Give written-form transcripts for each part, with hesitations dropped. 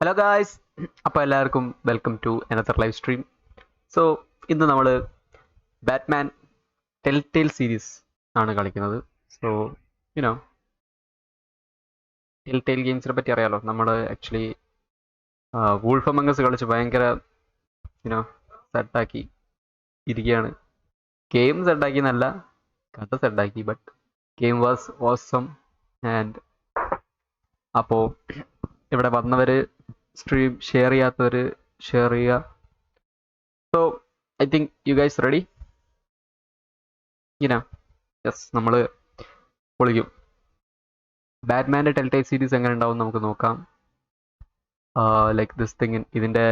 Hello guys, അപ്പോൾ എല്ലാവർക്കും welcome to another live stream. So ഇന്ന് നമ്മൾ ബാറ്റ്മാൻ ടെൽറ്റെയിൽ സീരീസ് ആണ് കളിക്കുന്നത്. സോ യുനോ ടെൽറ്റെയിൽ ഗെയിംസിനെ പറ്റി അറിയാലോ. നമ്മൾ ആക്ച്വലി വൂൾഫ് അമംഗ് അസ് കളിച്ച് ഭയങ്കര സെറ്റാക്കി ഇരിക്കുകയാണ്. ഗെയിം സെറ്റാക്കി എന്നല്ല, കഥ സെറ്റാക്കി. But game was awesome. And അപ്പോൾ ഇവിടെ വന്നവർ സ്ട്രീം ഷെയർ ചെയ്യാത്തവർ ഷെയർ ചെയ്യുക. So I think you guys ready? Yes, നമ്മൾ പൊളിക്കും. ബാറ്റ്മാൻ്റെ ടെൽറ്റെയിൽ സീരീസ് എങ്ങനെ ഉണ്ടാവും നമുക്ക് നോക്കാം. ലൈക്ക് ദിസ് തിങ്, ഇതിൻ്റെ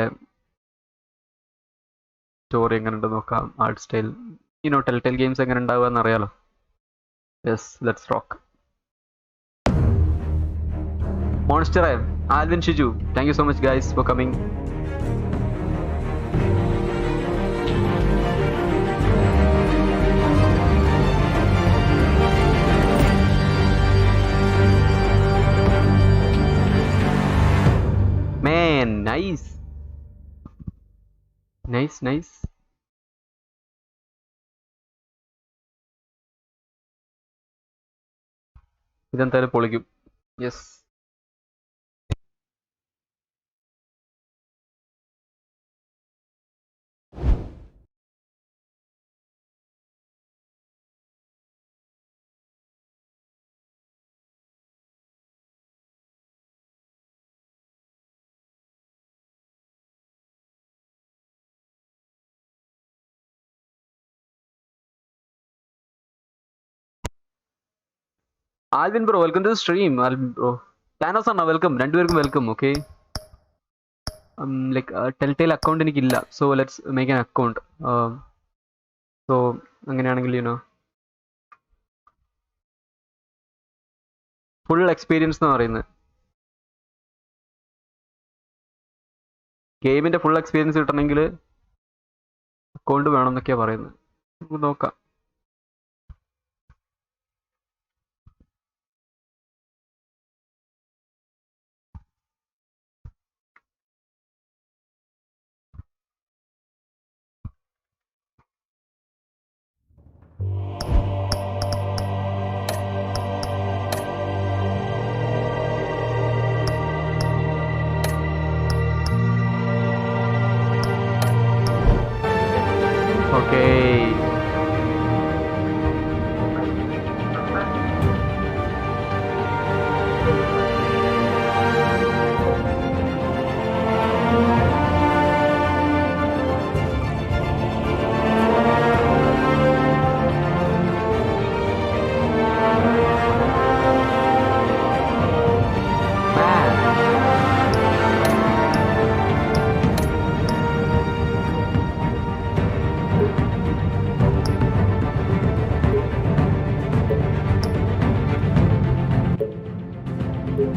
സ്റ്റോറി എങ്ങനെ ഉണ്ട് നോക്കാം, ആർട്ട് സ്റ്റൈൽ, ടെൽറ്റെയിൽ ഗെയിംസ് എങ്ങനെ ഉണ്ടാവുക എന്നറിയാലോ. Yes, let's rock. Monster Alvin Shiju, thank you so much guys for coming. Man, nice. ഇതെന്തായാലും പൊളിക്കും. Yes, Alvin bro, welcome to the stream. Alvin bro, Thanos ആണ്, വെൽക്കം. രണ്ടുപേർക്കും വെൽക്കം. ഓക്കെ, ലൈക്ക് ടെൽറ്റെയിൽ അക്കൗണ്ട് എനിക്കില്ല. So let's make an account. So അങ്ങനെയാണെങ്കിൽ full experience എന്ന് പറയുന്നത്, ഗെയിമിൻ്റെ full experience കിട്ടണമെങ്കിൽ അക്കൗണ്ട് വേണം എന്നൊക്കെയാണ് പറയുന്നത്. നമുക്ക് നോക്കാം. Okay.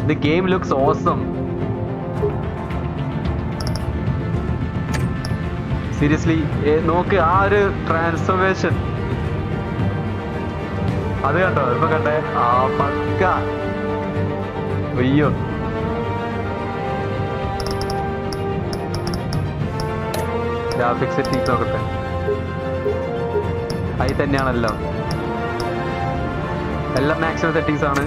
The game looks awesome. Seriously, നോക്ക് ആ ഒരു ട്രാൻസ്ഫോർമേഷൻ. അത് കണ്ടോ? ഇപ്പൊ കണ്ടേ? ആ പക്ക. അയ്യോ, ഗ്രാഫിക്സ് സെറ്റിംഗ്സ് നോക്കട്ടെ. അതിൽ തന്നെയാണല്ലോ, എല്ലാം മാക്സിമം സെറ്റിംഗ്സ് ആണ്.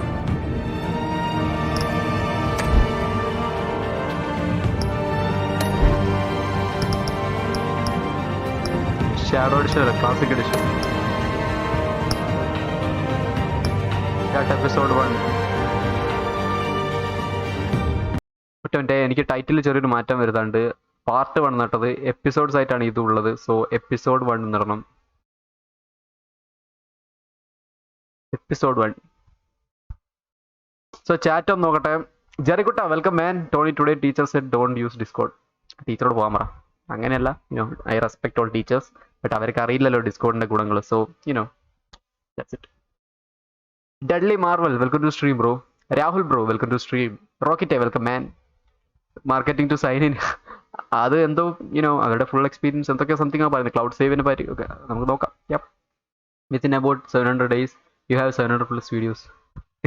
ഷാഡോ എഡിഷൻ അല്ല, ക്ലാസിക് എഡിഷൻ. എപ്പിസോഡ് 1. എനിക്ക് ടൈറ്റിൽ ചെറിയൊരു മാറ്റം വരുന്നുണ്ട്. പാർട്ട് 1 നട്ടത് എപ്പിസോഡ്സ് ആയിട്ടാണ് ഇത് ഉള്ളത്. സോ എപ്പിസോഡ് 1 നടണം. എപ്പിസോഡ് 1. സോ ചാറ്റ് ഒന്ന് നോക്കട്ടെ. ജെറിക്കുട്ട, welcome man. Tony, today teacher said don't use Discord. ടീച്ചറോട് പോകാൻ പറ. അങ്ങനെയല്ല, I respect all teachers. But അവർക്ക് അറിയില്ലല്ലോ ഡിസ്കോഡിന്റെ ഗുണങ്ങൾ. So that's it. Deadly Marvel, welcome to stream bro. Rahul bro, welcome to stream. റോക്കറ്റെ, welcome man. Marketing to sign in. അത് എന്തോ അവരുടെ ഫുൾ എക്സ്പീരിയൻസ് എന്തൊക്കെയോ സംതിങ് ആണ് പറയുന്നത്. ക്ലൗഡ് സേവിനെ പറ്റി ഒക്കെ നമുക്ക് നോക്കാം. Within about 700 days you have 700+ videos.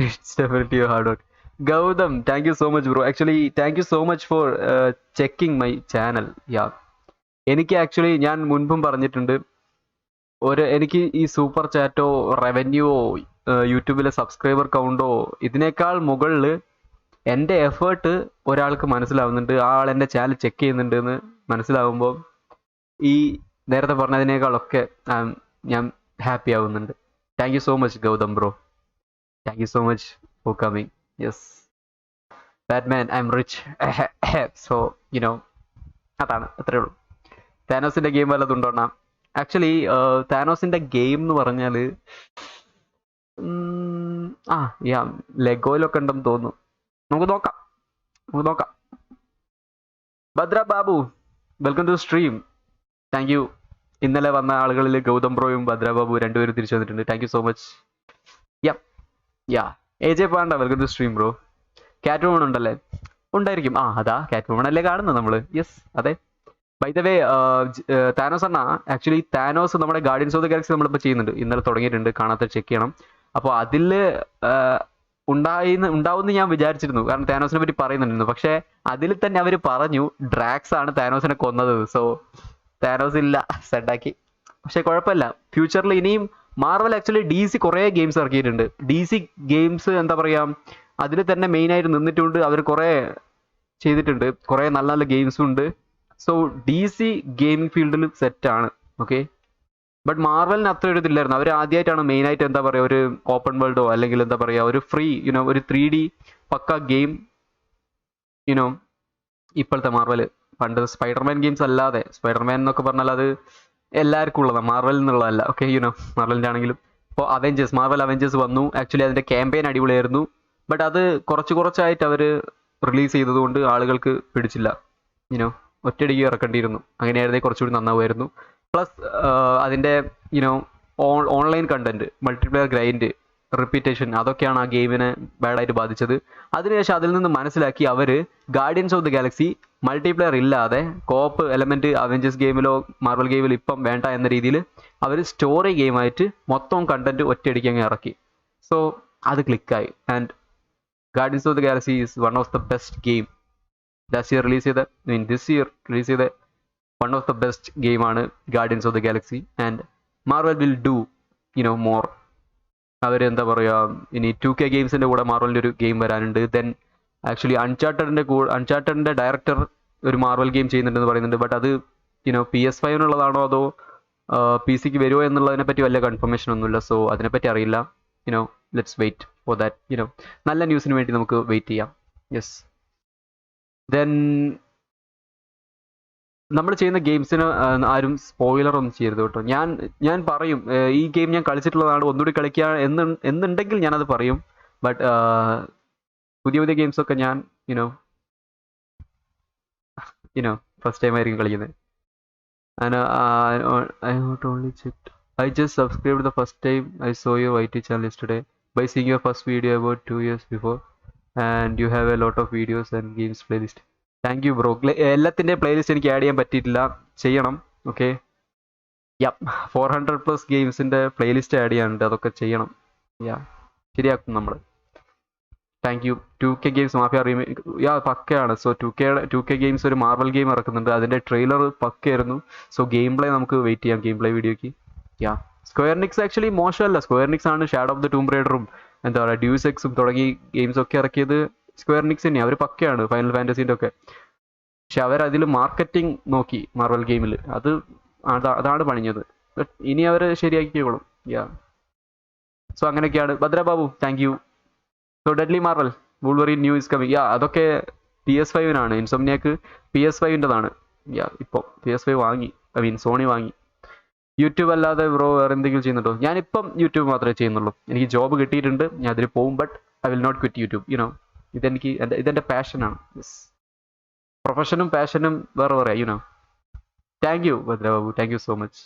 It's definitely a hard work. Gautam, thank you so much, bro. Actually, thank you so much for checking my channel. Yeah. എനിക്ക് actually ഞാൻ മുൻപും പറഞ്ഞിട്ടുണ്ട് എനിക്ക് ഈ സൂപ്പർ ചാറ്റോ റവന്യൂവോ യൂട്യൂബിലെ സബ്സ്ക്രൈബർ കൗണ്ടോ ഇതിനേക്കാൾ മുകളിൽ എൻ്റെ എഫേർട്ട് ഒരാൾക്ക് മനസ്സിലാവുന്നുണ്ട്, ആ ആൾ എൻ്റെ ചാനൽ ചെക്ക് ചെയ്യുന്നുണ്ട് എന്ന് മനസ്സിലാവുമ്പോൾ ഈ നേരത്തെ പറഞ്ഞതിനേക്കാളൊക്കെ ഞാൻ ഹാപ്പി ആവുന്നുണ്ട്. Thank you so much Gautam bro, thank you so much for coming. Yes Batman, I am rich. So അതാണ്, അത്രേ ഉള്ളൂ. താനോസിൻ്റെ ഗെയിം വല്ലതുണ്ടോണ്ണ? ആക്ച്വലി താനോസിൻ്റെ ഗെയിം എന്ന് പറഞ്ഞാൽ ലെഗോയിലൊക്കെ ഉണ്ടെന്ന് തോന്നുന്നു. നമുക്ക് നോക്കാം. Bhadra Babu, welcome to stream. Thank you. ഇന്നലെ വന്ന ആളുകളിൽ ഗൗതം ബ്രോയും ഭദ്ര ബാബു രണ്ടുപേരും തിരിച്ചു വന്നിട്ടുണ്ട്. Thank you so much. AJ panda, welcome to stream bro. Cat woman ഉണ്ടല്ലേ? ഉണ്ടായിരിക്കും. അതാ കാറ്റ് വുമൺ അല്ലേ കാണുന്നത് നമ്മൾ. യെസ്, അതെ. ബൈ ദ വേ, താനോസ് അണ്ണ, ആക്ച്വലി താനോസ് നമ്മുടെ ഗാർഡിയൻസ് ഓഫ് ദ ഗാലക്സി നമ്മളിപ്പോൾ ചെയ്യുന്നുണ്ട്. ഇന്നലെ തുടങ്ങിയിട്ടുണ്ട്, കാണാത്ത ചെക്ക് ചെയ്യണം. അപ്പോൾ അതിൽ ഉണ്ടാവുമെന്ന് ഞാൻ വിചാരിച്ചിരുന്നു, കാരണം താനോസിനെ പറ്റി പറയുന്നുണ്ടായിരുന്നു. പക്ഷേ അതിൽ തന്നെ അവർ പറഞ്ഞു ഡ്രാക്സ് ആണ് താനോസിനെ കൊന്നത്. സോ താനോസ് ഇല്ല, സെഡാക്കി. പക്ഷെ കുഴപ്പമില്ല, ഫ്യൂച്ചറിൽ ഇനിയും മാർവൽ ആക്ച്വലി DC കുറേ ഗെയിംസ് ഇറക്കിയിട്ടുണ്ട്. DC ഗെയിംസ് എന്താ പറയുക, അതിൽ തന്നെ മെയിനായിട്ട് നിന്നിട്ടുണ്ട്. അവർ കുറേ ചെയ്തിട്ടുണ്ട്, കുറേ നല്ല നല്ല ഗെയിംസും ഉണ്ട്. സോ DC ഗെയിമിംഗ് ഫീൽഡിൽ സെറ്റാണ്. ഓക്കെ, ബട്ട് മാർവലിന് അത്ര ഒരു ഇതില്ലായിരുന്നു. അവർ ആദ്യമായിട്ടാണ് മെയിനായിട്ട് എന്താ പറയുക ഒരു ഓപ്പൺ വേൾഡോ അല്ലെങ്കിൽ എന്താ പറയുക ഒരു ഫ്രീ ഒരു 3D പക്ക ഗെയിം ഇപ്പോഴത്തെ മാർവൽ. പണ്ട് സ്പൈഡർമാൻ ഗെയിംസ് അല്ലാതെ, സ്പൈഡർമാൻ എന്നൊക്കെ പറഞ്ഞാൽ അത് എല്ലാവർക്കും ഉള്ളതാണ്, മാർവലിൽ നിന്നുള്ളതല്ല. ഓക്കെ, മാർവലിൻ്റെ ആണെങ്കിലും ഇപ്പോൾ മാർവൽ അവഞ്ചേഴ്സ് വന്നു. ആക്ച്വലി അതിൻ്റെ ക്യാമ്പയിൻ അടിപൊളിയായിരുന്നു. ബട്ട് അത് കുറച്ചായിട്ട് അവർ റിലീസ് ചെയ്തതുകൊണ്ട് ആളുകൾക്ക് പിടിച്ചില്ല. ഒറ്റയടിക്ക് ഇറക്കേണ്ടിയിരുന്നു. അങ്ങനെയായിരുന്നെങ്കിൽ കുറച്ചുകൂടി നന്നാവുമായിരുന്നു. പ്ലസ് അതിൻ്റെ online content, multiplayer grind, repetition, അതൊക്കെയാണ് ആ ഗെയിമിനെ ബാഡായിട്ട് ബാധിച്ചത്. അതിനുശേഷം അതിൽ നിന്ന് മനസ്സിലാക്കി അവർ Guardians of the Galaxy multiplayer ഇല്ലാതെ കോപ്പ് എലമെന്റ് അവഞ്ചേഴ്സ് ഗെയിമിലോ മാർവൽ ഗെയിമിലോ ഇപ്പം വേണ്ട എന്ന രീതിയിൽ അവർ സ്റ്റോറി ഗെയിമായിട്ട് മൊത്തം കണ്ടന്റ് ഒറ്റയടിക്ക് അങ്ങ് ഇറക്കി. സോ അത് ക്ലിക്കായി. And Guardians of the Galaxy is one of the best game. This year release ചെയ്ത വൺ ഓഫ് ദ ബെസ്റ്റ് ഗെയിമാണ് Guardians of the Galaxy. And Marvel will do more. അവർ എന്താ പറയുക, ഇനി 2K ഗെയിംസിൻ്റെ കൂടെ മാർവലിൻ്റെ ഒരു ഗെയിം വരാനുണ്ട്. ദെൻ ആക്ച്വലി അൺചാർട്ടഡിൻ്റെ ഡയറക്ടർ ഒരു മാർവൽ ഗെയിം ചെയ്യുന്നുണ്ടെന്ന് പറയുന്നുണ്ട്. ബട്ട് അത് PS5-നുള്ളതാണോ അതോ PC-ക്ക് വരുമോ എന്നുള്ളതിനെ പറ്റി വലിയ കൺഫർമേഷൻ ഒന്നുമില്ല. സോ അതിനെപ്പറ്റി അറിയില്ല. Let's wait for that. നല്ല ന്യൂസിന് വേണ്ടി നമുക്ക് വെയിറ്റ് ചെയ്യാം. യെസ്. ദെൻ നമ്മൾ ചെയ്യുന്ന ഗെയിംസിന് ആരും സ്പോയിലർ ഒന്നും ചെയ്യരുത് കേട്ടോ. ഞാൻ പറയും ഈ ഗെയിം ഞാൻ കളിച്ചിട്ടുള്ളതാണ്, ഒന്നുകൂടി കളിക്കുക എന്നുണ്ടെങ്കിൽ ഞാനത് പറയും. ബട്ട് പുതിയ ഗെയിംസൊക്കെ ഞാൻ ഫസ്റ്റ് ടൈം ആയിരിക്കും കളിക്കുന്നത്. I not only checked, I just subscribed the first time I saw your YT channel yesterday by seeing your first video about 2 years before, and you have a lot of videos and games playlist. Thank you bro. എല്ലാത്തിൻ്റെ playlist എനിക്ക് add ചെയ്യാൻ പറ്റിയിട്ടില്ല, ചെയ്യണം. Okay, 400+ ഗെയിംസിൻ്റെ playlist add ചെയ്യാനുണ്ട്, അതൊക്കെ ചെയ്യണം. ശരിയാക്കും നമ്മൾ. Thank you. 2K games Mafia remake പക്കയാണ്. സോ 2K ഗെയിംസ് ഒരു മാർവൽ ഗെയിം ഇറക്കുന്നുണ്ട്. അതിൻ്റെ ട്രെയിലർ പക്കയായിരുന്നു. സോ ഗെയിം പ്ലേ നമുക്ക് വെയിറ്റ് ചെയ്യാം, ഗെയിം പ്ലേ വീഡിയോയ്ക്ക്. സ്ക്വയർ നിക്സ് ആക്ച്വലി മോശമല്ല. സ്ക്വയർ നിക്സ് ആണ് ഷാഡോ ഓഫ് ദ ടൂം റൈഡറും എന്താ പറയുക ഡ്യൂസ് എക്സും തുടങ്ങി ഗെയിംസൊക്കെ ഇറക്കിയത് സ്ക്വയർ നിക്സ് തന്നെയാണ്. അവർ പക്കയാണ് ഫൈനൽ ഫാൻറ്റസീൻ്റെ ഒക്കെ. പക്ഷെ അവരതിൽ മാർക്കറ്റിംഗ് നോക്കി മാർവൽ ഗെയിമിൽ, അതാണ് പണിഞ്ഞത്. ബട്ട് ഇനി അവർ ശരിയാക്കിക്കോളും. സോ അങ്ങനെയൊക്കെയാണ്. Bhadrababu, thank you. So deadly Marvel Wolverine new is coming. അതൊക്കെ PS5-നാണ്. ഇൻസോംനിയാക്ക് PS5-ൻ്റെതാണ്. ഇപ്പോൾ PS5 വാങ്ങി, സോണി വാങ്ങി. യൂട്യൂബ് അല്ലാതെ ബ്രോ വേറെ എന്തെങ്കിലും ചെയ്യുന്നുണ്ടോ? ഞാനിപ്പം യൂട്യൂബ് മാത്രമേ ചെയ്യുന്നുള്ളൂ. എനിക്ക് ജോബ് കിട്ടിയിട്ടുണ്ട്, ഞാൻ അതിൽ പോവും. But I will not quit YouTube. ഇതെൻ്റെ പാഷനാണ്. പ്രൊഫഷനും പാഷനും വേറെ പറയാം. Thank you Bhadrababu, thank you so much.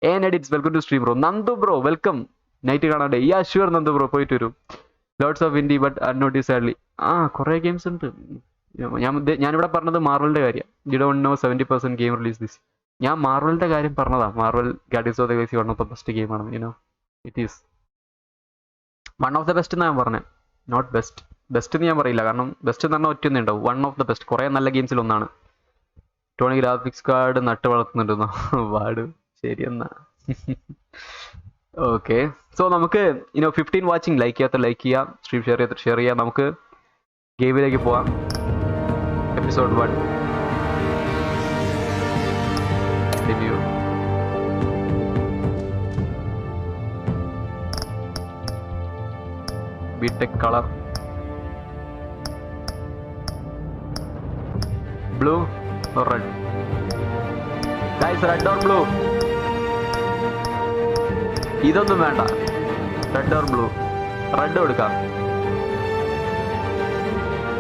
Edits, welcome to stream bro. Nandu bro, welcome. Night കാണാണ്ടേ? ഷുവർ നന്ദു ബ്രോ, പോയിട്ട് വരും. Lots of indie but unnoticed sadly. കുറേ ഗെയിംസ് ഉണ്ട്. ഞാനിവിടെ പറഞ്ഞത് മാർവലിൻ്റെ കാര്യം. You don't know 70% game release this. ഞാൻ മാർവലിൻ്റെ കാര്യം പറഞ്ഞതാ. Marvel Guardians of the Galaxy one of the best ഗെയിമാണ്. It is one of the best എന്നാണ് ഞാൻ പറഞ്ഞത്, നോട്ട് ബെസ്റ്റ്. ബെസ്റ്റ് എന്ന് ഞാൻ പറയില്ല, കാരണം ബെസ്റ്റ് എന്ന് പറഞ്ഞാൽ ഒറ്റ ഉണ്ടാവും. One of the best. കുറേ നല്ല ഗെയിംസിൽ ഒന്നാണ്. ടോണി ഗ്രാഫിക്സ് കാർഡ് നട്ട് വളർത്തുന്നുണ്ടെന്നോ? വാട് ശരി എന്നാ. ഓക്കെ, സോ നമുക്ക് 15 വാച്ചിങ്. ലൈക്ക് ചെയ്യാത്ത ലൈക്ക് ചെയ്യുക, സ്ട്രീം ഷെയർ ചെയ്യുക. നമുക്ക് ഗെയിമിലേക്ക് പോവാം. Episode 1 review. ബിടെക് colour blue or red? Guys, red or blue? ഇതൊന്നും വേണ്ട. Red or blue? റെഡ് കൊടുക്കാം.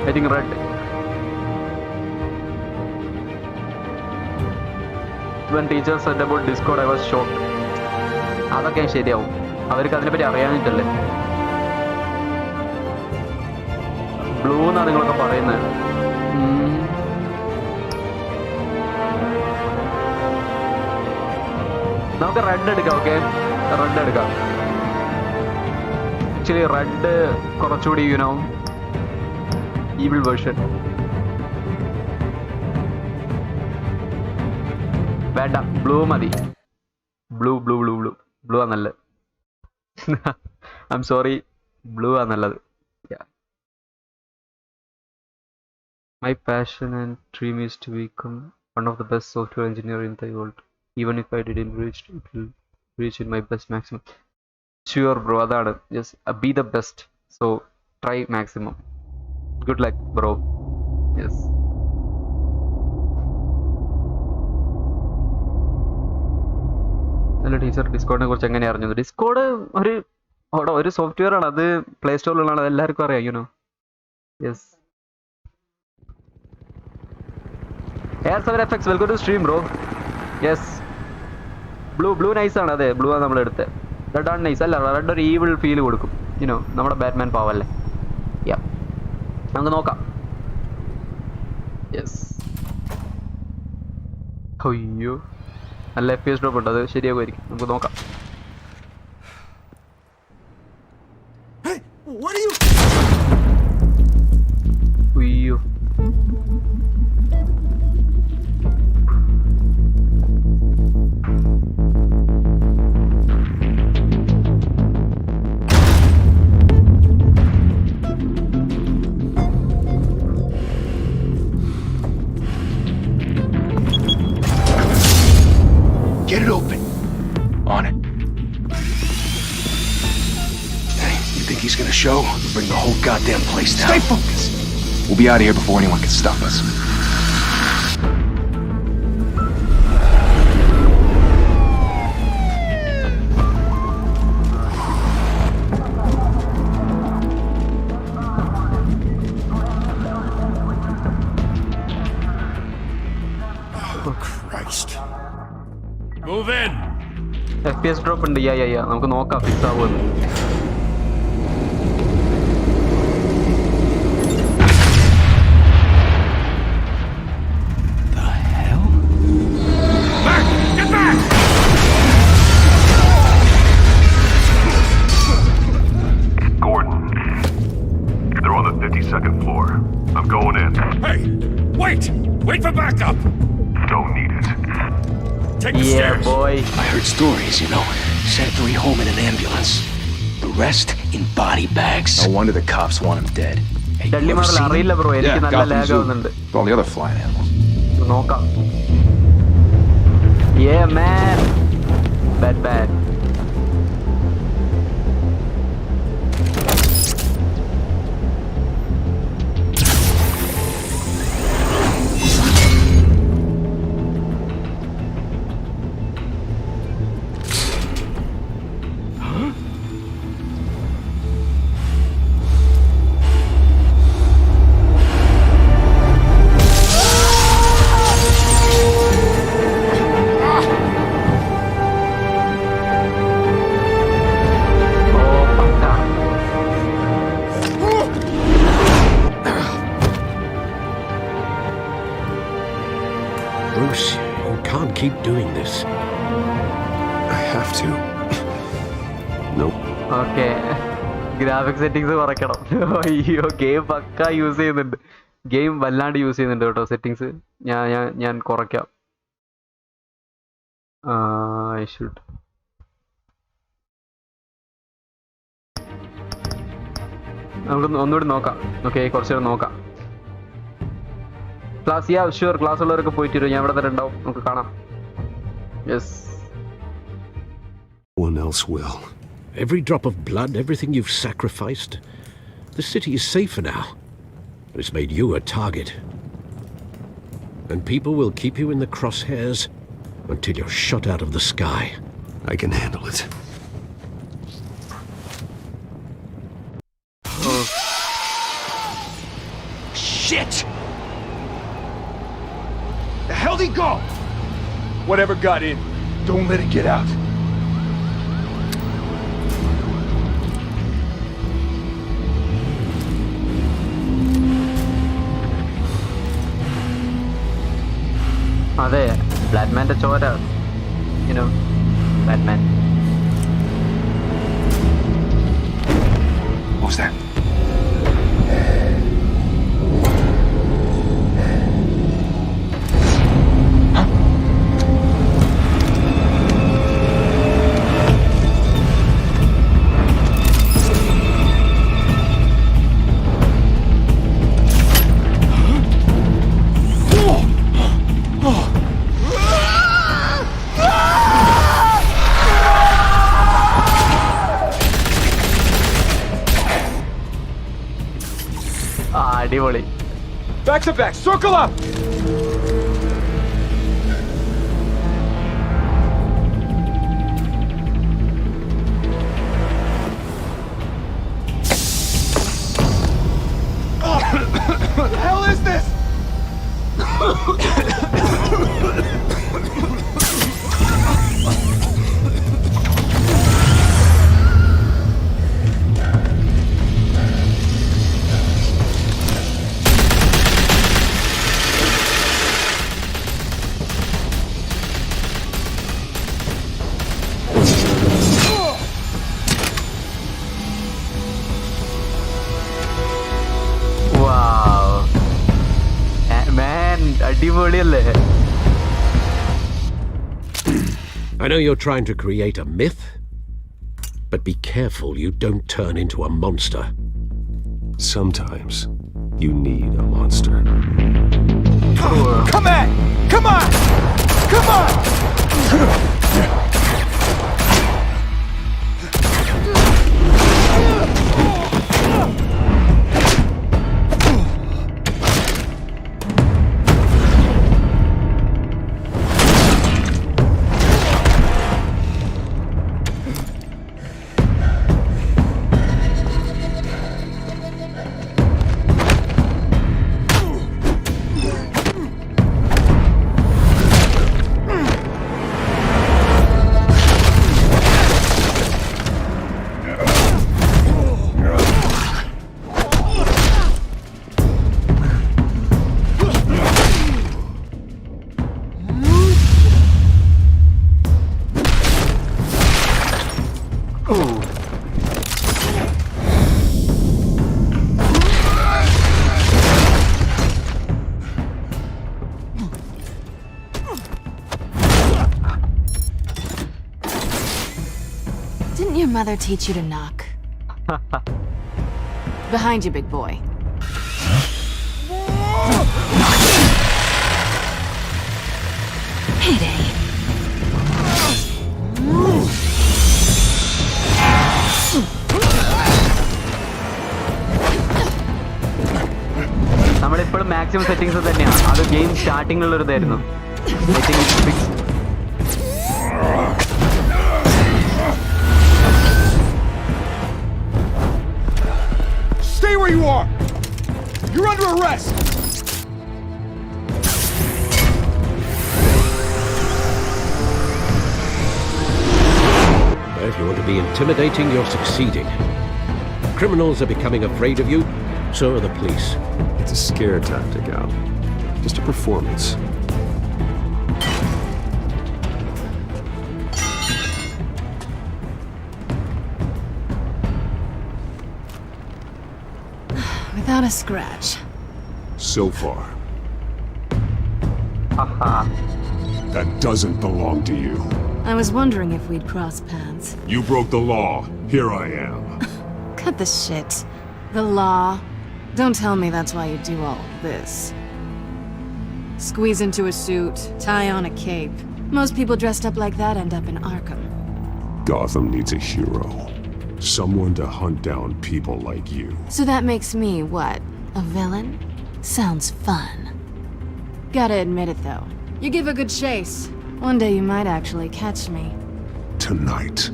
I think red. When teachers said about Discord, I was shocked. അതൊക്കെ ശരിയാവും, അവർക്ക് അതിനെപ്പറ്റി അറിയാനിട്ടല്ലേ. ബ്ലൂ എന്നാണ് നിങ്ങളൊക്കെ പറയുന്നത്. നമുക്ക് റെഡ് എടുക്കാം. ഓക്കെ, റെഡ് എടുക്കാം. ആക്ച്വലി റെഡ് കുറച്ചുകൂടി ഈവിൾ വേർഷൻ. വേണ്ട, ബ്ലൂ മതി. Blue blue blue blue blue ആ നല്ലത്. ഐ എം സോറി, ബ്ലൂ ആ നല്ലത്. My passion and dream is to become one of the best software engineer in the world. Even if I didn't reach, it will reach in my best maximum. Sure bro, adana just be the best, so try maximum. Good luck bro. Yes. നല്ല teacher ഡിസ്കോഡിനെ കുറിച്ച് എങ്ങനെ അറിഞ്ഞത്? Discord ഒരു software ആണ്, അത് play സ്റ്റോറിലുള്ളതാണ്, അത് എല്ലാവർക്കും അറിയാം. Yes. Air7FX, welcome to stream bro. Yes, blue nice ആണ്. അതെ, ബ്ലൂ ആണ് നമ്മൾ എടുത്തത്. റെഡ് ആണ് നൈസ്. അല്ല, റെഡ് ഒരു ഈവിൾ ഫീൽ കൊടുക്കും. നമ്മുടെ ബാറ്റ്മാൻ പാവല്ലേ. നമുക്ക് നോക്കാം. യെസ്. അയ്യോ, നല്ല FPS ഡ്രോപ്പ് ഉണ്ട്, അത് ശരിയാകുമായിരിക്കും. നമുക്ക് നോക്കാം. അയ്യോ, Get it open. On it. Hey, you think he's gonna show? We'll bring the whole goddamn place down. Stay focused. We'll be out of here before anyone can stop us. Oh, Christ. Move in. FPS drop ഉണ്ട്. യാ നമുക്ക് നോക്കാം fix ആവുമെന്ന്. The hell? Back! Get back! Gordon, they're on the 52nd floor. I'm going in. Hey, wait! Wait for backup. Don't need it. Take the Yeah stairs. boy. I heard stories, Sent 3 home in an ambulance. The rest in body bags. No wonder the cops want him dead. Hey, you Delhi ever മാറില്ല, seen him? അറിയില്ല bro. എനിക്ക് നല്ല Gotham lag Zoo. ആവുന്നുണ്ട്. With all the other flying animals. നോക്കാം. Yeah man, bad. Bruce, you can't keep doing this. I have to. Nope. Okay. Graphic settings കുറയ്ക്കണം. അയ്യോ game പക്ക use ചെയ്യുന്നുണ്ട്, game വല്ലാണ്ട് use ചെയ്യുന്നുണ്ട് കേട്ടോ സെറ്റിങ്സ്. ഞാൻ കുറയ്ക്കാം. ഐ ഷുഡ് നമുക്ക് ഒന്നുകൂടി നോക്കാം. ഓക്കെ, കുറച്ച് നേരം നോക്കാം. ക്ലാസ് ഷുവർ, ക്ലാസ് ഉള്ളവരൊക്കെ പോയിട്ട് വരും. ഞാൻ ഇവിടെ തന്നെ ഉണ്ടാവും, നമുക്ക് കാണാം. Yes. One else will. Every drop of blood, everything you've sacrificed. The city is safer now. It's made you a target. And people will keep you in the crosshairs until you're shot out of the sky. I can handle it. Shit! The hell'd he go? Whatever got in, don't let it get out. അതെ, ബ്ലാഡ്മാൻ്റെ ചോര, you know Batman. What was that? അടിപൊളി. Back to back, circle up! What the hell is this? അടിപൊളിയല്ലേ? I know you're trying to create a myth, but be careful you don't turn into a monster. Sometimes you need a monster. Come on! Come on! Come on! Didn't your mother teach you to knock? Behind you, big boy. Heyday. നമ്മളിപ്പോഴും maximum settings തന്നെയാണ്. അത് game സ്റ്റാർട്ടിങ്ങിലുള്ള ഒരു ഇതായിരുന്നു. Stay where you are! You're under arrest! If you want to be intimidating, you're succeeding. Criminals are becoming afraid of you, so are the police. It's a scare tactic, Al. Just a performance. without a scratch. So far. Haha. That doesn't belong to you. I was wondering if we'd cross paths. You broke the law. Here I am. Cut the shit. The law. Don't tell me that's why you do all this. Squeeze into a suit, tie on a cape. Most people dressed up like that end up in Arkham. Gotham needs a hero. Someone to hunt down people like you. So that makes me, what, a villain? Sounds fun. Gotta admit it though. You give a good chase. One day you might actually catch me. Tonight.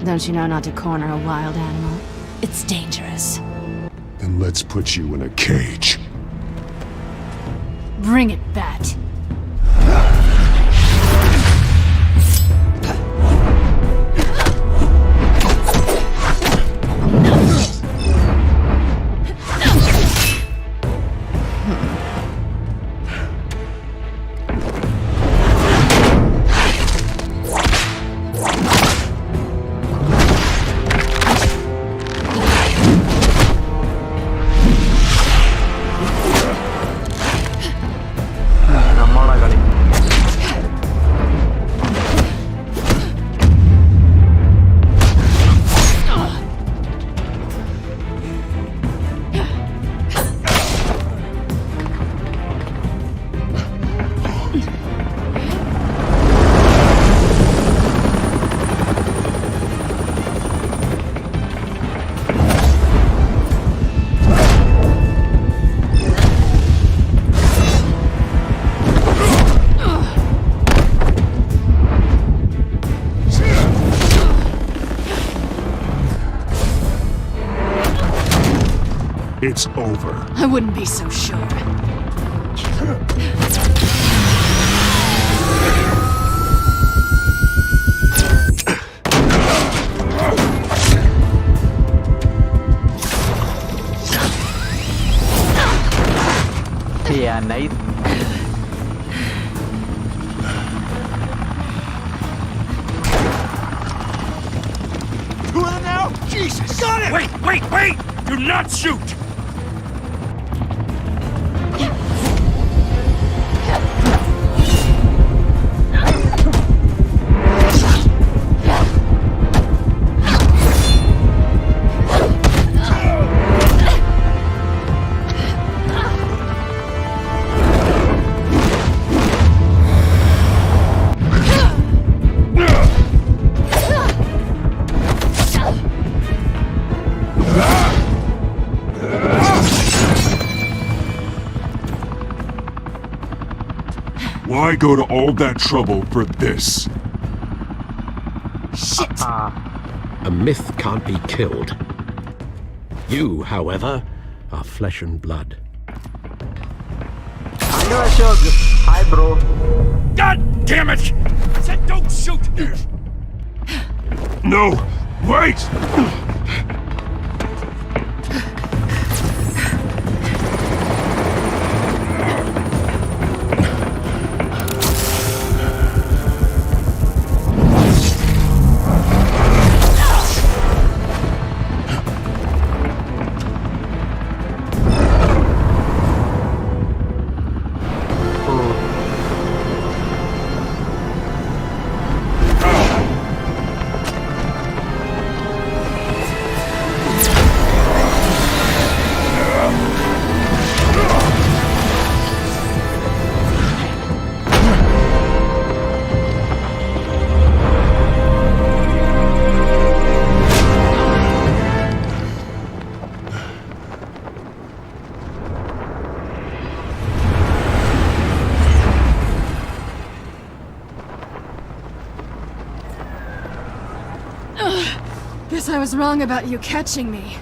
Don't you know not to corner a wild animal? It's dangerous. Then let's put you in a cage. Bring it, Bat. It's over. I wouldn't be so sure. Yeah, nice. Who are now? Jesus! Got it! Wait! Do not shoot! Why go to all that trouble for this? Shit! A myth can't be killed. You, however, are flesh and blood. Hi, bro. God damn it! Said don't shoot! No! Wait! Guess I was wrong about you catching me.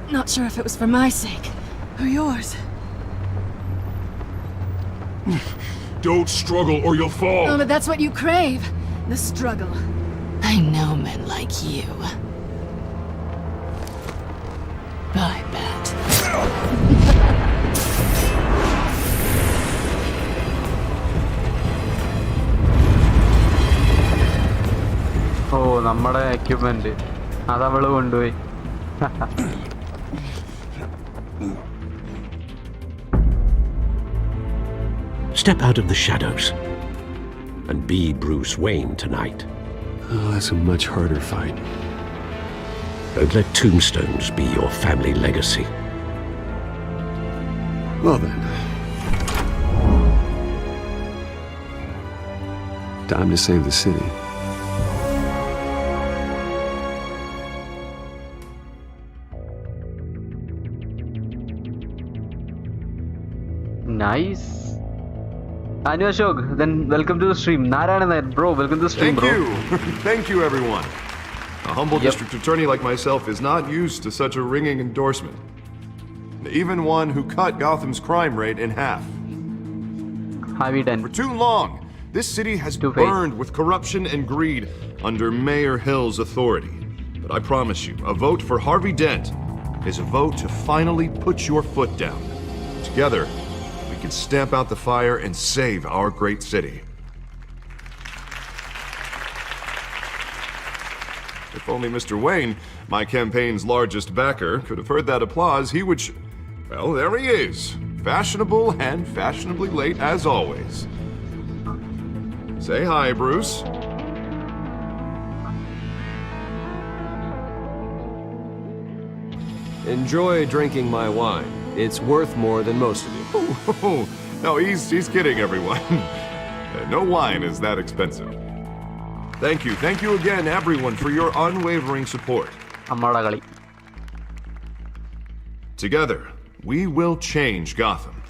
Not sure if it was for my sake, or yours. Don't struggle or you'll fall! Oh, but that's what you crave. The struggle. I know men like you. Bye, Bat. Oh, നമ്മുടെ equipment. അത് അവള് കൊണ്ടുപോയി. Step out of the shadows and be Bruce Wayne tonight. Oh, that's a much harder fight. Don't let tombstones be your family legacy. Well then. Time to save the city. Nice. Anu Ashok, then welcome to the stream. Narayana, bro, welcome to the stream, Thank bro. you. Thank you, everyone. A humble district attorney like myself is not used to such a ringing endorsement. Even one who cut Gotham's crime rate in half. Harvey For Dent. too long, this city has Two-Face. burned with corruption and greed under Mayor Hill's authority. But I promise you, a vote for Harvey Dent is a vote to finally put your foot down. Together, we can stamp out the fire and save our great city. If only Mr. Wayne, my campaign's largest backer, could have heard that applause, he would well, there he is. Fashionable and fashionably late as always. Say hi, Bruce. Enjoy drinking my wine. It's worth more than most of you. Oh, no, he's kidding, everyone. No wine is that expensive. Thank you again, everyone, for your unwavering support. Ammada Gali. Together, we will change Gotham.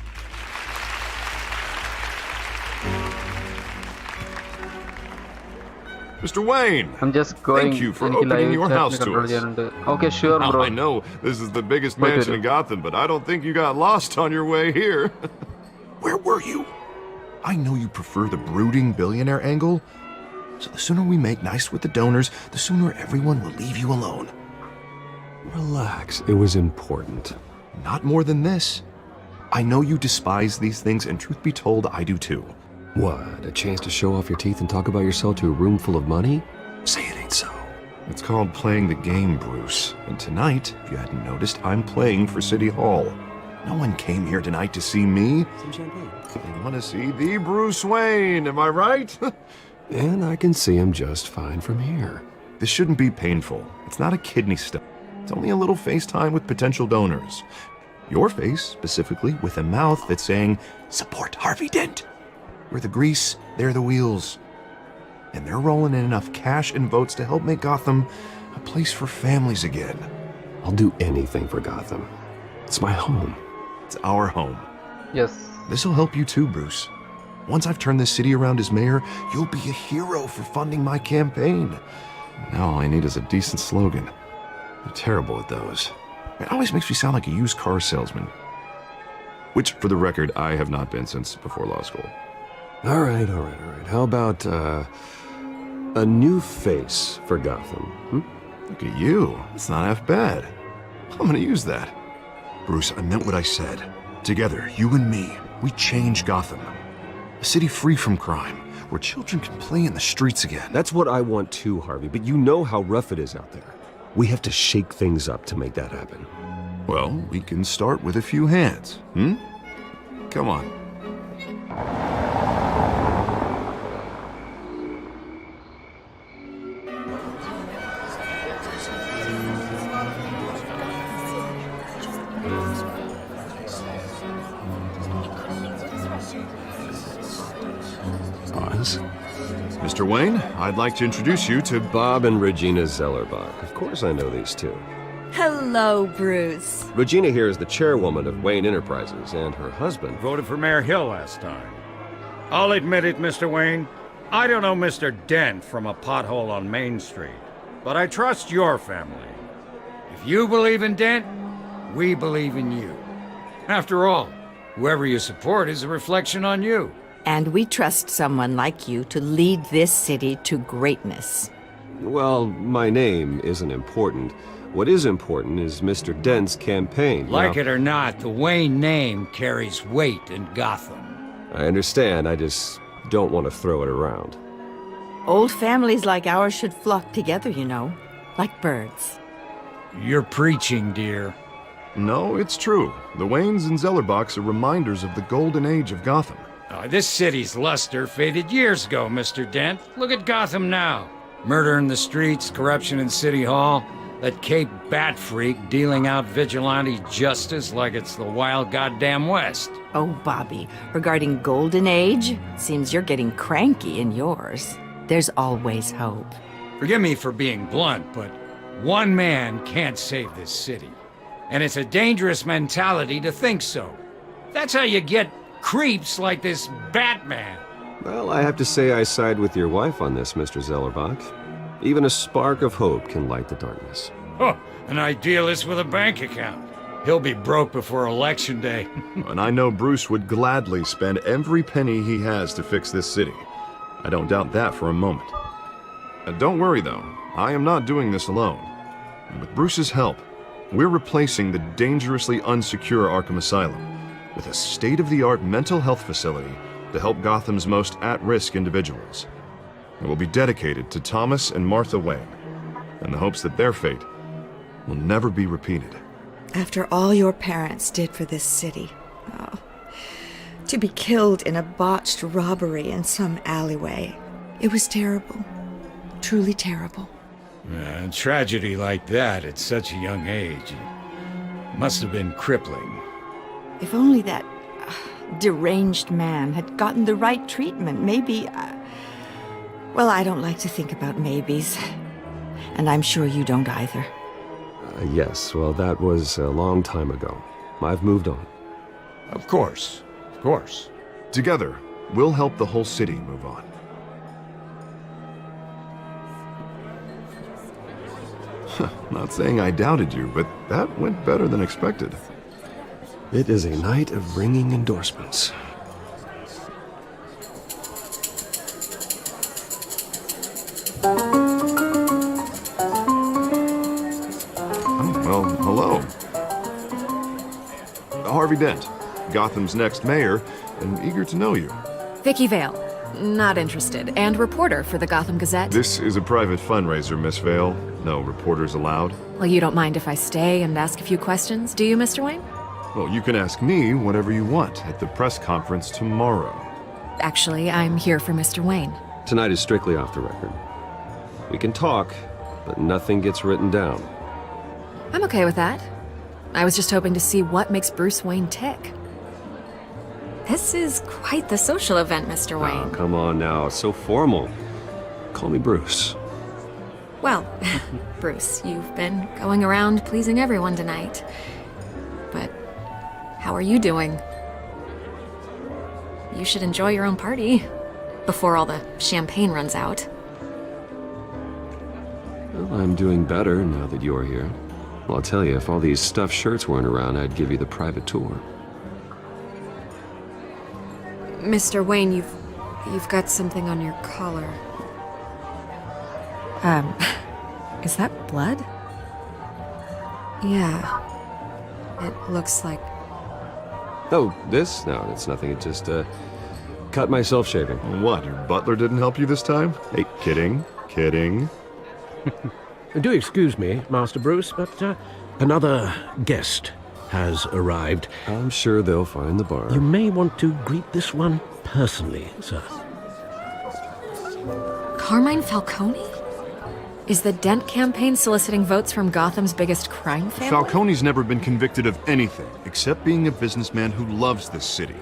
Mr. Wayne! I'm just going. Thank you for എനിക്ക് opening live your chat house to control us. ചെയ്യാനുണ്ട്. Okay, sure, Now, bro. I know this is the biggest Wait, mansion wait. in Gotham, but I don't think you got lost on your way here. Where were you? I know you prefer the brooding billionaire angle, so the sooner we make nice with the donors, the sooner everyone will leave you alone. Relax, it was important. Not more than this. I know you despise these things, and truth be told, I do too. What, a chance to show off your teeth and talk about yourself to a room full of money? Say it ain't so. It's called playing the game, Bruce. And tonight, if you hadn't noticed, I'm playing for City Hall. No one came here tonight to see me. Some champagne. They want to see the Bruce Wayne, am I right? And I can see him just fine from here. This shouldn't be painful. It's not a kidney stone. It's only a little FaceTime with potential donors. Your face, specifically, with a mouth that's saying, support Harvey Dent. We're the grease, they're the wheels. And they're rolling in enough cash and votes to help make Gotham a place for families again. I'll do anything for Gotham. It's my home. It's our home. Yes. This'll help you too, Bruce. Once I've turned this city around as mayor, you'll be a hero for funding my campaign. Now all I need is a decent slogan. I'm terrible at those. It always makes me sound like a used car salesman. Which, for the record, I have not been since before law school. All right. How about, a new face for Gotham? Look at you. It's not half bad. I'm gonna use that. Bruce, I meant what I said. Together, you and me, we change Gotham. A city free from crime, where children can play in the streets again. That's what I want too, Harvey, but you know how rough it is out there. We have to shake things up to make that happen. Well, we can start with a few hands, Come on. Oz? Mr. Wayne, I'd like to introduce you to Bob and Regina Zellerbach. Of course I know these two. Hello, Bruce. Regina here is the chairwoman of Wayne Enterprises, and her husband... Voted for Mayor Hill last time. I'll admit it, Mr. Wayne. I don't know Mr. Dent from a pothole on Main Street, but I trust your family. If you believe in Dent, we believe in you. After all, whoever you support is a reflection on you. And we trust someone like you to lead this city to greatness. Well, my name isn't important. What is important is Mr. Dent's campaign. Like it or not, the Wayne name carries weight in Gotham. I understand, I just don't want to throw it around. Old families like ours should flock together, you know, like birds. You're preaching, dear. No, it's true. The Waynes and Zellerbachs are reminders of the golden age of Gotham. This city's luster faded years ago, Mr. Dent. Look at Gotham now. Murder in the streets, corruption in City Hall, that Cape Bat freak dealing out vigilante justice like it's the wild goddamn West. Oh, Bobby, regarding Golden Age, seems you're getting cranky in yours. There's always hope. Forgive me for being blunt, but one man can't save this city. And it's a dangerous mentality to think so. That's how you get creeps like this Batman. Well, I have to say I side with your wife on this, Mr. Zellerbach. Even a spark of hope can light the darkness. Oh, an idealist with a bank account. He'll be broke before Election Day. And I know Bruce would gladly spend every penny he has to fix this city. I don't doubt that for a moment. Don't worry, though. I am not doing this alone. And with Bruce's help, we're replacing the dangerously unsecure Arkham Asylum with a state-of-the-art mental health facility to help Gotham's most at-risk individuals. It will be dedicated to Thomas and Martha Wayne, in the hopes that their fate will never be repeated. After all your parents did for this city, to be killed in a botched robbery in some alleyway, it was terrible. Truly terrible. A tragedy like that at such a young age must have been crippling. If only that deranged man had gotten the right treatment, maybe... Well, I don't like to think about maybes. And I'm sure you don't either. Yes, well, that was a long time ago. I've moved on. Of course. Of course. Together, we'll help the whole city move on. Not saying I doubted you, but that went better than expected. It is a night of ringing endorsements. Well, hello. Harvey Dent, Gotham's next mayor, and eager to know you. Vicky Vale. Not interested. And reporter for the Gotham Gazette. This is a private fundraiser, Miss Vale. No reporters allowed. Well, you don't mind if I stay and ask a few questions, do you, Mr. Wayne? Well, you can ask me whatever you want at the press conference tomorrow. Actually, I'm here for Mr. Wayne. Tonight is strictly off the record. We can talk, but nothing gets written down. I'm okay with that. I was just hoping to see what makes Bruce Wayne tick. This is quite the social event, Mr. Wayne. Oh, come on now, it's so formal. Call me Bruce. Well, Bruce, you've been going around pleasing everyone tonight. But how are you doing? You should enjoy your own party before all the champagne runs out. Well, I'm doing better now that you're here. Well, I'll tell you, if all these stuffed shirts weren't around, I'd give you the private tour. Mr. Wayne, you've got something on your collar. Is that blood? Yeah. It looks like... Oh, this? No, it's nothing. It just, cut myself shaving. What, your butler didn't help you this time? Hey, kidding. Do excuse me, Master Bruce, but another guest has arrived. I'm sure they'll find the bar. You may want to greet this one personally, sir. Carmine Falcone? Is the Dent campaign soliciting votes from Gotham's biggest crime family? Falcone's never been convicted of anything except being a businessman who loves this city.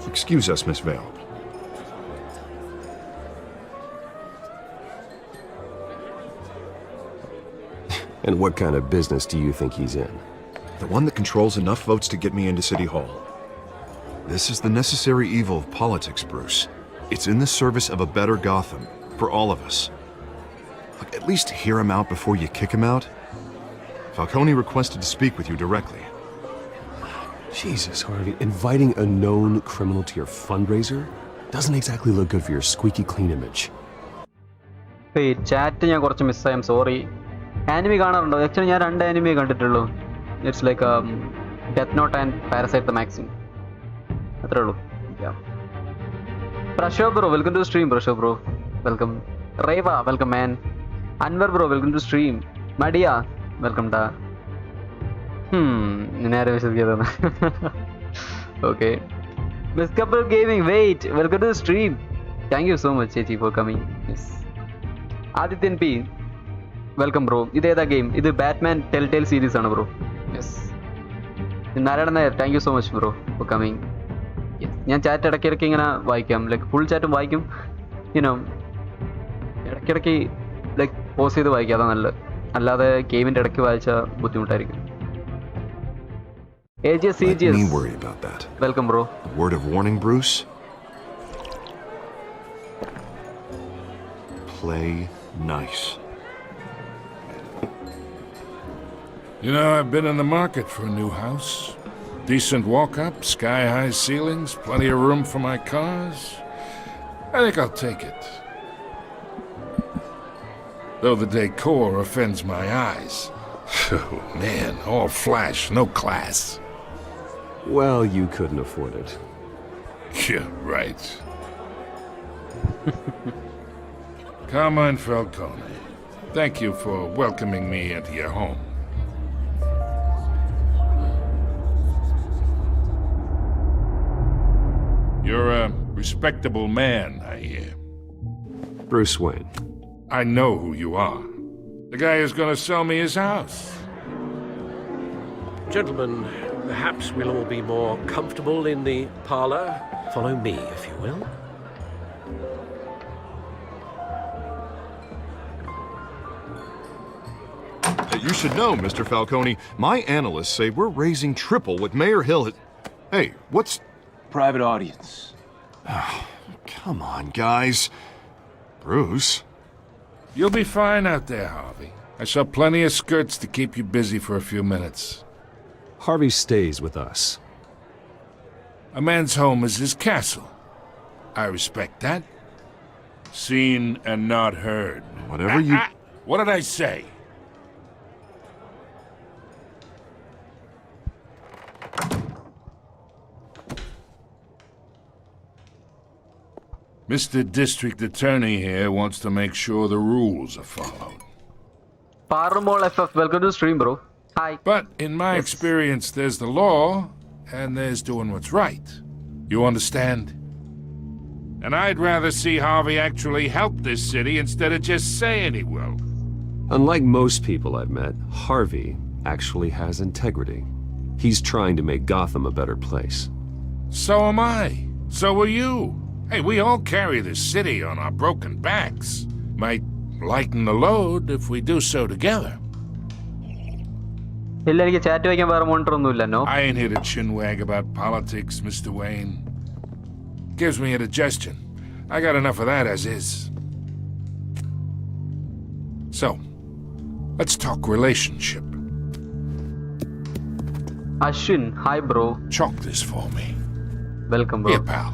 Excuse us, Miss Vale. And what kind of business do you think he's in? The one that controls enough votes to get me into City Hall. This is the necessary evil of politics, Bruce. It's in the service of a better Gotham, for all of us. Look, at least hear him out before you kick him out. Falcone requested to speak with you directly. Jesus, Harvey, inviting a known criminal to your fundraiser doesn't exactly look good for your squeaky clean image. Hey, chat ഞാൻ കുറച്ച് മിസ്സായി. I'm sorry. Anime കാണാറുണ്ടോ? Actually ഞാൻ 2 anime കണ്ടിട്ടുള്ളൂ. It's like Death Note and Parasite the Maxim. അത്രേ ഉള്ളൂ. Yeah. Prasho bro, welcome to the stream. Prasho bro, welcome. Reva, welcome man. Anwar bro, welcome to stream. Madia, welcome da. നേരെ വിശ്വസിക്കാതെ. Okay. Miss Couple Gaming, wait, welcome to the stream. Thank you so much, Chechi, for coming. Yes. Adityan P, welcome, bro. This is the game. This is Batman Telltale series, bro. Yes. Narayan Nair, thank you so much, bro, for coming. Yes. ഞാൻ chat ഇടയ്ക്കിടയ്ക്ക് ഇങ്ങനെ വായിക്കാം, like full ചാറ്റും വായിക്കും, you know ഇടയ്ക്കിടയ്ക്ക് like pose ചെയ്ത് വായിക്കാം, അതാണ് നല്ലത്. അല്ലാതെ ഗെയിമിൻ്റെ ഇടയ്ക്ക് വായിച്ചാൽ ബുദ്ധിമുട്ടായിരിക്കും. AGS Let CGS. me worry about that. Welcome, bro. A word of warning, Bruce. Play nice. You know, I've been in the market for a new house. Decent walk-up, sky-high ceilings, plenty of room for my cars. I think I'll take it. Though the decor offends my eyes. Oh, man, all flash, no class. Well, you couldn't afford it. Yeah, right. Carmine Falcone, thank you for welcoming me into your home. You're a respectable man, I hear. Bruce Wayne. I know who you are. The guy who's gonna sell me his house. Gentlemen, perhaps we'll all be more comfortable in the parlor. Follow me, if you will. You should know, Mr. Falcone, my analysts say we're raising triple what Mayor Hill had... Hey, what's... Private audience. Come on, guys. Bruce... You'll be fine out there, Harvey. I saw plenty of skirts to keep you busy for a few minutes. Harvey stays with us. A man's home is his castle. I respect that. Seen and not heard. Whatever you... What did I say? Mr. District Attorney here wants to make sure the rules are followed. Paramol FF, welcome to the stream, bro. Hi. But in my experience, there's the law, and there's doing what's right. You understand? And I'd rather see Harvey actually help this city instead of just saying he will. Unlike most people I've met, Harvey actually has integrity. He's trying to make Gotham a better place. So am I. So are you. Hey, we all carry this city on our broken backs. Might lighten the load if we do so together. ഇല്ല, എനിക്ക് chat വായിക്കാൻ വേറെ monitor ഒന്നുമില്ല. No. I ain't here to chinwag about politics, Mr. Wayne. Gives me indigestion. I got enough of that as is. So, let's talk relationship. Ashwin, hi, bro. Chalk this for me. Welcome, bro. Here, pal.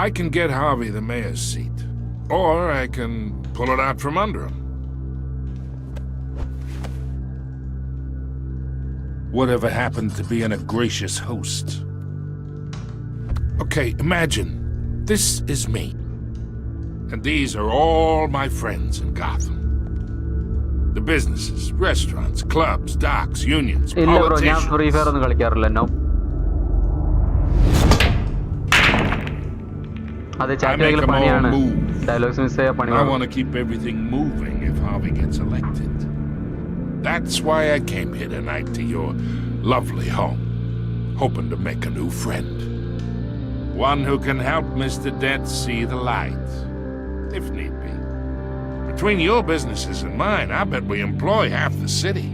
I can get Harvey the mayor's seat, or I can pull it out from under him. Whatever happened to being a gracious host? Okay, imagine, this is me. And these are all my friends in Gotham. The businesses, restaurants, clubs, docks, unions, ഇല്ല bro, ഞാൻ politicians. Free fire ഒന്നും കളിക്കാറില്ല. No. അത് I chat make വായിക്കൽ them all പണിയാണ്. move. Dialogues miss ചെയ്യാൻ I പണിയാണ്. want to keep everything moving if Harvey gets elected. That's why I came here tonight to your lovely home, hoping to make a new friend. One who can help Mr. Dent see the light, if need be. Between your businesses and mine, I bet we employ half the city.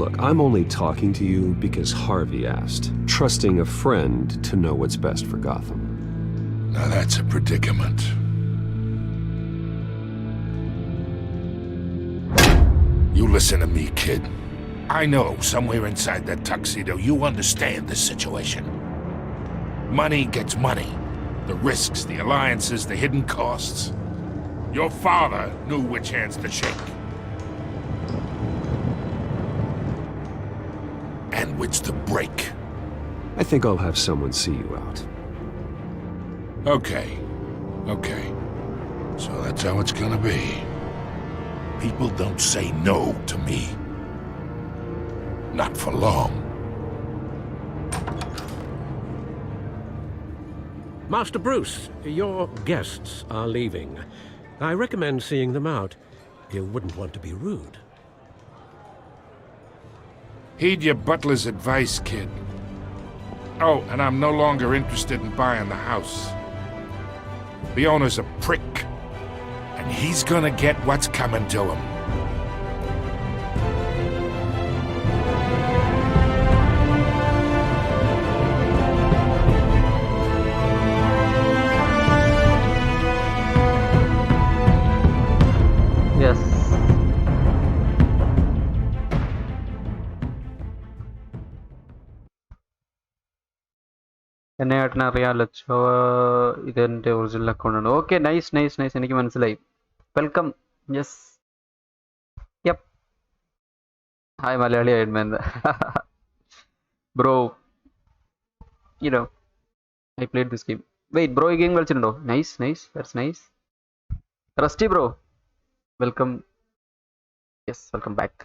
Look, I'm only talking to you because Harvey asked, trusting a friend to know what's best for Gotham. Now that's a predicament. You listen to me, kid. I know somewhere inside that tuxedo you understand the situation. Money gets money. The risks, the alliances, the hidden costs. Your father knew which hands to shake. And which to break. I think I'll have someone see you out. Okay. So that's how it's gonna be. People don't say no to me. Not for long. Master Bruce, your guests are leaving. I recommend seeing them out. You wouldn't want to be rude. Heed your butler's advice, kid. Oh, and I'm no longer interested in buying the house. The owner's a prick, and he's gonna get what's coming to him. Yes. എന്നെ ഏട്ടനെ അറിയാമല്ലോ ഇതെന്റെ original account ആണ്. Okay, nice nice nice, എനിക്ക് മനസ്സിലായി. Welcome. Yes, yup. Hi Malayali Ironman. Bro, you know I played this game. Wait bro, ഈ game കളിച്ചിട്ടുണ്ടോ? Nice nice, that's nice. Rusty bro, welcome. Yes, welcome back.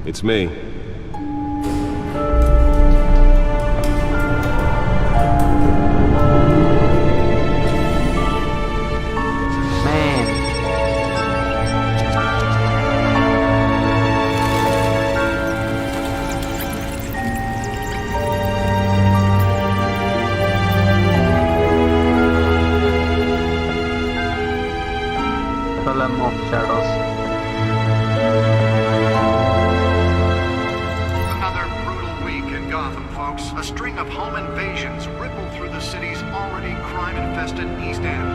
It's me. Realm of Shadows. Another brutal week in Gotham, folks. A string of home invasions rippled through the city's already crime-infested East End.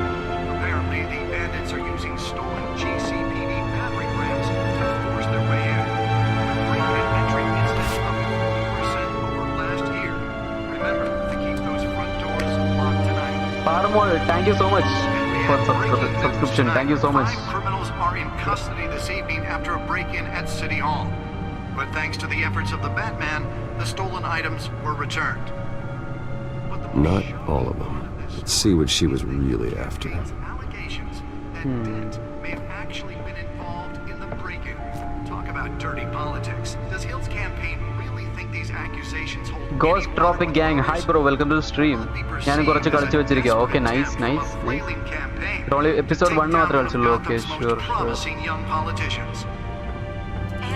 Apparently, the bandits are using stolen GCPD battering rams to force their way in. The break-in entry incidents up 40% over last year. Remember to keep those front doors locked tonight. Parmol, thank you so much for subscription. Thank you so much. 5 criminals are in custody this evening after a break-in at City Hall. But thanks to the efforts of the Batman, the stolen items were returned. Not all of them. Let's see what she was really after. Allegations that Dent may have actually been involved in the break-in. Talk about dirty politics. Does Hill's campaign really think these accusations hold Ghost Tropic Gang, hi bro, welcome to the stream. ഞാൻ കുറച്ച് കളിച്ചു വെച്ചിരിക്കുക. Okay, nice nice nice. Only episode 1 മാത്രമേ കളിച്ചുള്ളൂ. Okay, sure sure.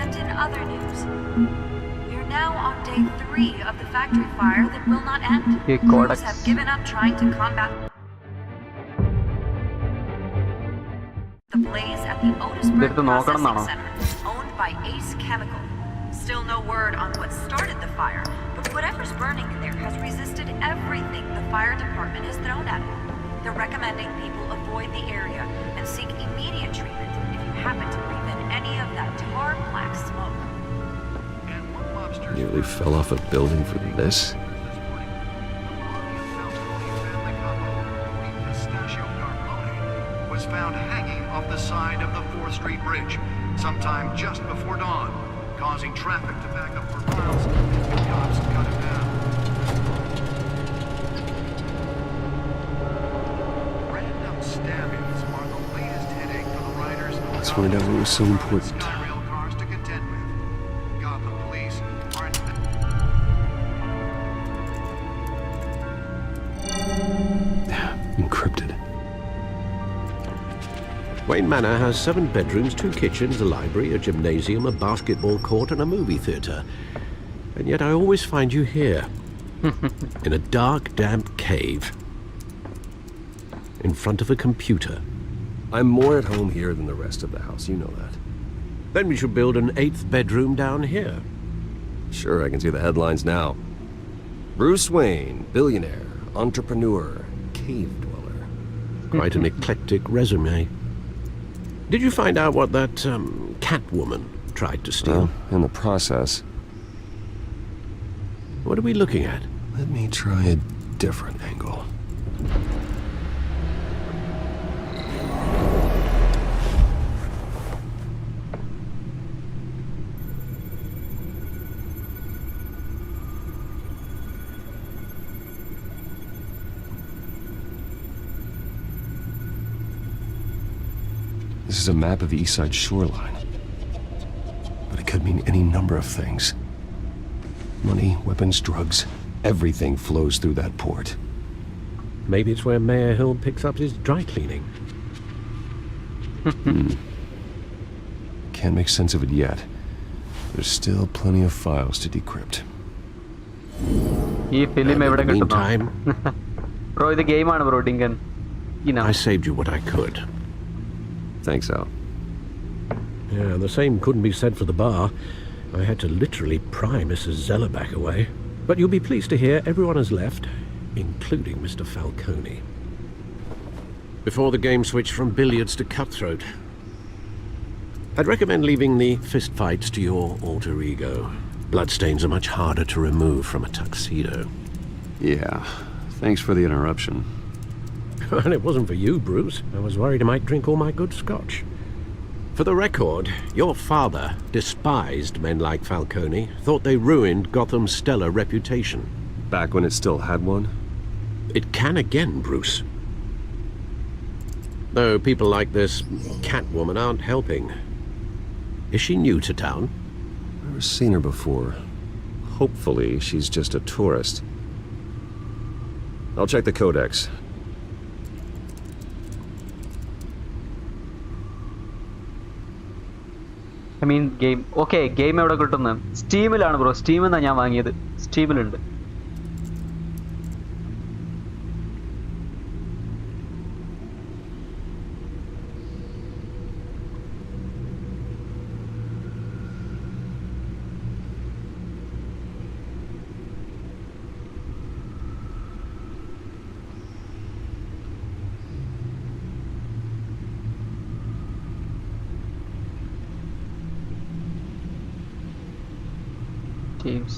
And in other news, we're now on day 3 of the factory fire that will not end. Crews have given up trying to combat the blaze at the Otisburg Processing Center, owned by Ace Chemical. Still no word on what started the fire, but whatever's burning in there has resisted everything the fire department has thrown at it. They're recommending people avoid the area and seek immediate treatment if you happen to breathe in any of that tar black smoke. Nearly fell off a building for this? Was found hanging off the side of the 4th Street Bridge sometime just before dawn, causing traffic to back up for miles until cops cut it down. Random stabbings are the latest headache for the riders of Let's find out what was so important. Skyrail cars to contend with. Gotham police are Encrypted. Wayne Manor has 7 bedrooms, 2 kitchens, a library, a gymnasium, a basketball court, and a movie theatre. And yet I always find you here, in a dark, damp cave, in front of a computer. I'm more at home here than the rest of the house, you know that. Then we should build an 8th bedroom down here. Sure, I can see the headlines now. Bruce Wayne, billionaire, entrepreneur, cave dweller. Quite an eclectic resume. Did you find out what that Catwoman tried to steal? In the process. What are we looking at? Let me try a different angle. This is a map of the east side shoreline. But it could mean any number of things. Money, weapons, drugs, everything flows through that port. Maybe it's where Mayor Hill picks up his dry cleaning. Can't make sense of it yet. There's still plenty of files to decrypt. ഈ film എവിടെ കിട്ടുന്നു? Bro ഇത് ഗെയിമാണ് bro Dinkan. I saved you what I could. Thanks, Al. Yeah, the same couldn't be said for the bar. I had to literally pry Mrs. Zellerback away. But you'll be pleased to hear everyone has left, including Mr. Falcone. Before the game switched from billiards to cutthroat. I'd recommend leaving the fistfights to your alter ego. Bloodstains are much harder to remove from a tuxedo. Yeah, thanks for the interruption. And it wasn't for you, Bruce. I was worried I might drink all my good scotch. For the record, your father despised men like Falcone, thought they ruined Gotham's stellar reputation. Back when it still had one? It can again, Bruce. Though people like this Catwoman aren't helping. Is she new to town? Never seen her before. Hopefully, she's just a tourist. I'll check the codex. I mean game. Okay, game എവിടെ കിട്ടുന്നത്? സ്റ്റീമിലാണ് bro. സ്റ്റീമിൽ നിന്നാണ് ഞാൻ വാങ്ങിയത്. സ്റ്റീമിലുണ്ട്. Games.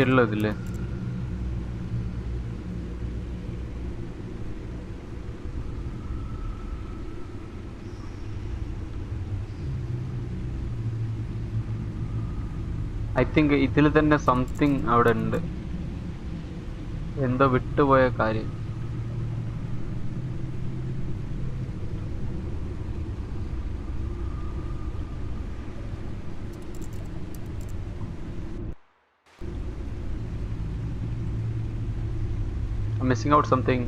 ഉള്ളതില്ലേ? I think ഇതിൽ തന്നെ something അവിടെ ഉണ്ട്, എന്തോ വിട്ടുപോയ കാര്യം. I'm missing out something.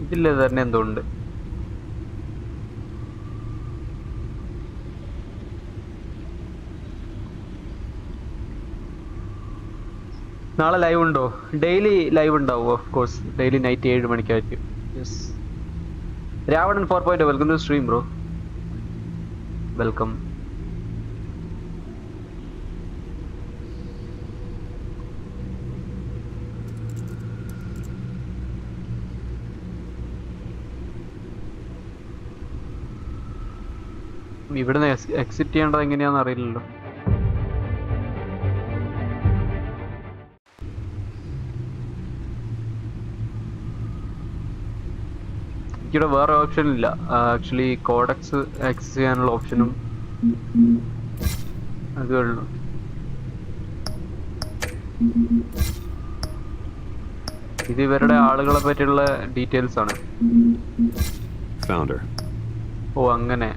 ഇതിൽ തന്നെ എന്തോ ഉണ്ട്. നാളെ ലൈവ് ഉണ്ടോ? ഡെയിലി ലൈവ് ഉണ്ടാവും ഓഫ് കോഴ്സ്. ഡെയിലി നൈറ്റ് 7 മണിക്കായിരിക്കും. Yes. Ravanan 4.0 welcome to stream bro. Welcome. ഇവിടുന്ന് എക്സിറ്റ് ചെയ്യേണ്ടത് എങ്ങനെയാണെന്ന് അറിയില്ലല്ലോ. എനിക്കിവിടെ വേറെ ഓപ്ഷൻ ഇല്ല ആക്ച്വലി. കോഡക്സ് ആക്സസ് ചെയ്യാനുള്ള ഓപ്ഷനും അതേ ഉള്ളൂ. ഇത് ഇവരുടെ ആളുകളെ പറ്റിയുള്ള ഡീറ്റെയിൽസ് ആണ്. ഓ അങ്ങനെ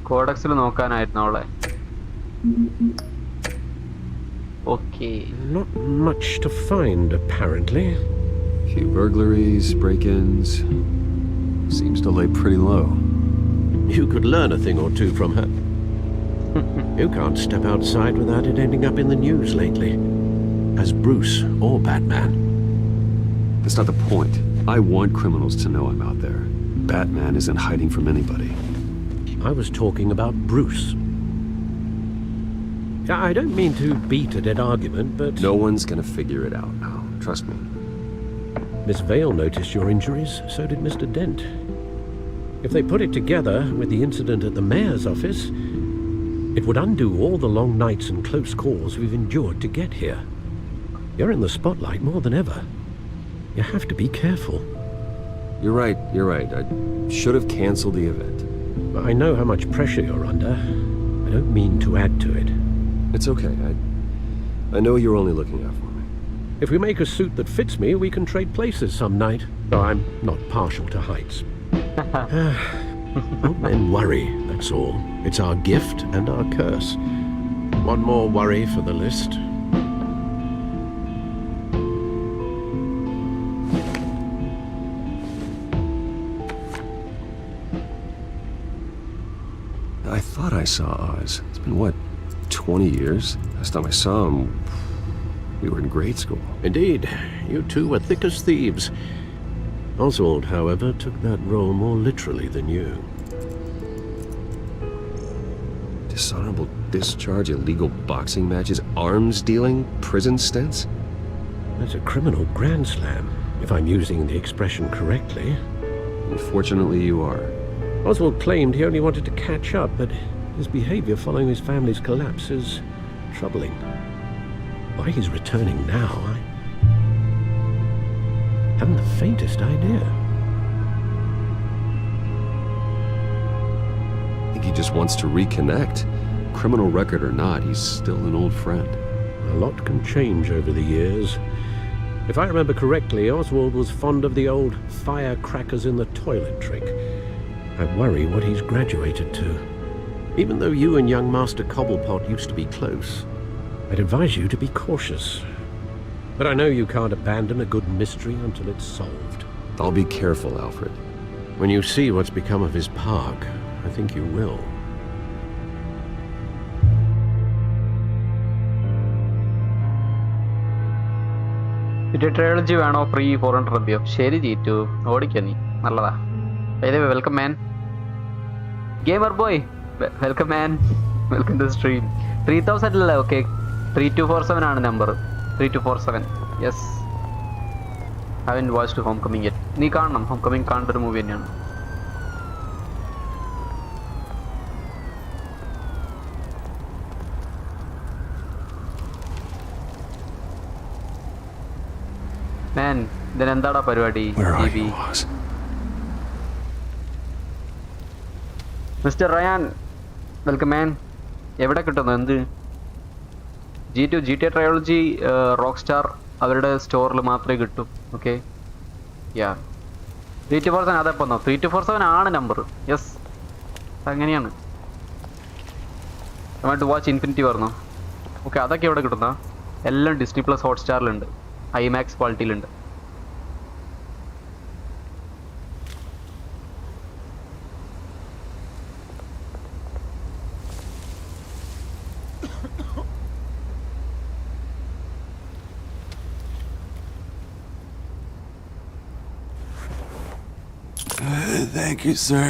കോഡക്സിൽ നോക്കാനായിരുന്നു അവളെ. Okay. Not much to find apparently. Few burglaries, break-ins. Seems to lay pretty low. You could learn a thing or two from her. You can't step outside without it ending up in the news lately. As Bruce or Batman. That's not the point. I want criminals to know I'm out there. Batman isn't hiding from anybody. I was talking about Bruce. I don't mean to beat a dead argument, but... No one's gonna figure it out now. Trust me. Miss Vale noticed your injuries, so did Mr. Dent. If they put it together with the incident at the mayor's office, it would undo all the long nights and close calls we've endured to get here. You're in the spotlight more than ever. You have to be careful. You're right. I should have canceled the event. I know how much pressure you're under. I don't mean to add to it. It's okay. I know you're only looking out for me. If we make a suit that fits me, we can trade places some night. Though I'm not partial to heights. Don't men worry, that's all. It's our gift and our curse. One more worry for the list. I thought I saw Oz. It's been, what, 20 years? Last time I saw him, we were in grade school. Indeed. You two were thick as thieves. Oswald, however, took that role more literally than you. Dishonorable discharge, illegal boxing matches, arms dealing, prison stints? That's a criminal grand slam, if I'm using the expression correctly. Unfortunately, you are. Oswald claimed he only wanted to catch up, but his behavior following his family's collapse is troubling. Why he's returning now, I haven't the faintest idea. I think he just wants to reconnect. Criminal record or not, he's still an old friend. A lot can change over the years. If I remember correctly, Oswald was fond of the old firecrackers in the toilet trick. I worry what he's graduated to. Even though you and young Master Cobblepot used to be close, I'd advise you to be cautious. But I know you can't abandon a good mystery until it's solved. I'll be careful, Alfred. When you see what's become of his park, I think you will. Trilogy വേണോ free 400 രൂപയോ ശരി ജീറ്റു ഓടിക്കോ നീ നല്ലതാ welcome man gamer boy welcome man welcome to stream 3000 അല്ലേ okay 3247 ആണ് number 3247 yes haven't watched Homecoming yet നീ കാണണം Homecoming കാണേണ്ട ഒരു മൂവി തന്നെയാണ് Man, then endada parivadi GB. Mr. Ryan, welcome man. എവിടെ കിട്ടുന്നു എന്ത് G2 GTA Trilogy Rockstar അവരുടെ സ്റ്റോറിൽ മാത്രമേ കിട്ടൂ ഓക്കെ യാ 3247 അതെ പോന്നോ 3247 ആണ് നമ്പർ യെസ് അങ്ങനെയാണ് ടു വാച്ച് ഇൻഫിനിറ്റി പറഞ്ഞു ഓക്കെ അതൊക്കെ എവിടെ കിട്ടുന്ന എല്ലാം ഡിസ്നി പ്ലസ് ഹോട്ട്സ്റ്റാറിലുണ്ട് IMAX ക്വാളിറ്റിയിലുണ്ട് Thank you, sir.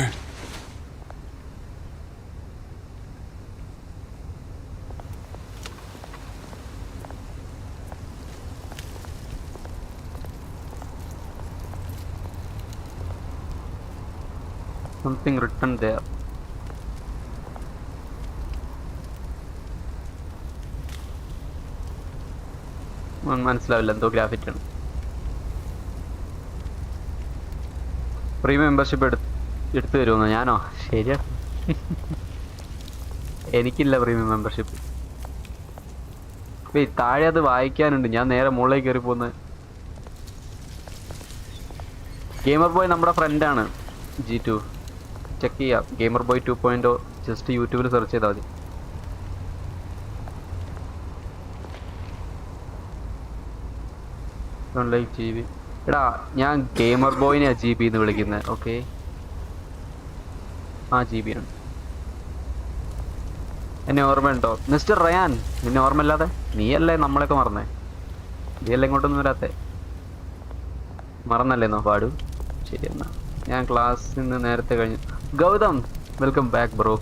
Something written there. മനസ്സിലാവില്ല എന്തോ ഗ്രാഫിറ്റി ആണ് പ്രീമിയം മെമ്പർഷിപ്പ് എടുത്തു തരുമെന്നോ ഞാനോ ശരിയാ എനിക്കില്ല പ്രീമിയം മെമ്പർഷിപ്പ് താഴെ അത് വായിക്കാനുണ്ട് ഞാൻ നേരെ മുകളിലേക്ക് കയറി പോകുന്നത് ഗെയിമർ ബോയ് നമ്മുടെ ഫ്രണ്ടാണ് G2 ചെക്ക് ചെയ്യാം ഗെയിമർ ബോയ് 2.0 ജസ്റ്റ് യൂട്യൂബിൽ സെർച്ച് ചെയ്താൽ മതി ലൈക്ക് GB എടാ ഞാൻ ഗെയിമർ ബോയിനെയാ GB എന്ന് വിളിക്കുന്നത് ഓക്കെ ആ GB ആണ്. എന്നെ ഓർമ്മയുണ്ടോ മിസ്റ്റർ റയാൻ? നിന്നെ ഓർമ്മയില്ലാതെ? നീയല്ലേ നമ്മളൊക്കെ മറന്നേ? നീയല്ലേ ഇങ്ങോട്ടൊന്നും വരാത്തെ? മറന്നല്ലേന്നോ പാടു? ശരി എന്നാ ഞാൻ ക്ലാസ്സിൽ നിന്ന് നേരത്തെ കഴിഞ്ഞു. Gautham welcome back bro.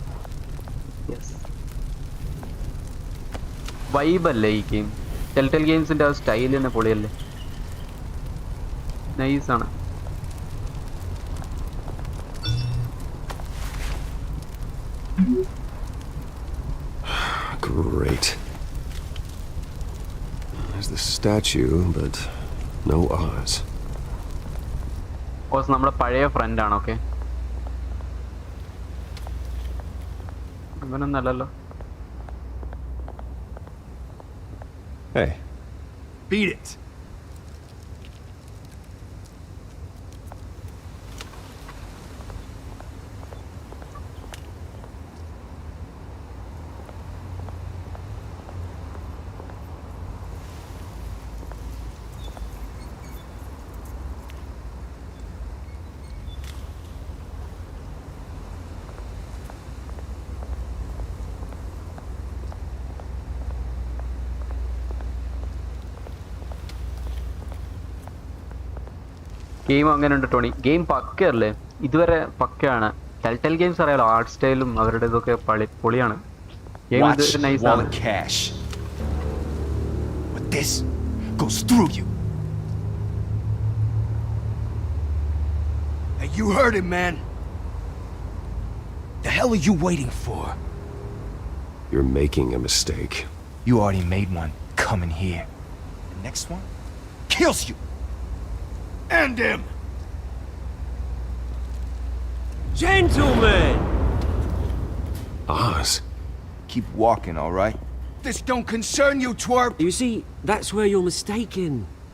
Yes, വൈബല്ലേ ഈ ഗെയിം. ടെൽറ്റൽ ഗെയിംസിൻ്റെ ആ സ്റ്റൈൽ തന്നെ പൊളിയല്ലേ, നൈസാണ്. Great. There's the statue, but no Oz. Course നമ്മുടെ പഴയ ഫ്രണ്ടാണ്. ഓക്കെ, ഇവനൊന്നല്ലല്ലോ. Hey. Beat it. ഗെയിം അങ്ങനെയുണ്ട് ടോണി? ഗെയിം പക്കയല്ലേ, ഇതുവരെ പക്കയാണ്. ടെൽറ്റൽ ഗെയിംസ് അറിയാലോ, ആർട്ട് സ്റ്റൈലും അവരുടെ ഇതൊക്കെ പൊളിയാണ്. ഗെയിം ഇതുവരെ നൈസാണ്. Cash. But this goes through you. Hey, you heard it, man. The hell are you waiting for? You're making a mistake. You already made one coming here. The next one kills you. End him! Gentlemen! Oz. Keep walking, all right? This don't concern you, twerp! You see, that's where you're mistaken.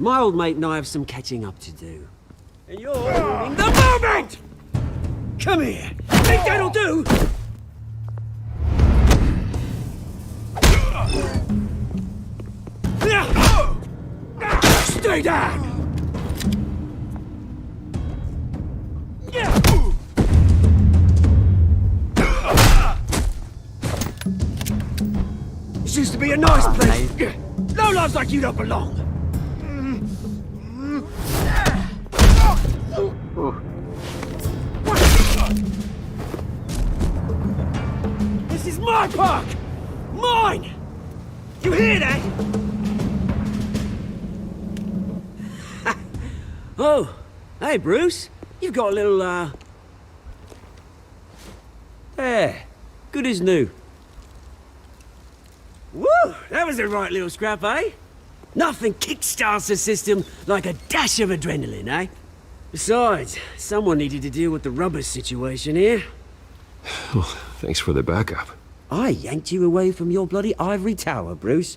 My old mate and I have some catching up to do. And you're ruining the moment! Come here! Think that'll do? Stay down! This used to be a nice place. No lives like you don't belong. This is my park! Mine! You hear that? Oh, hey Bruce. You've got a little, there. Good as new. Woo! That was a right little scrap, eh? Nothing kickstarts the system like a dash of adrenaline, eh? Besides, someone needed to deal with the rubber situation here. Well, thanks for the backup. I yanked you away from your bloody ivory tower, Bruce.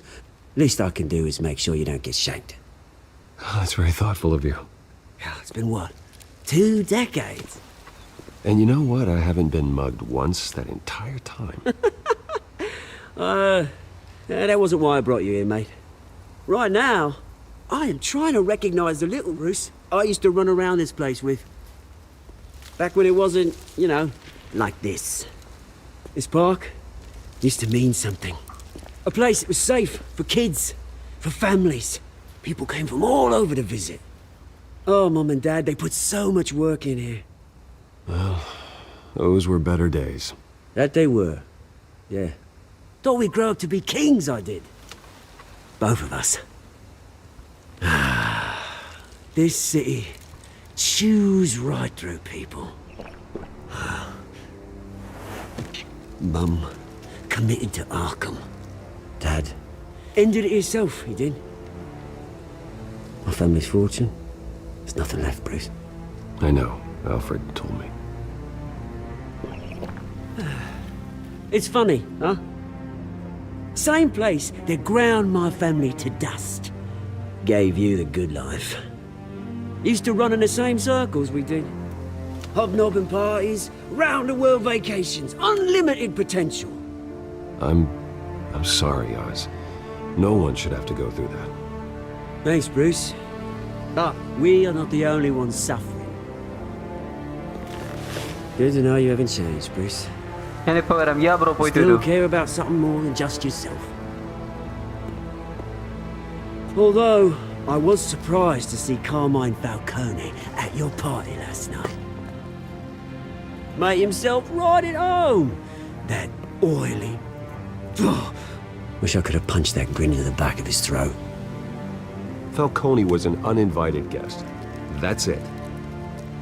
Least I can do is make sure you don't get shanked. Oh, that's very thoughtful of you. Yeah, it's been what? 2 decades? And you know what? I haven't been mugged once that entire time. That wasn't why I brought you here, mate. Right now, I am trying to recognize the little Bruce I used to run around this place with. Back when it wasn't, you know, like this. This park used to mean something. A place that was safe for kids, for families. People came from all over to visit. Oh, Mum and Dad, they put so much work in here. Well, those were better days. That they were. Yeah. Thought we'd grow up to be kings, I did. Both of us. This city chews right through people. Mum committed to Arkham. Dad ended it himself, he did. My family's fortune. There's nothing left, Bruce. I know. Alfred told me. It's funny, huh? Same place that ground my family to dust. Gave you the good life. Used to run in the same circles we did. Hobnobbing parties, round-the-world vacations, unlimited potential. I'm sorry, Oz. No one should have to go through that. Thanks, Bruce. But we are not the only ones suffering. Good to know you haven't changed, Bruce. ഞാനിപ്പോ വരാം. Yeah bro പോയിട്ട് Still വരൂ. care about something more than just yourself. Although, I was surprised to see Carmine Falcone at your party last night. Made himself right at home. That oily... Oh, wish I could have punched that grin into the back of his throat. Falcone was an uninvited guest. That's it.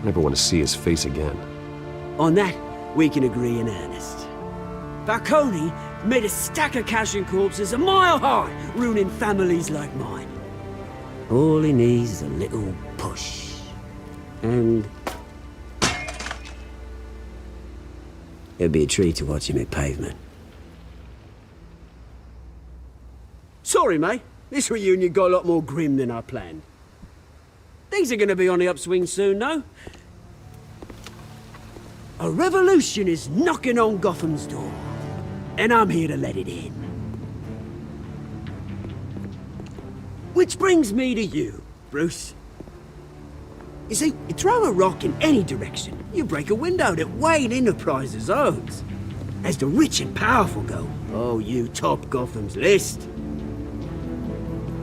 Never want to see his face again. On that, we can agree in earnest. Falcone made a stack of cash and corpses a mile high, ruining families like mine. All he needs is a little push. And... it'd be a treat to watch him hit pavement. Sorry, mate. This reunion got a lot more grim than I planned. Things are going to be on the upswing soon, no? A revolution is knocking on Gotham's door, and I'm here to let it in. Which brings me to you, Bruce. You see, you throw a rock in any direction, you break a window that Wayne Enterprises owns. As the rich and powerful go, oh, you top Gotham's list.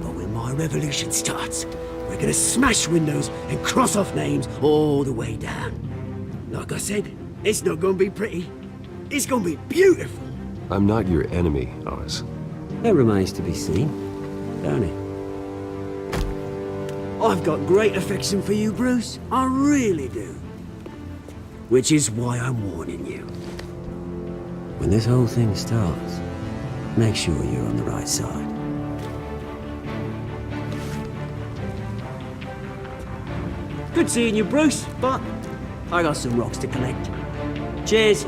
But when my revolution starts, we're gonna smash windows and cross off names all the way down. Like I said, it's not gonna be pretty. It's gonna be beautiful. I'm not your enemy, Oz. That remains to be seen, don't it? I've got great affection for you, Bruce. I really do. Which is why I'm warning you. When this whole thing starts, make sure you're on the right side. Good seeing you, Bruce, but I got some rocks to collect. Cheers.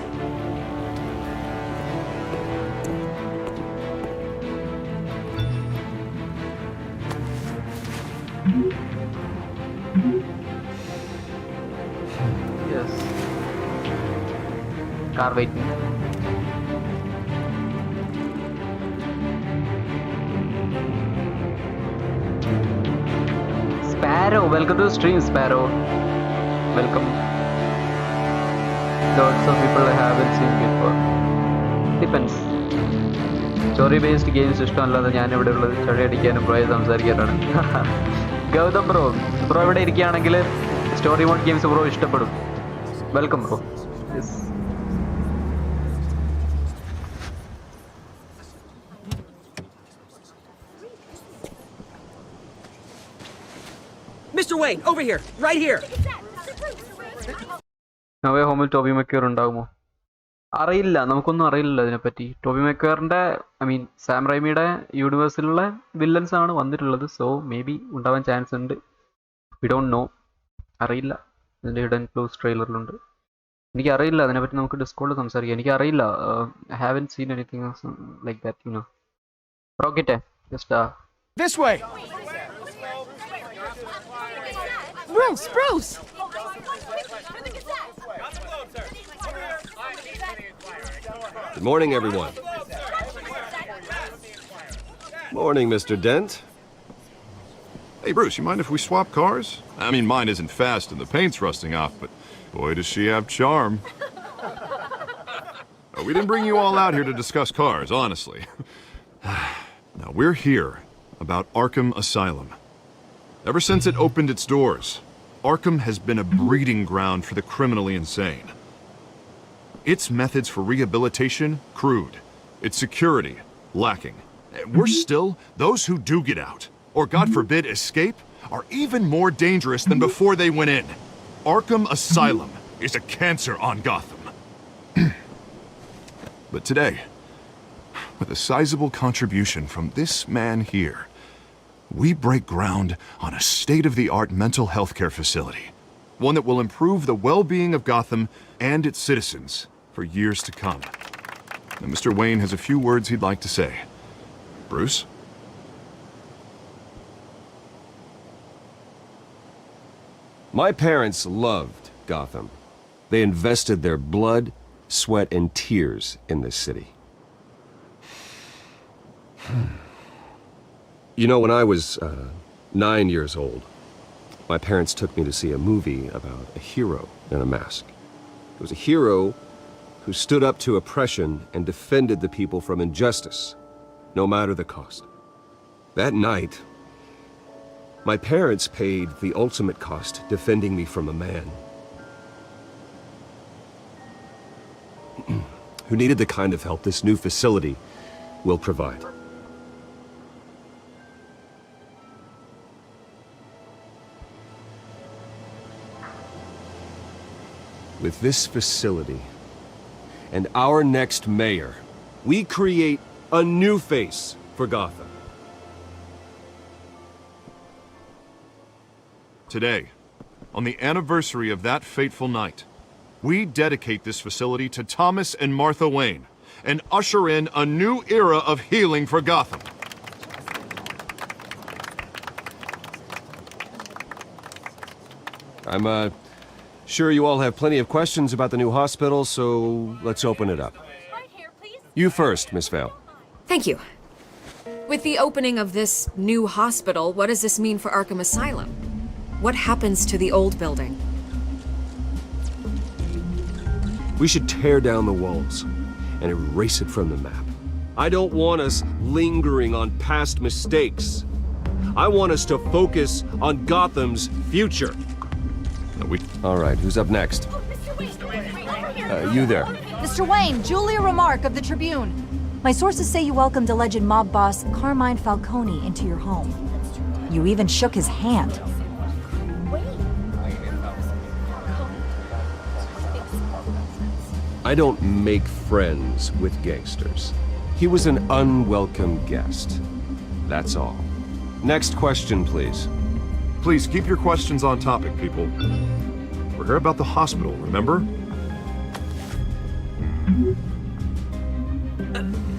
Yes. Car waiting. Sparrow, welcome to the stream, Sparrow. Welcome. Lots of people I haven't seen before. Depends. Story based games ഇഷ്ടമല്ലാതെ ഞാൻ ഇവിടെ ഉള്ളത് ചടി അടിക്കാനും ബ്രോയെ സംസാരിക്കാനാണ്. Gautam bro ഇവിടെ ഇരിക്കുകയാണെങ്കിൽ story mode games bro ഇഷ്ടപ്പെടും. Welcome bro. Mr. Wayne, over here, right here. നവേ ഹോമിൽ Toby മെക്വയർ ഉണ്ടാകുമോ? അറിയില്ല, നമുക്കൊന്നും അറിയില്ല ഇതിനെപ്പറ്റി. ടോബി മെക്വയറിന്റെ സാം റൈമിയുടെ യൂണിവേഴ്സിലുള്ള വില്ലൻസ് ആണ് വന്നിട്ടുള്ളത്. സോ മേ ബി ഉണ്ടാവാൻ ചാൻസ് ഉണ്ട്. We don't know. അറിയില്ല. ഇതിന്റെ ഹിഡൻ ക്ലൂസ് ട്രെയിലറിലുണ്ട്. എനിക്കറിയില്ല അതിനെപ്പറ്റി. നമുക്ക് ഡിസ്കോഡിൽ സംസാരിക്കാം. എനിക്കറിയില്ല. I haven't scene anything like that, you know. Rocket just This way. Bruce! Good morning, everyone. Morning, Mr. Dent. Hey, Bruce, you mind if we swap cars? I mean, mine isn't fast and the paint's rusting off, but boy, does she have charm. We didn't bring you all out here to discuss cars, honestly. Now, we're here about Arkham Asylum. Ever since it opened its doors, Arkham has been a breeding ground for the criminally insane. Its methods for rehabilitation, crude. Its security, lacking. Worse still, those who do get out, or God forbid escape, are even more dangerous than before they went in. Arkham Asylum is a cancer on Gotham. But today, with a sizable contribution from this man here, we break ground on a state-of-the-art mental health care facility. One that will improve the well-being of Gotham and its citizens for years to come. Now, Mr. Wayne has a few words he'd like to say. Bruce? My parents loved Gotham. They invested their blood, sweat, and tears in this city. You know, when I was 9 years old, my parents took me to see a movie about a hero in a mask. He was a hero who stood up to oppression and defended the people from injustice, no matter the cost. That night, my parents paid the ultimate cost defending me from a man who needed the kind of help this new facility will provide. With this facility and our next mayor, we create a new face for Gotham. Today, on the anniversary of that fateful night, we dedicate this facility to Thomas and Martha Wayne and usher in a new era of healing for Gotham. I'm sure you all have plenty of questions about the new hospital, so let's open it up. You first, Miss Vale. Thank you. With the opening of this new hospital, what does this mean for Arkham Asylum? What happens to the old building? We should tear down the walls and erase it from the map. I don't want us lingering on past mistakes. I want us to focus on Gotham's future. All right, who's up next? You there. Mr. Wayne, Julia Remark of the Tribune. My sources say you welcomed alleged mob boss Carmine Falcone into your home. You even shook his hand. I don't make friends with gangsters. He was an unwelcome guest. That's all. Next question, please. Please keep your questions on topic, people. We're here about the hospital, remember?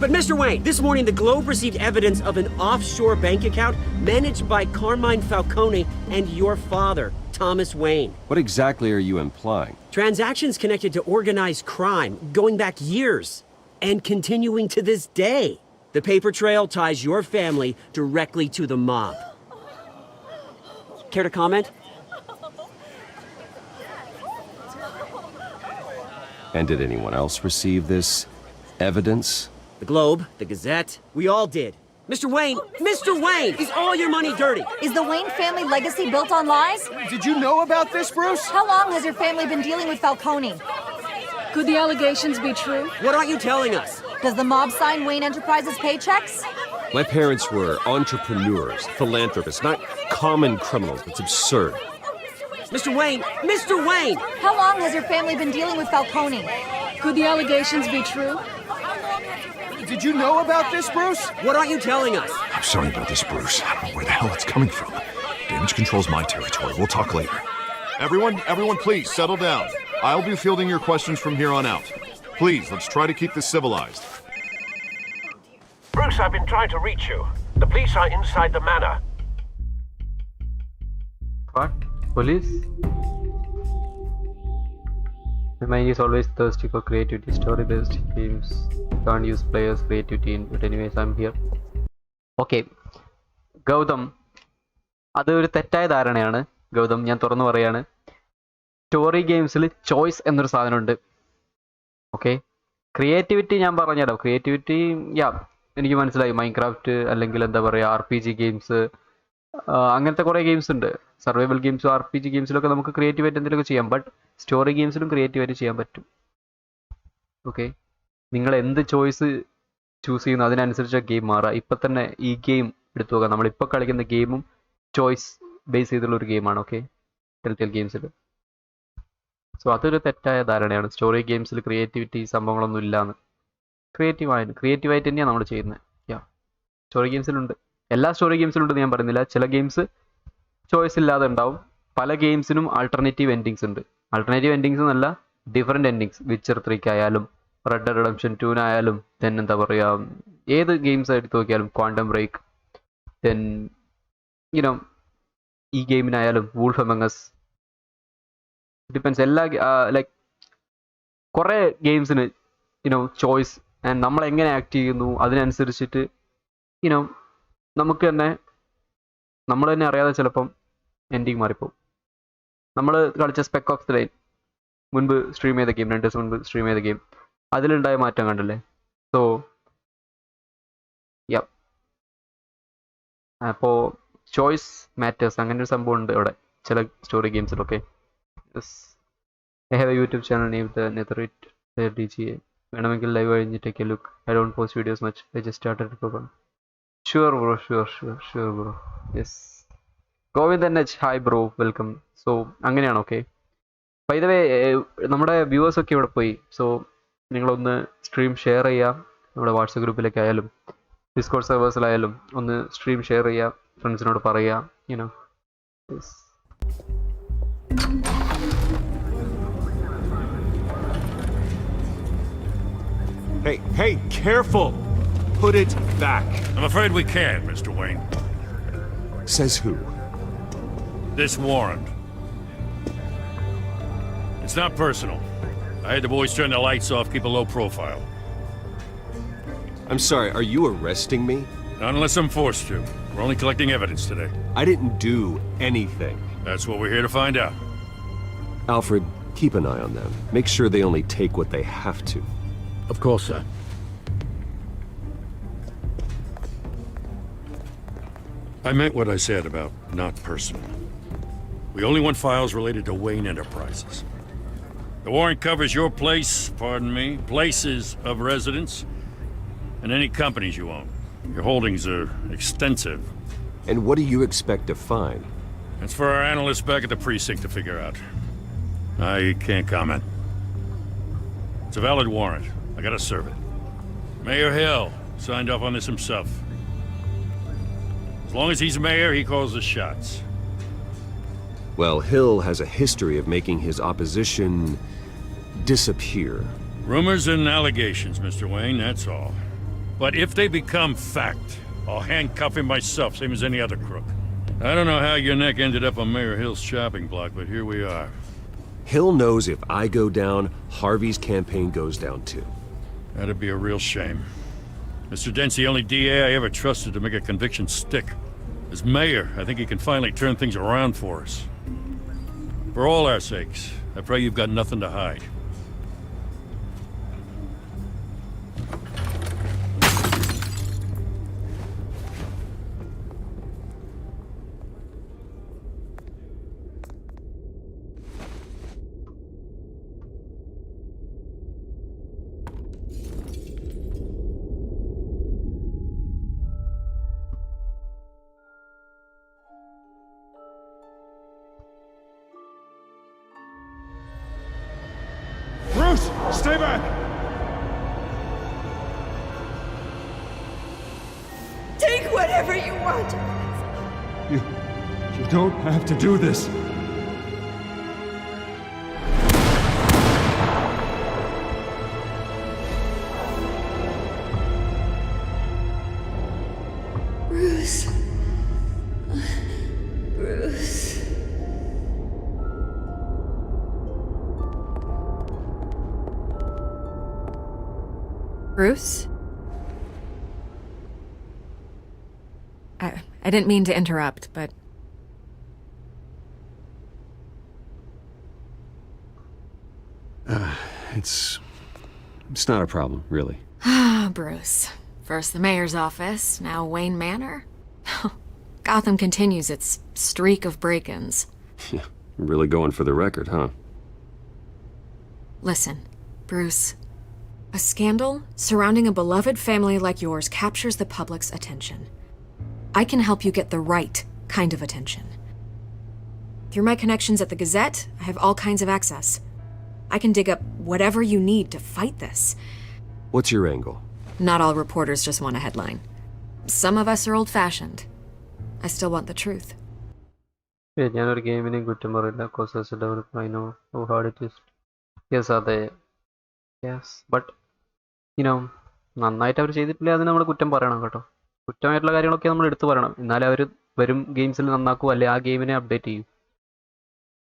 But Mr. Wayne, this morning the Globe received evidence of an offshore bank account managed by Carmine Falcone and your father, Thomas Wayne. What exactly are you implying? Transactions connected to organized crime going back years and continuing to this day. The paper trail ties your family directly to the mob. Care to comment? And did anyone else receive this evidence? The Globe, the Gazette, we all did. Mr. Wayne, is all your money dirty? Is the Wayne family legacy built on lies? Did you know about this, Bruce? How long has your family been dealing with Falcone? Could the allegations be true? What aren't you telling us? Does the mob sign Wayne Enterprises paychecks? My parents were entrepreneurs, philanthropists, not common criminals. It's absurd. Mr. Wayne! How long has your family been dealing with Falcone? Could the allegations be true? Did you know about this, Bruce? What aren't you telling us? I'm sorry about this, Bruce. I don't know where the hell it's coming from. Damage control's my territory. We'll talk later. Everyone, please, settle down. I'll be fielding your questions from here on out. Please, let's try to keep this civilized. Bruce, I've been trying to reach you. The police are inside the manor. What? Police? My mind is always thirsty for creativity, story-based games. Can't use players' creativity in, but anyways, I'm here. Okay. Gautam, അത് ഒരു തെറ്റായ ധാരണയാണ്. ഗൗതം, ഞാൻ തുറന്നു പറയാണ്. Story ഗെയിംസിൽ choice എന്നൊരു സാധനമുണ്ട്. ഓക്കെ, ക്രിയേറ്റിവിറ്റി ഞാൻ പറഞ്ഞുതരാം. ക്രിയേറ്റിവിറ്റി എനിക്ക് മനസ്സിലായി. മൈൻക്രാഫ്റ്റ് അല്ലെങ്കിൽ എന്താ പറയുക, RPG ഗെയിംസ്, അങ്ങനത്തെ കുറേ ഗെയിംസ് ഉണ്ട്. സർവൈവൽ ഗെയിംസും RPG ഗെയിംസിലൊക്കെ നമുക്ക് ക്രിയേറ്റീവായിട്ട് എന്തെങ്കിലുമൊക്കെ ചെയ്യാം. ബട്ട് സ്റ്റോറി ഗെയിംസിലും ക്രിയേറ്റീവായിട്ട് ചെയ്യാൻ പറ്റും. ഓക്കെ, നിങ്ങൾ എന്ത് ചോയ്സ് ചൂസ് ചെയ്യുന്നു അതിനനുസരിച്ച് ഗെയിം മാറുക. ഇപ്പം തന്നെ ഈ ഗെയിം എടുത്തു നോക്കാം. നമ്മളിപ്പോൾ കളിക്കുന്ന ഗെയിമും ചോയ്സ് ബേസ് ചെയ്തുള്ള ഒരു ഗെയിമാണ്. ഓക്കെ, ടെൽറ്റെയിൽ ഗെയിംസിൽ. സോ അതൊരു തെറ്റായ ധാരണയാണ്. സ്റ്റോറി ഗെയിംസിൽ ക്രിയേറ്റിവിറ്റി സംഭവങ്ങളൊന്നും ഇല്ലയെന്ന്. ക്രിയേറ്റീവായിട്ട് തന്നെയാണ് നമ്മൾ ചെയ്യുന്നത്. സ്റ്റോറി ഗെയിംസിലുണ്ട്. എല്ലാ സ്റ്റോറി ഗെയിംസിലുണ്ടെന്ന് ഞാൻ പറയുന്നില്ല. ചില ഗെയിംസ് ചോയ്സ് ഇല്ലാതെ ഉണ്ടാവും. പല ഗെയിംസിനും ആൾട്ടർനേറ്റീവ് എൻഡിങ്സ് ഉണ്ട്. ആൾട്ടർനേറ്റീവ് എൻഡിങ്സ് എന്നല്ല, ഡിഫറെൻറ്റ് എൻഡിങ്സ്. വിച്ചർ 3-ക്കായാലും റെഡ് ഡെഡ് റിഡംപ്ഷൻ 2-നായാലും ദെൻ എന്താ പറയുക, ഏത് ഗെയിംസ് എടുത്ത് നോക്കിയാലും, ക്വാണ്ടം ബ്രേക്ക്, ദെൻ ഈ ഗെയിമിനായാലും വൂൾഫ് എമംഗ് അസ്, ഡിപ്പെൻസ്. എല്ലാ ലൈക്ക് കുറേ ഗെയിംസിന് ചോയ്സ് ആൻഡ് നമ്മൾ എങ്ങനെ ആക്ട് ചെയ്യുന്നു അതിനനുസരിച്ചിട്ട് നമുക്ക് തന്നെ നമ്മൾ തന്നെ അറിയാതെ ചിലപ്പം എൻഡിങ് മാറിപ്പോവും. നമ്മൾ കളിച്ച സ്പെക് ഓഫ് ദ ലൈൻ മുൻപ് സ്ട്രീം ചെയ്ത ഗെയിം 2 ദിവസം മുൻപ് സ്ട്രീം ചെയ്ത ഗെയിം അതിലുണ്ടായ മാറ്റം കണ്ടില്ലേ. സോ യാ അപ്പോൾ ചോയ്സ് മാറ്റേഴ്സ് അങ്ങനെ ഒരു സംഭവം ഉണ്ട് അവിടെ ചില സ്റ്റോറി ഗെയിംസിലൊക്കെ. I have a YouTube channel name Netherite DGA. വേണമെങ്കിൽ ലൈവ് കഴിഞ്ഞ് take a look. I don't post videos much. I just started for sure bro sure bro. Yes Govindan H hi bro welcome. So അങ്ങനെയാണ്. Okay by the way നമ്മുടെ വ്യൂവേഴ്സൊക്കെ ഇവിടെ പോയി. So നിങ്ങളൊന്ന് stream share ചെയ്യുക. നമ്മുടെ വാട്സപ്പ് ഗ്രൂപ്പിലേക്ക് ആയാലും ഡിസ്കോഡ് സെർവേഴ്സിലായാലും ഒന്ന് സ്ട്രീം ഷെയർ ചെയ്യുക, ഫ്രണ്ട്സിനോട് പറയുക. You know Hey, careful! Put it back. I'm afraid we can't, Mr. Wayne. Says who? This warrant. It's not personal. I had the boys turn the lights off, keep a low profile. I'm sorry, are you arresting me? Not unless I'm forced to. We're only collecting evidence today. I didn't do anything. That's what we're here to find out. Alfred, keep an eye on them. Make sure they only take what they have to. Of course, sir. I meant what I said about not personal. We only want files related to Wayne Enterprises. The warrant covers your place, pardon me, places of residence, and any companies you own. Your holdings are extensive. And what do you expect to find? That's for our analysts back at the precinct to figure out. I can't comment. It's a valid warrant. I gotta serve it. Mayor Hill signed off on this himself. As long as he's mayor, he calls the shots. Well, Hill has a history of making his opposition disappear. Rumors and allegations, Mr. Wayne, that's all. But if they become fact, I'll handcuff him myself, same as any other crook. I don't know how your neck ended up on Mayor Hill's chopping block, but here we are. Hill knows if I go down, Harvey's campaign goes down too. That'd be a real shame. Mr. Dent's the only DA I ever trusted to make a conviction stick. As mayor, I think he can finally turn things around for us. For all our sakes, I pray you've got nothing to hide. Bruce, stay back! Take whatever you want. You don't have to do this. Bruce. Bruce. Bruce? I didn't mean to interrupt, but... It's not a problem, really. Ah, Bruce. First the mayor's office, now Wayne Manor. Gotham continues its streak of break-ins. Yeah, really going for the record, huh? Listen, Bruce. A scandal surrounding a beloved family like yours captures the public's attention. I can help you get the right kind of attention. Through my connections at the Gazette, I have all kinds of access. I can dig up whatever you need to fight this. What's your angle? Not all reporters just want a headline. Some of us are old-fashioned. I still want the truth. ഞാനൊരു ഗെയിമിനെയും കുറ്റം പറയില്ല. Courses develop I know how hard it is. Yes അതെ yes but you know നന്നായിട്ട് അവർ ചെയ്തിട്ടില്ല അത് നമ്മൾ കുറ്റം പറയണം കേട്ടോ. കുറ്റമായിട്ടുള്ള കാര്യങ്ങളൊക്കെ നമ്മൾ എടുത്തു പറയണം. എന്നാലേ അവർ വരും ഗെയിംസിൽ നന്നാക്കൂ, അല്ലെ ആ ഗെയിമിനെ അപ്ഡേറ്റ് ചെയ്യൂ.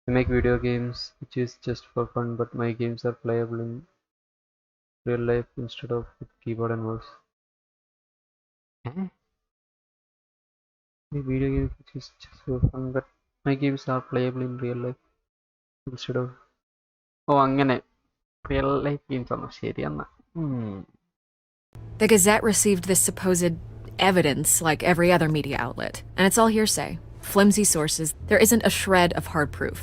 I make video games which is just for fun, but my games are playable in real life instead of with keyboard and mouse. My video games which is just for fun, but my games are playable in real life instead of ഓ അങ്ങനെ real life games ആണോ? ശരി എന്നാ. The Gazette received this supposed evidence like every other media outlet, and it's all hearsay. Flimsy sources. There isn't a shred of hard proof.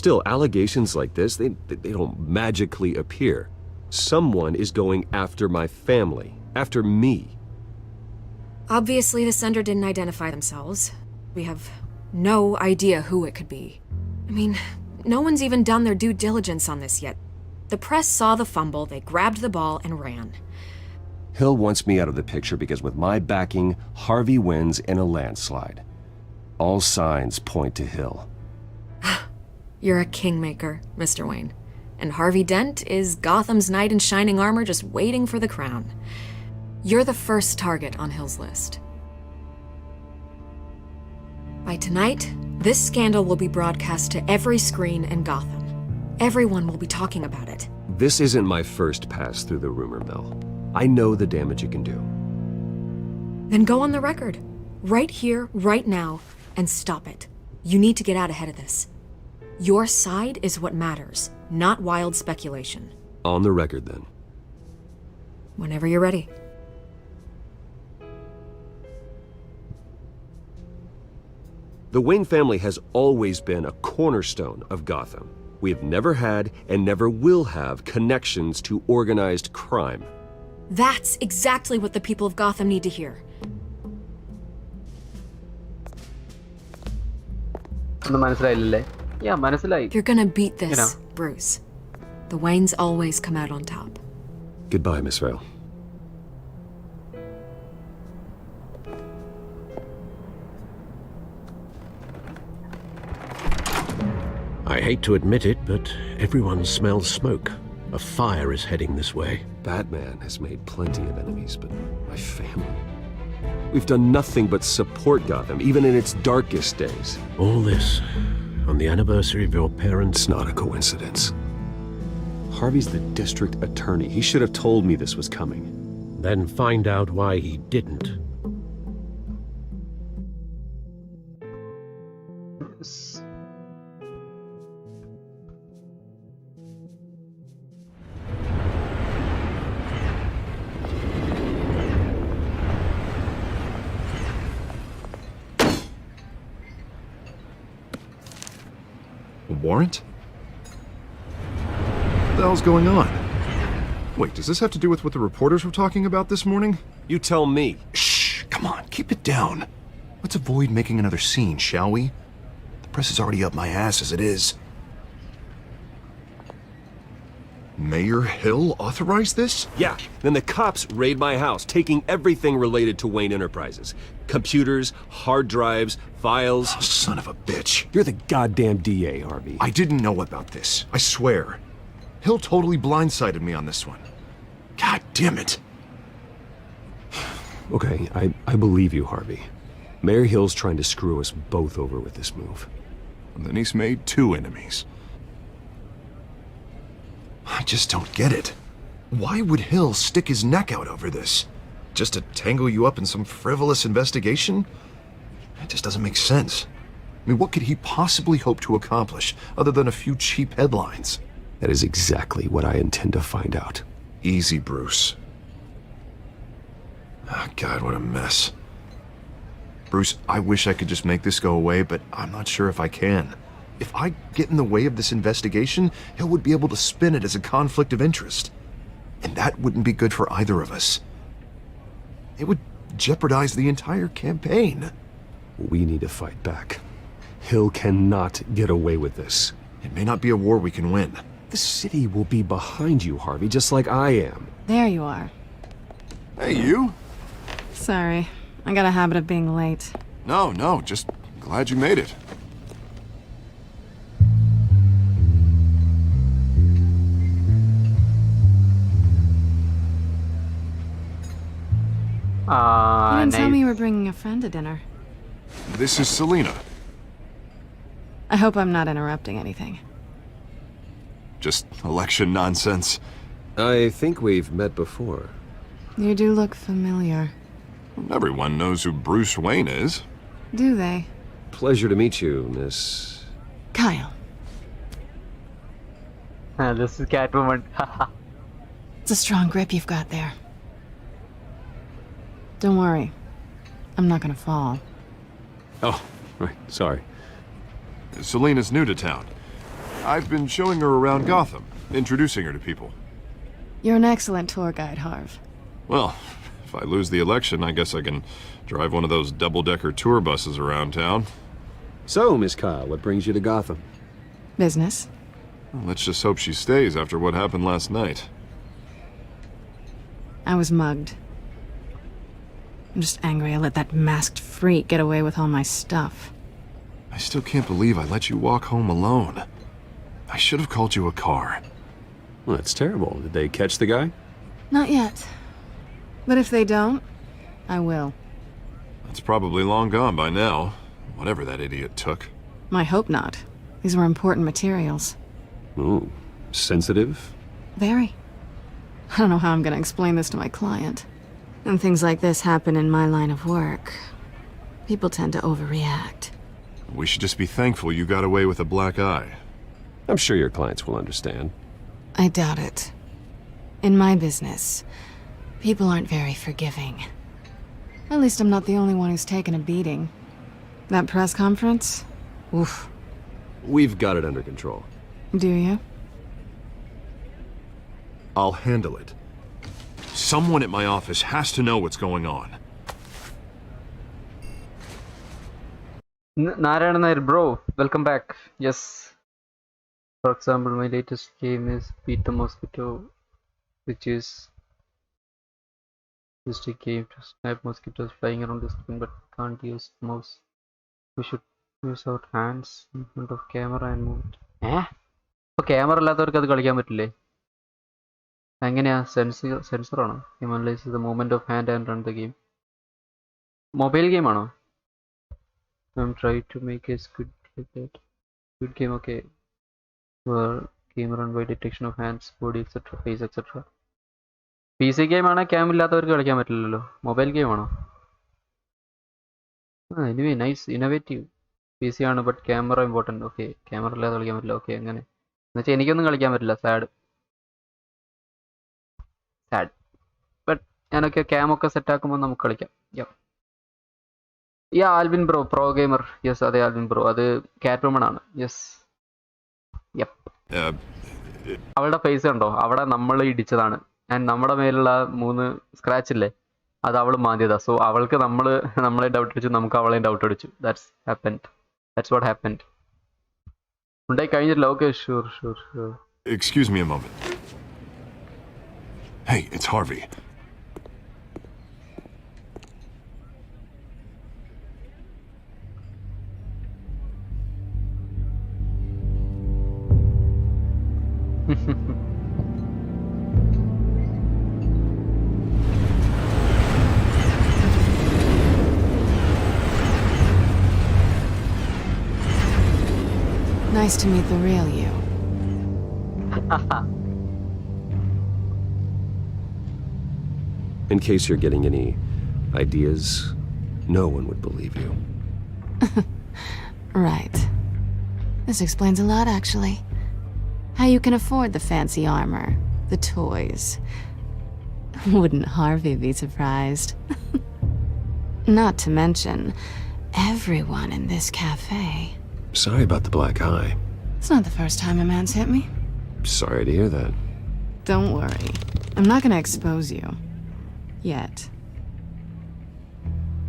Still, allegations like this, they don't magically appear. Someone is going after my family, after me. Obviously, the sender didn't identify themselves. We have no idea who it could be. I mean, no one's even done their due diligence on this yet. The press saw the fumble, they grabbed the ball and ran. Hill wants me out of the picture because with my backing, Harvey wins in a landslide. All signs point to Hill. You're a kingmaker, Mr. Wayne. And Harvey Dent is Gotham's knight in shining armor just waiting for the crown. You're the first target on Hill's list. By tonight, this scandal will be broadcast to every screen in Gotham. Everyone will be talking about it. This isn't my first pass through the rumor mill. I know the damage it can do. Then go on the record. Right here, right now, and stop it. You need to get out ahead of this. Your side is what matters, not wild speculation. On the record, then. Whenever you're ready. The Wayne family has always been a cornerstone of Gotham. We have never had and never will have connections to organized crime. That's exactly what the people of Gotham need to hear. You're gonna beat this, Bruce. The Waynes always come out on top. Goodbye, Miss Vale. I hate to admit it, but everyone smells smoke. A fire is heading this way. Batman has made plenty of enemies, but my family... We've done nothing but support Gotham, even in its darkest days. All this on the anniversary of your parents'... It's not a coincidence. Harvey's the district attorney. He should have told me this was coming. Then find out why he didn't. Warrant? What the hell's going on? Wait, does this have to do with what the reporters were talking about this morning? You tell me. Shh, come on, keep it down. Let's avoid making another scene, shall we? The press is already up my ass as it is. Mayor Hill authorized this? Yeah, then the cops raid my house, taking everything related to Wayne Enterprises. Computers, hard drives, files... Oh, son of a bitch. You're the goddamn DA, Harvey. I didn't know about this, I swear. Hill totally blindsided me on this one. God damn it. Okay, I believe you, Harvey. Mayor Hill's trying to screw us both over with this move. And then he's made 2 enemies. I just don't get it. Why would Hill stick his neck out over this? Just to tangle you up in some frivolous investigation? It just doesn't make sense. I mean, what could he possibly hope to accomplish other than a few cheap headlines? That is exactly what I intend to find out. Easy, Bruce. Oh, God, what a mess. Bruce, I wish I could just make this go away, but I'm not sure if I can. If I get in the way of this investigation, Hill would be able to spin it as a conflict of interest. And that wouldn't be good for either of us. It would jeopardize the entire campaign. We need to fight back. Hill cannot get away with this. It may not be a war we can win. The city will be behind you, Harvey, just like I am. There you are. Hey, you? Sorry. I got a habit of being late. No, just glad you made it. You didn't tell me you were bringing a friend to dinner. This is Selena. I hope I'm not interrupting anything. Just election nonsense. I think we've met before. You do look familiar. Everyone knows who Bruce Wayne is. Do they? Pleasure to meet you, Miss... Kyle. This is Catwoman. It's a strong grip you've got there. Don't worry. I'm not gonna fall. Oh, right. Sorry. Selena's new to town. I've been showing her around Gotham, introducing her to people. You're an excellent tour guide, Harv. Well, if I lose the election, I guess I can drive one of those double-decker tour buses around town. So, Miss Kyle, what brings you to Gotham? Business. Well, let's just hope she stays after what happened last night. I was mugged. I'm just angry I let that masked freak get away with all my stuff. I still can't believe I let you walk home alone. I should have called you a car. Well, that's terrible. Did they catch the guy? Not yet. But if they don't, I will. That's probably long gone by now, whatever that idiot took. I hope not. These were important materials. Ooh, sensitive? Very. I don't know how I'm gonna explain this to my client. When things like this happen in my line of work, people tend to overreact. We should just be thankful you got away with a black eye. I'm sure your clients will understand. I doubt it. In my business, people aren't very forgiving. At least I'm not the only one who's taken a beating. That press conference? Oof. We've got it under control. Do you? I'll handle it. Someone at my office has to know what's going on. Narayan Nair, bro, welcome back. Yes. For example, my latest game is Beat the Mosquito, which is just a game to snipe mosquitoes flying around the screen but can't use mouse. We should use our hands in front of camera and move it. അപ്പോൾ camera ഇല്ലാത്തവർക്ക് അത് കളിക്കാൻ പറ്റില്ലേ? എങ്ങനെയാ? സെൻസറാണോ? Analyze the movement of hand and run the game. Mobile game ആണോ? I'm trying to make a squid like that. Squid game, okay. Where game run by detection of hands, body, etc., face, etc. PC game ആണ്, cam ഇല്ലാത്തവർക്ക് കളിക്കാൻ പറ്റില്ലല്ലോ. Mobile game ആണോ? Anyway nice, innovative. PC ആണ് but camera important. Okay, camera ഇല്ലാതെ കളിക്കാൻ പറ്റില്ല. Okay, അങ്ങനെ എന്നുവെച്ചാൽ എനിക്കൊന്നും കളിക്കാൻ പറ്റില്ല. സാഡ്. ബട്ട് ഞാനൊക്കെ ക്യാമൊക്കെ സെറ്റാക്കുമ്പോൾ നമുക്ക് കളിക്കാം. Alvin bro, pro gamer. Yes, അതെ ആൽവിൻ ബ്രോ. അത് കാറ്റ്വുമൺ ആണ്. യെസ്. അവളുടെ ഫേസ് കണ്ടോ? അവിടെ നമ്മൾ ഇടിച്ചതാണ്. ആൻഡ് നമ്മുടെ മേലുള്ള 3 സ്ക്രാച്ച് ഇല്ലേ, അത് അവൾ മാന്തിയതാ. സോ അവൾക്ക് നമ്മളെ ഡൗട്ട് അടിച്ചു, നമുക്ക് അവളെയും ഡൗട്ട് അടിച്ചു. That's what happened. ഉണ്ടായി കഴിഞ്ഞില്ല. Okay, sure. Excuse me a moment. Hey, it's Harvey. Nice to meet the real you. In case you're getting any ideas, no one would believe you. Right. This explains a lot, actually. How you can afford the fancy armor, the toys. Wouldn't Harvey be surprised? Not to mention, everyone in this cafe. Sorry about the black eye. It's not the first time a man's hit me. Sorry to hear that. Don't worry. I'm not gonna expose you. Yet.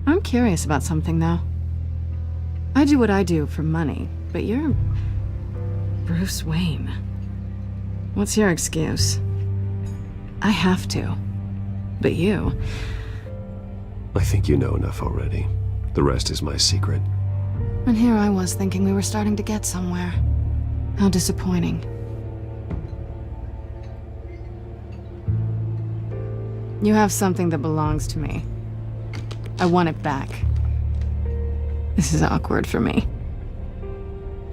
I'm curious about something, though. I do what I do for money, but you're Bruce Wayne. What's your excuse? I have to. But you... I think you know enough already. The rest is my secret. And here I was thinking we were starting to get somewhere. How disappointing. You have something that belongs to me. I want it back. This is awkward for me.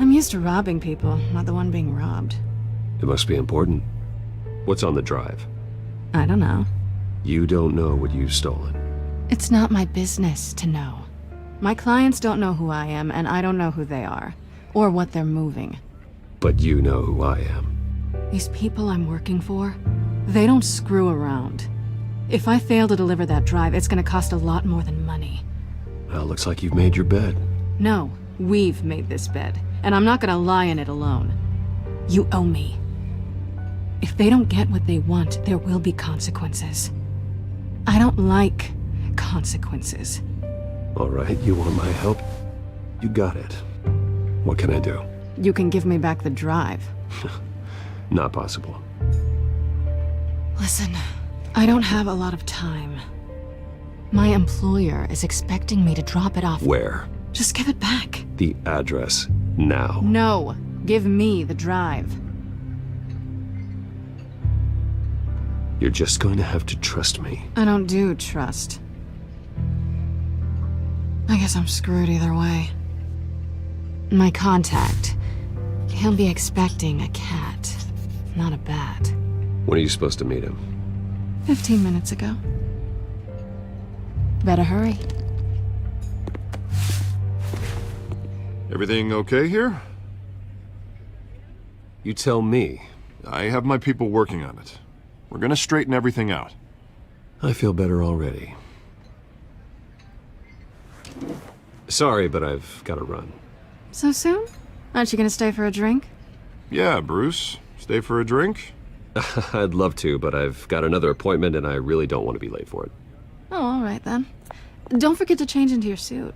I'm used to robbing people, not the one being robbed. It must be important. What's on the drive? I don't know. You don't know what you've stolen. It's not my business to know. My clients don't know who I am, and I don't know who they are, or what they're moving. But you know who I am. These people I'm working for, they don't screw around. If I fail to deliver that drive, it's gonna cost a lot more than money. Well, looks like you've made your bed. No, we've made this bed, and I'm not gonna lie in it alone. You owe me. If they don't get what they want, there will be consequences. I don't like consequences. All right, you want my help? You got it. What can I do? You can give me back the drive. Not possible. Listen, I don't have a lot of time. My employer is expecting me to drop it off. Where? Just give it back. The address, now. No, give me the drive. You're just going to have to trust me. I don't do trust. I guess I'm screwed either way. My contact, he'll be expecting a cat, not a bat. When are you supposed to meet him? 15 minutes ago. Better hurry. Everything okay here? You tell me. I have my people working on it. We're gonna straighten everything out. I feel better already. Sorry, but I've got to run. So soon? Aren't you gonna stay for a drink? Yeah, Bruce. Stay for a drink? I'd love to, but I've got another appointment and I really don't want to be late for it. Oh, all right then. Don't forget to change into your suit.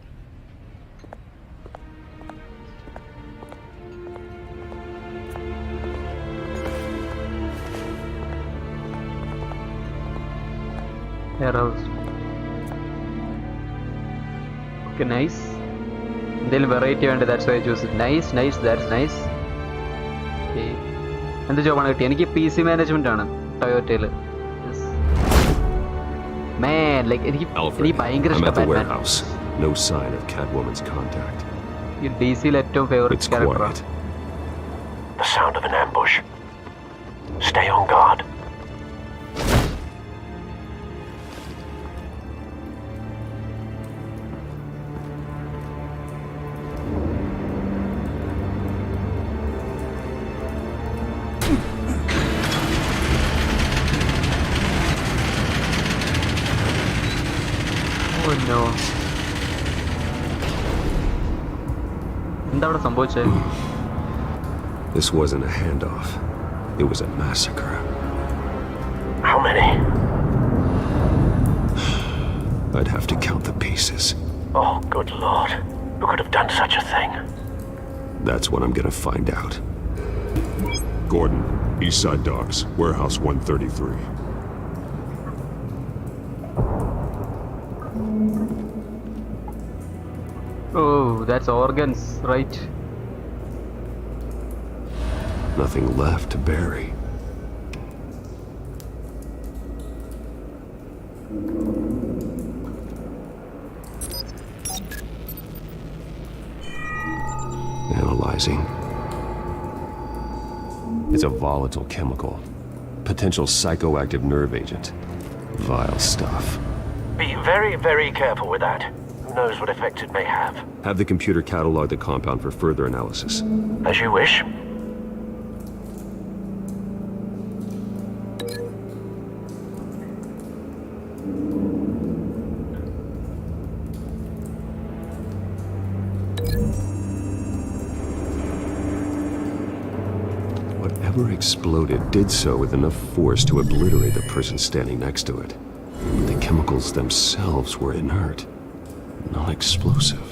Warehouse. Okay, nice. Then variety and that's why I choose it. Nice, that's nice. Okay. And the job I get PC management on Toyota. Man, like Alfred, I'm at the warehouse. No sign of Catwoman's contact. Your DC ഏറ്റവും favorite It's character. quiet. The sound of an ambush. Stay on guard. Oh no. എന്താ അവിടെ സംഭവിച്ചത്? This wasn't a handoff. It was a massacre. How many? I'd have to count the pieces. Oh, good lord. Who could have done such a thing? That's what I'm gonna find out. Gordon, Eastside Docks, Warehouse 133. Oh, that's organs, right? Nothing left to bury. Analyzing. It's a volatile chemical. Potential psychoactive nerve agent. Vile stuff. Be very, very careful with that. Who knows what effect it may have? Have the computer catalog the compound for further analysis. As you wish. Whatever exploded did so with enough force to obliterate the person standing next to it. The chemicals themselves were inert, non-explosive.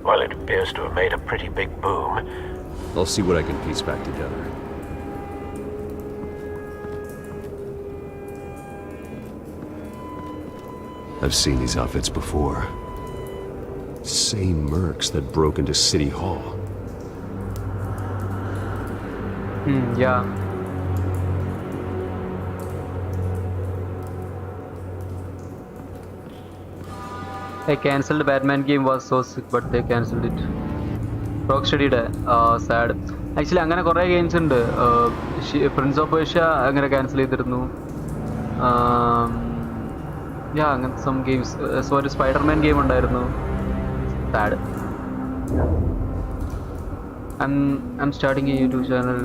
Well, it appears to have made a pretty big boom. I'll see what I can piece back together. I've seen these outfits before. Same mercs that broke into City Hall. Yeah. I cancelled Batman game was so sick, but they cancelled it. Rocksteady sad. Actually, അങ്ങനെ കുറേ games ഉണ്ട്. Prince of Persia അങ്ങനെ cancel ചെയ്തിരുന്നു. Yeah, അങ്ങനെ some games. So ഒരു Spider-Man game ഉണ്ടായിരുന്നു. Sad. I'm starting a YouTube channel.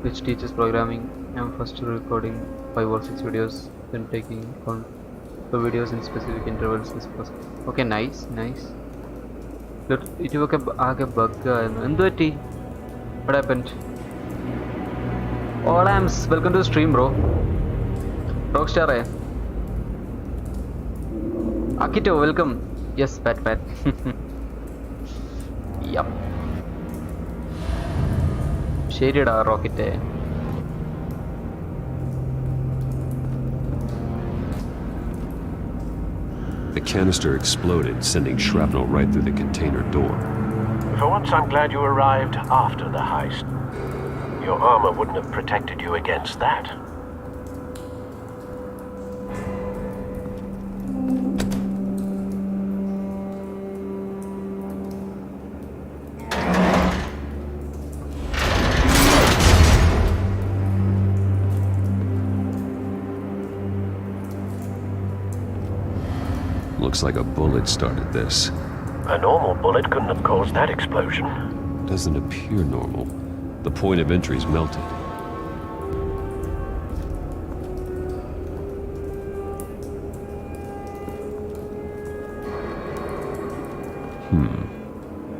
which teaches programming. I'm first recording 5 or 6 videos, then taking on the videos in specific intervals is possible. Okay, nice. It was a bug. What happened? All Ams, welcome to the stream, bro. Rockstar, Akito, welcome. Yes, Pat. Yup. Shaded our rocket. The canister exploded, sending shrapnel right through the container door. For once, I'm glad you arrived after the heist. Your armor wouldn't have protected you against that. Looks like a bullet started this. A normal bullet couldn't have caused that explosion. Doesn't appear normal. The point of entry's melted.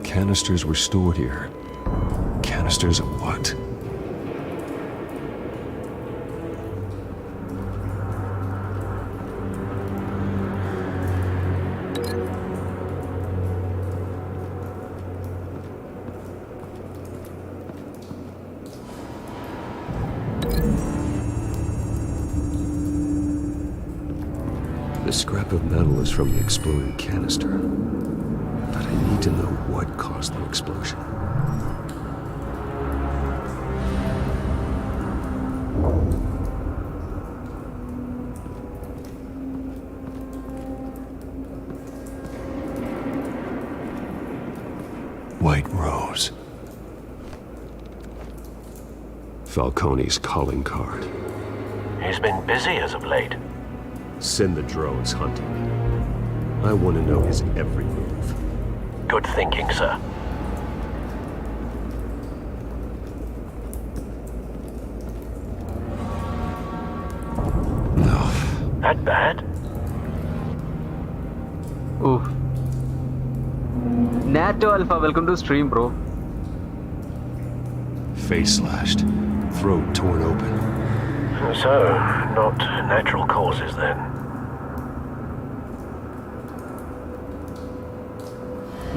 Canisters were stored here. Canisters of what? The scrap of metal is from the exploded canister. But I need to know what caused the explosion. White Rose. Falcone's calling card. He's been busy as of late. Send the drones hunting. I want to know his every move. Good thinking, sir. No. That bad? Oof. NATO Alpha, welcome to stream, bro. Face slashed. Throat torn open. So, not natural causes then.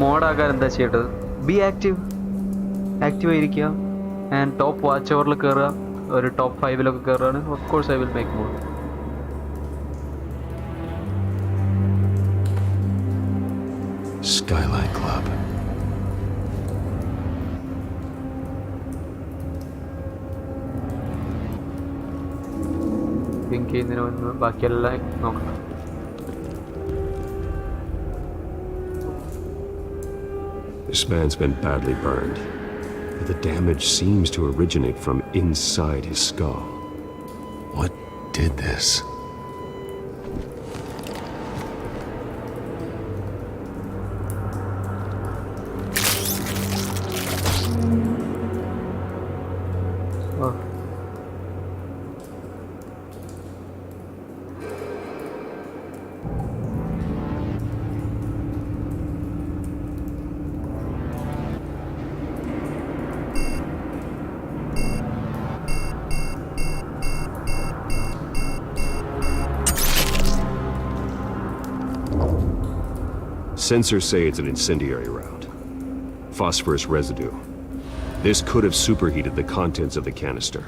Mod ആകാൻ എന്താ ചെയ്യേണ്ടത്? B active ആയിരിക്കുക and top watch ഓവറിൽ കയറുക, ഒരു top 5 കയറുകയാണ്. Of course I will make more. Skyline Club. Think ചെയ്യുന്നതിന് മുൻപ് ബാക്കിയെല്ലാം നോക്കണം. This man's been badly burned, but the damage seems to originate from inside his skull. What did this? Oh. Sensors say it's an incendiary round. Phosphorus residue. This could have superheated the contents of the canister,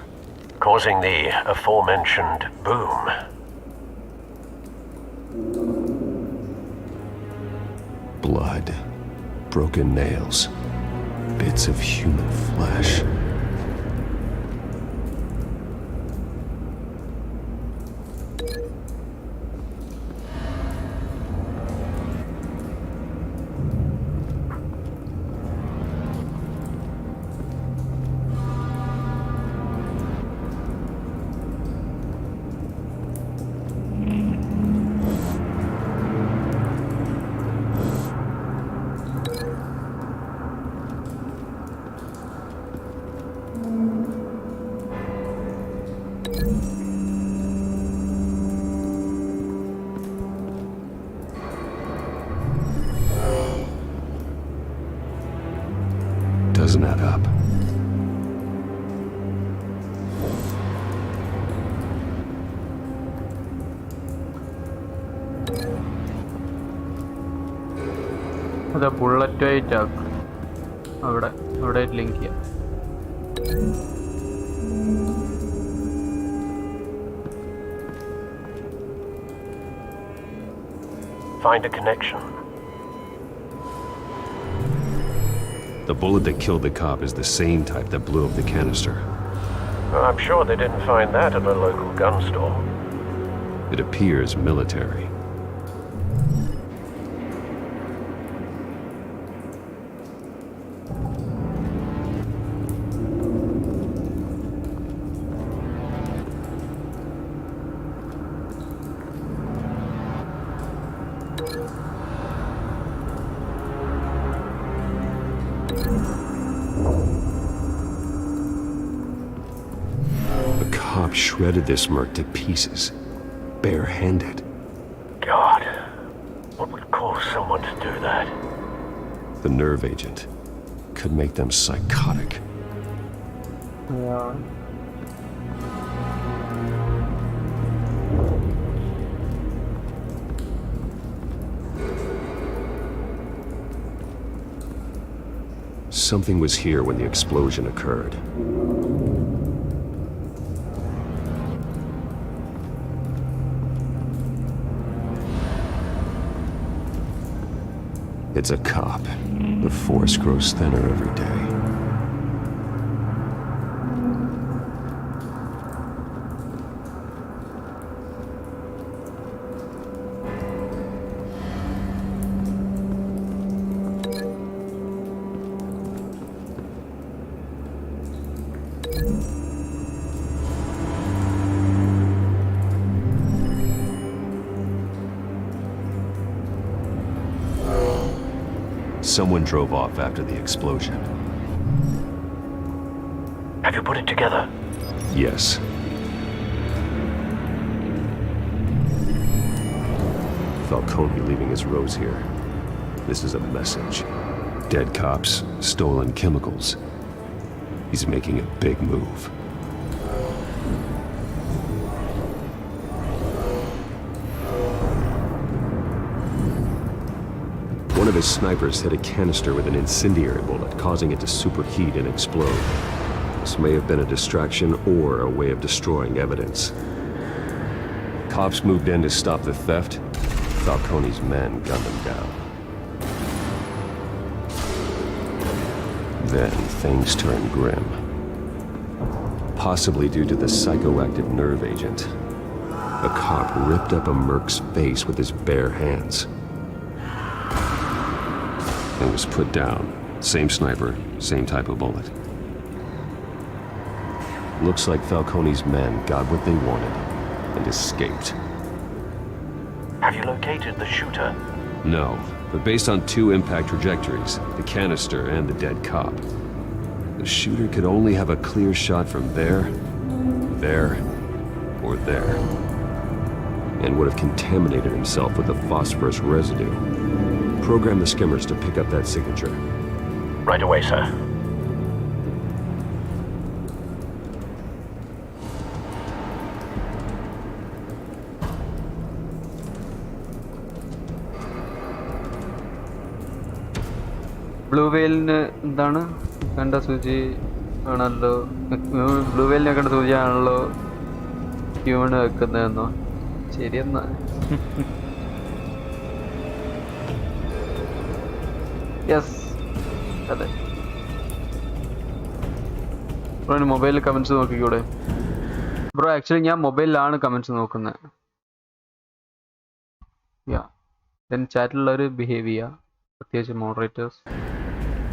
Causing the aforementioned boom. Blood, broken nails, bits of human flesh. Doesn't add up. The bullet weight up. അവിടെ link ചെയ്യാം. Find a connection. The bullet that killed the cop is the same type that blew up the canister. Well, I'm sure they didn't find that at a local gun store. It appears military. Shredded this merc to pieces, bare-handed. God, what would cause someone to do that? The nerve agent could make them psychotic. Yeah. Something was here when the explosion occurred. It's a cop. The force grows thinner every day. Someone drove off after the explosion. Have you put it together? Yes. Falcone leaving his rose here. This is a message. Dead cops, stolen chemicals. He's making a big move. One of his snipers hit a canister with an incendiary bullet, causing it to superheat and explode. This may have been a distraction or a way of destroying evidence. Cops moved in to stop the theft. Falcone's men gunned them down. Then things turned grim. Possibly due to the psychoactive nerve agent. A cop ripped up a merc's face with his bare hands. And was put down. Same sniper, same type of bullet. Looks like Falcone's men got what they wanted and escaped. Have you located the shooter? No, but based on two impact trajectories, the canister and the dead cop, the shooter could only have a clear shot from there, or there, and would have contaminated himself with the phosphorus residue. Program the skimmers to pick up that signature. Right away, sir. Blue വെയിലിന് എന്താണ് കണ്ട സൂചി ആണല്ലോ, blue വെയിലിനെ കണ്ട സൂചിയാണല്ലോ tune വെക്കുന്നതെന്നോ? ശരിയെന്നാ. Yes, അതെ. Bro മൊബൈലിൽ comments നോക്കിക്കൂടെ? Bro actually ഞാൻ മൊബൈലിലാണ് കമൻസ് നോക്കുന്നത്. യാ, ദെൻ ചാറ്റിലുള്ളവർ ബിഹേവ് ചെയ്യുക, പ്രത്യേകിച്ച് മോഡറേറ്റേഴ്സ്.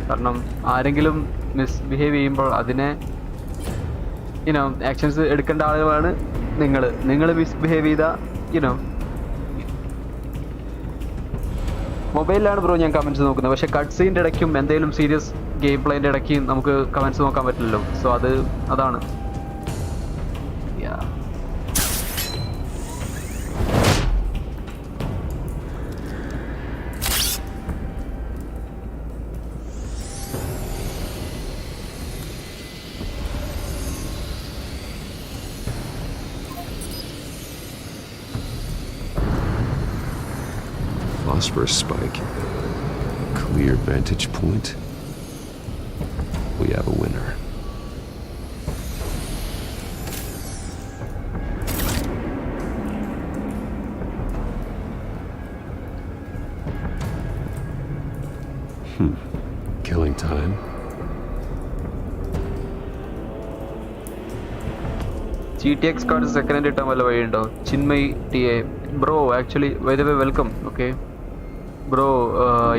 കാരണം ആരെങ്കിലും മിസ്ബിഹേവ് ചെയ്യുമ്പോൾ അതിനെ ആക്ഷൻസ് എടുക്കേണ്ട ആളുകളാണ് നിങ്ങൾ മിസ്ബിഹേവ് ചെയ്താൽ മൊബൈലിലാണ് ബ്രോ ഞാൻ കമൻറ്റ്സ് നോക്കുന്നത്. പക്ഷേ കട്ട് സീൻ്റെ ഇടയ്ക്കും എന്തെങ്കിലും സീരിയസ് ഗെയിം പ്ലേൻ്റെ ഇടയ്ക്കും നമുക്ക് കമൻറ്റ്സ് നോക്കാൻ പറ്റില്ലല്ലോ. സോ അതാണ്. phosphorus spike. Clear vantage point. We have a winner. Killing time. GTX card second hand itam valla vadi undo. Chinmay TA. Bro, actually, by the way, welcome. Okay. Bro,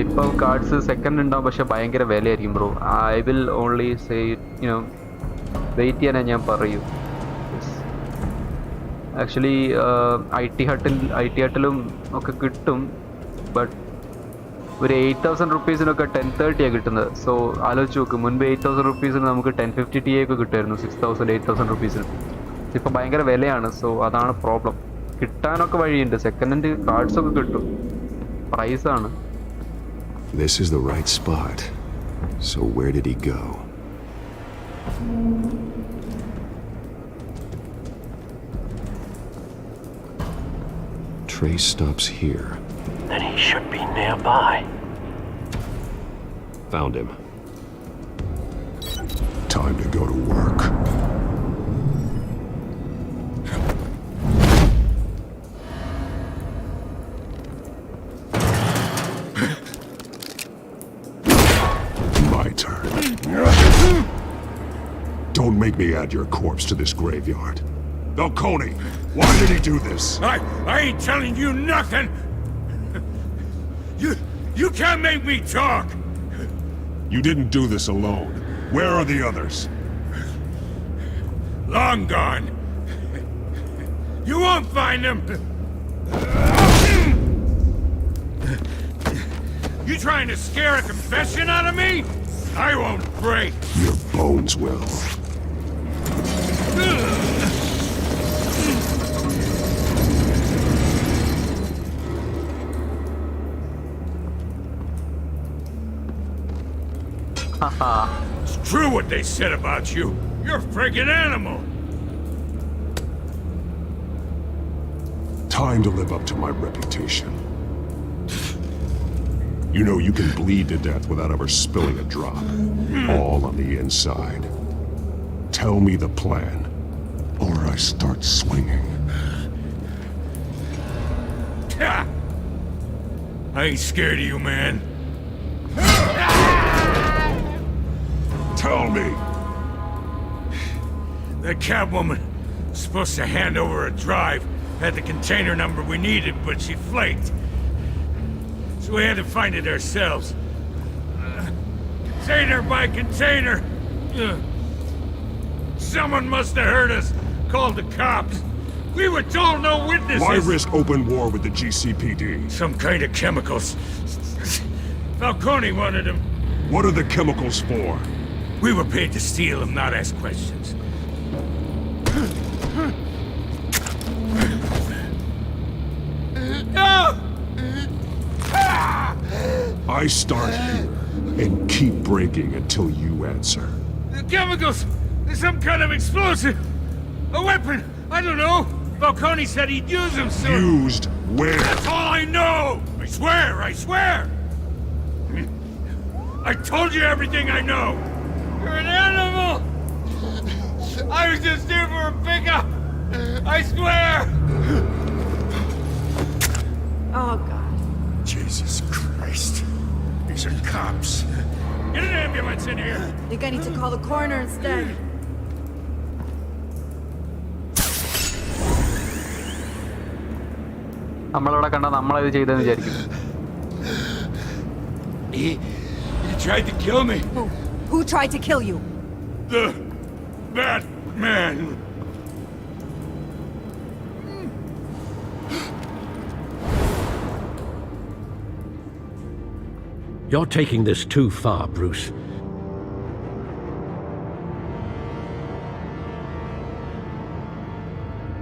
ഇപ്പോൾ cards second ഉണ്ടാവും, പക്ഷെ ഭയങ്കര വിലയായിരിക്കും bro. I will only say wait ചെയ്യാനേ ഞാൻ പറയൂ. Actually I T ഹട്ടിലും ഒക്കെ കിട്ടും, ബട്ട് ഒരു 8,000 റുപ്പീസിനൊക്കെ 1030 കിട്ടുന്നത്. സോ ആലോചിച്ച് നോക്ക്, മുൻപ് 8,000 റുപ്പീസിന് നമുക്ക് 1050 Ti ഒക്കെ കിട്ടുമായിരുന്നു 6,000 8,000 റുപ്പീസിന്. ഇപ്പോൾ ഭയങ്കര വിലയാണ്. സോ അതാണ് പ്രോബ്ലം. കിട്ടാനൊക്കെ വഴിയുണ്ട്, സെക്കൻഡ് ഹാൻഡ് കാർഡ്സ് ഒക്കെ കിട്ടും. Price ആണ്. This is the right spot. So where did he go? Trace stops here. Then he should be nearby. Found him. Time to go to work. Don't make me add your corpse to this graveyard. Falcone, why did he do this? I ain't telling you nothing! You can't make me talk! You didn't do this alone. Where are the others? Long gone. You won't find them! You trying to scare a confession out of me? I won't break! Your bones will. It's true what they said about you. You're a friggin' animal. Time to live up to my reputation. You know you can bleed to death without ever spilling a drop. All on the inside. Tell me the plan, or I start swinging. I ain't scared of you, man. Tell me! That Catwoman was supposed to hand over a drive, had the container number we needed, but she flaked. So we had to find it ourselves. Container by container. Someone must have heard us, called the cops. We were told no witnesses. Why risk open war with the GCPD? Some kind of chemicals. Falcone wanted them. What are the chemicals for? We were paid to steal them, not ask questions. I start here and keep breaking until you answer. The chemicals! There's some kind of explosive! A weapon! I don't know! Falcone said he'd use them soon! Used where? That's all I know! I swear! I told you everything I know! You're an animal! I was just here for a pickup! I swear! Oh, God. Jesus Christ. These are cops. Get an ambulance in here! I think I need to call the coroner instead. നമ്മളവിടെ കണ്ടാൽ നമ്മളത് ചെയ്തെന്ന് വിചാരിക്കും. He tried to kill me. Who tried to kill you? The Batman. You're taking this too far, Bruce.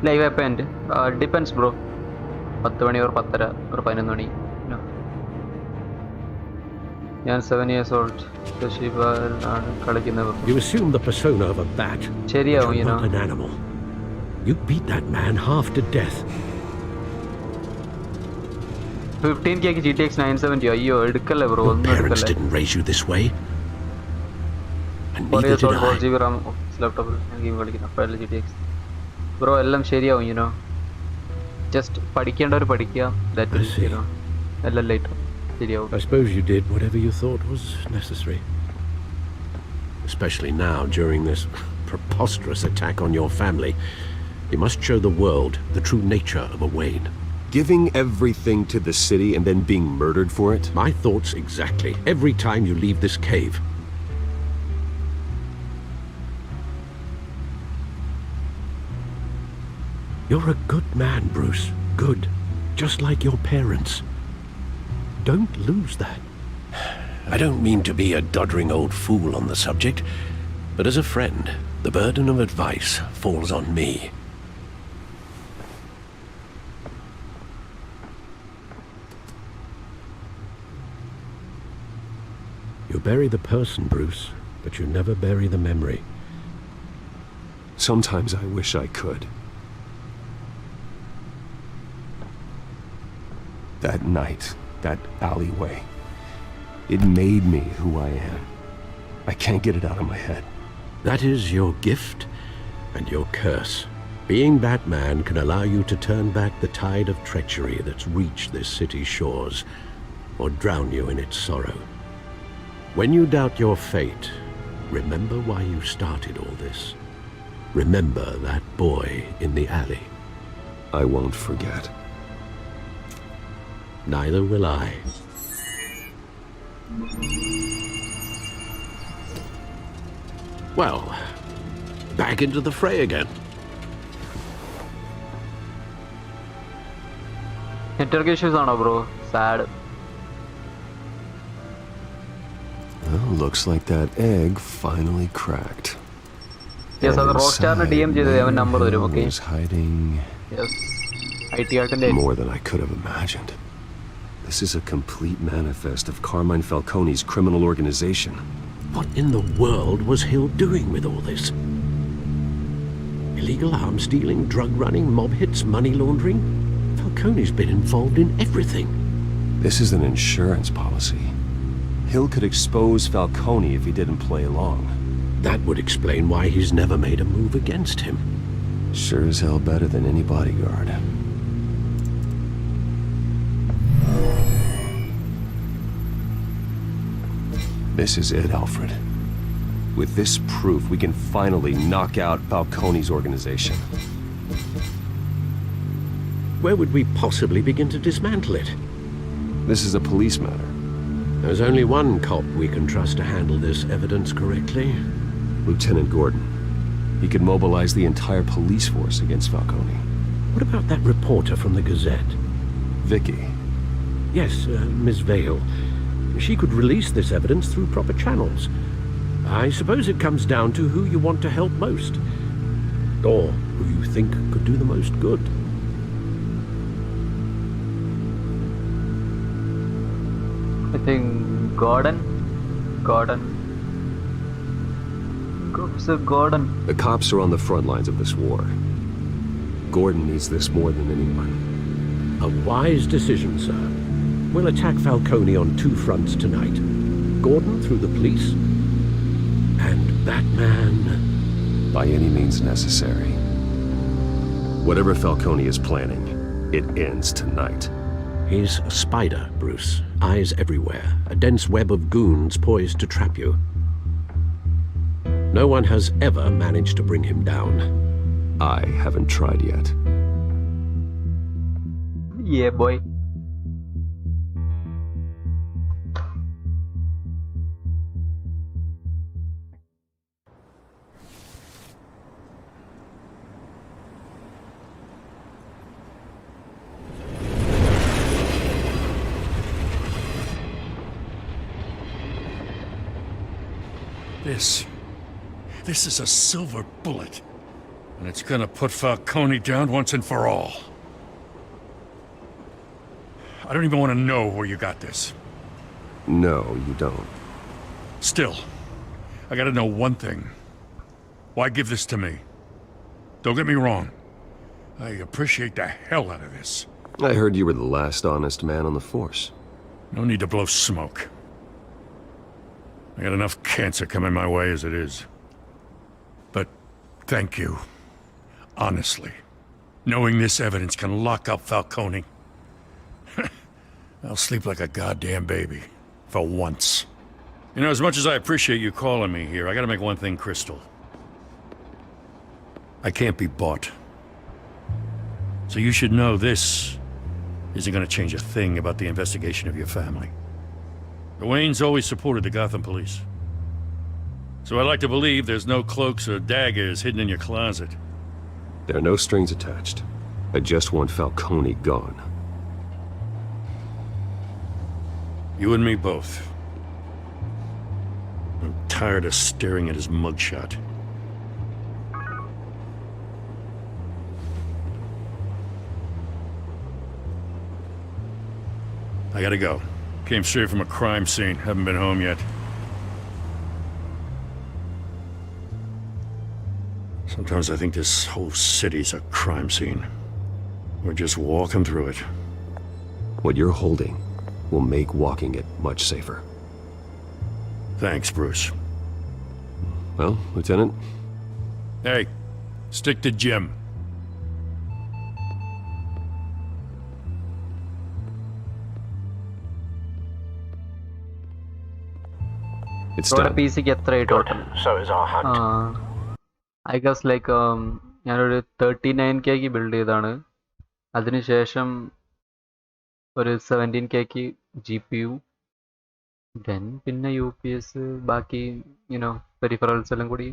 Live app depends bro. 10 മണി or 10:30 or 11 മണി. ഞാൻ 7 years old. Toshiba ആണ് കളിക്കുന്നത്. You assume the persona of a bat. ശരിയാവും, you know. An animal. You beat that man half to death. 15K GTX 970. അയ്യോ എടുക്കല്ലേ bro ഒന്നും Parents എടുക്കല്ലേ didn't raise you this way. And 4 neither years did old 4 I. GB RAM laptop game കളിക്കുന്ന അപ്പോൾ GTX bro എല്ലാം ശരിയാവും you know just പഠിക്കേണ്ടവർ പഠിക്കുക that will you know എല്ലാം ലേറ്റർ ശരിയാവും. I suppose you did whatever you thought was necessary. Especially now, during this preposterous attack on your family. You must show the world the true nature of a Wayne. Giving everything to the city and then being murdered for it? My thoughts exactly. Every time you leave this cave. You're a good man, Bruce. Good. Just like your parents. Don't lose that. I don't mean to be a doddering old fool on the subject, but as a friend, the burden of advice falls on me. You bury the person, Bruce, but you never bury the memory. Sometimes I wish I could. That night, that alleyway, it made me who I am. I can't get it out of my head. That is your gift and your curse. Being Batman can allow you to turn back the tide of treachery that's reached this city's shores, or drown you in its sorrow. When you doubt your fate, remember why you started all this. Remember that boy in the alley. I won't forget. Neither will I. Well, back into the fray again. Network issues ആണോ bro? Sad. Well, looks like that egg finally cracked. Yes, അത് റോസ്റ്റാറിന് DM ചെയ്തത് അവൻ number തരും. Okay. Is hiding. Yes. IT ആർട്ടിന്റെ More than I could have imagined. This is a complete manifest of Carmine Falcone's criminal organization. What in the world was Hill doing with all this? Illegal arms dealing, drug running, mob hits, money laundering? Falcone's been involved in everything. This is an insurance policy. Hill could expose Falcone if he didn't play along. That would explain why he's never made a move against him. Sure as hell better than any bodyguard. This is it, Alfred. With this proof, we can finally knock out Falcone's organization. Where would we possibly begin to dismantle it? This is a police matter. There's only one cop we can trust to handle this evidence correctly. Lieutenant Gordon. He could mobilize the entire police force against Falcone. What about that reporter from the Gazette? Vicky. Yes, Miss Vale. She could release this evidence through proper channels. I suppose it comes down to who you want to help most. Or who you think could do the most good. I think Gordon. Sir Gordon. The cops are on the front lines of this war. Gordon needs this more than anyone. A wise decision, sir. We'll attack Falcone on two fronts tonight. Gordon through the police, and Batman... By any means necessary. Whatever Falcone is planning, it ends tonight. He's a spider, Bruce. Eyes everywhere. A dense web of goons poised to trap you. No one has ever managed to bring him down. I haven't tried yet. Yeah, boy. This is a silver bullet. And it's gonna put Falcone down once and for all. I don't even want to know where you got this. No, you don't. Still, I gotta know one thing. Why give this to me? Don't get me wrong. I appreciate the hell out of this. I heard you were the last honest man on the force. No need to blow smoke. I got enough cancer coming my way as it is. But thank you. Honestly. Knowing this evidence can lock up Falcone. I'll sleep like a goddamn baby. For once. You know, as much as I appreciate you calling me here, I gotta make one thing crystal. I can't be bought. So you should know this isn't gonna change a thing about the investigation of your family. The Waynes always supported the Gotham police. So I like to believe there's no cloaks or daggers hidden in your closet. There are no strings attached. I just want Falcone gone. You and me both. I'm tired of staring at his mugshot. I gotta go. Came straight from a crime scene. Haven't been home yet. Sometimes I think this whole city's a crime scene. We're just walking through it. What you're holding will make walking it much safer. Thanks, Bruce. Well, Lieutenant? Hey, stick to Jim. It's ഇവിടെ done. PC ക്ക് എത്രയായി total? So is our hunt. I guess like ഞാനൊരു 39K build ചെയ്താണ്. അതിനുശേഷം ഒരു 17K GPU, then പിന്നെ UPS, ബാക്കി peripherals എല്ലാം കൂടി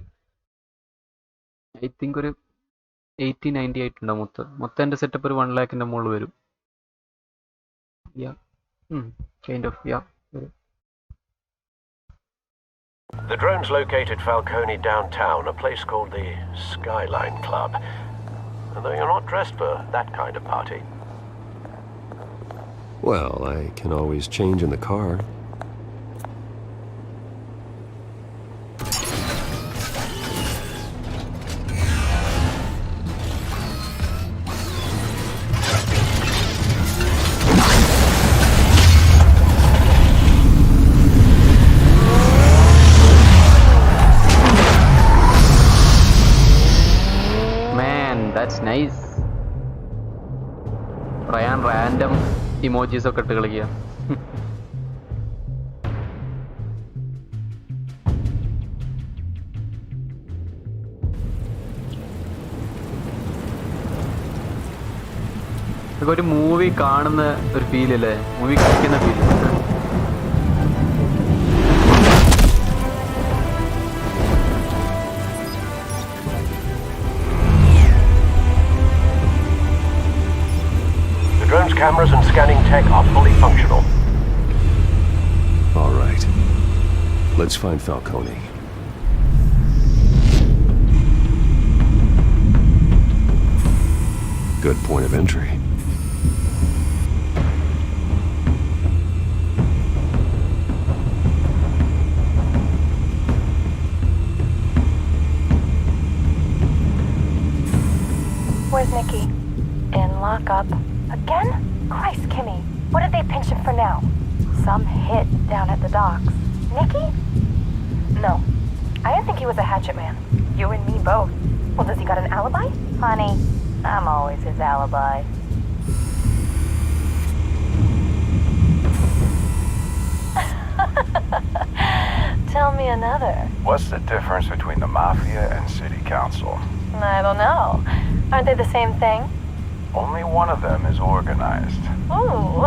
ഐ തിങ്ക് ഒരു 80-90 ആയിട്ടുണ്ടാവും മൊത്തം എൻ്റെ സെറ്റപ്പ് ഒരു 1 lakhന്റെ മുകളിൽ വരും. Kind of, yeah. The drones located Falcone downtown, a place called the Skyline Club. Although you're not dressed for that kind of party. Well, I can always change in the car. That's nice. Ryan random emojis ഒക്കെ ഇട്ട് കളിക്കുക. ഒരു movie കാണുന്ന ഒരു feel അല്ലേ, movie കളിക്കുന്ന feel. Drone's cameras and scanning tech are fully functional. All right. Let's find Falcone. Good point of entry. Where's Nikki? In lockup. Again? Christ, Kimmy. What did they pinch him for now? Some hit down at the docks. Nikki? No. I didn't think he was a hatchet man. You and me both. Well, does he got an alibi? Honey, I'm always his alibi. Tell me another. What's the difference between the Mafia and City Council? I don't know. Aren't they the same thing? Only one of them is organized. Ooh,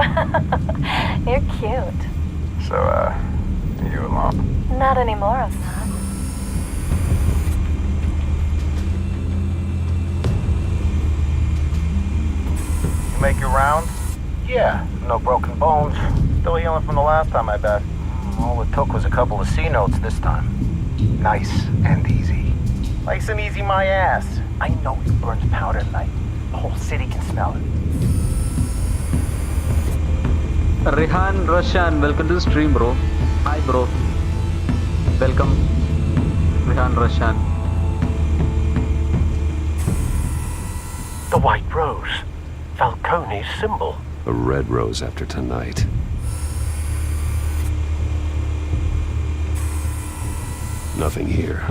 you're cute. So, you alone? Not anymore, I'm not. You make your rounds? Yeah, no broken bones. Still healing from the last time, I bet. All it took was a couple of C notes this time. Nice and easy. Nice and easy, my ass. I know he burns powder at night. The whole city can smell it. Rehan Roshan, welcome to the stream, bro. Hi, bro. Welcome, Rehan Roshan. The White Rose. Falcone's symbol. A red rose after tonight. Nothing here.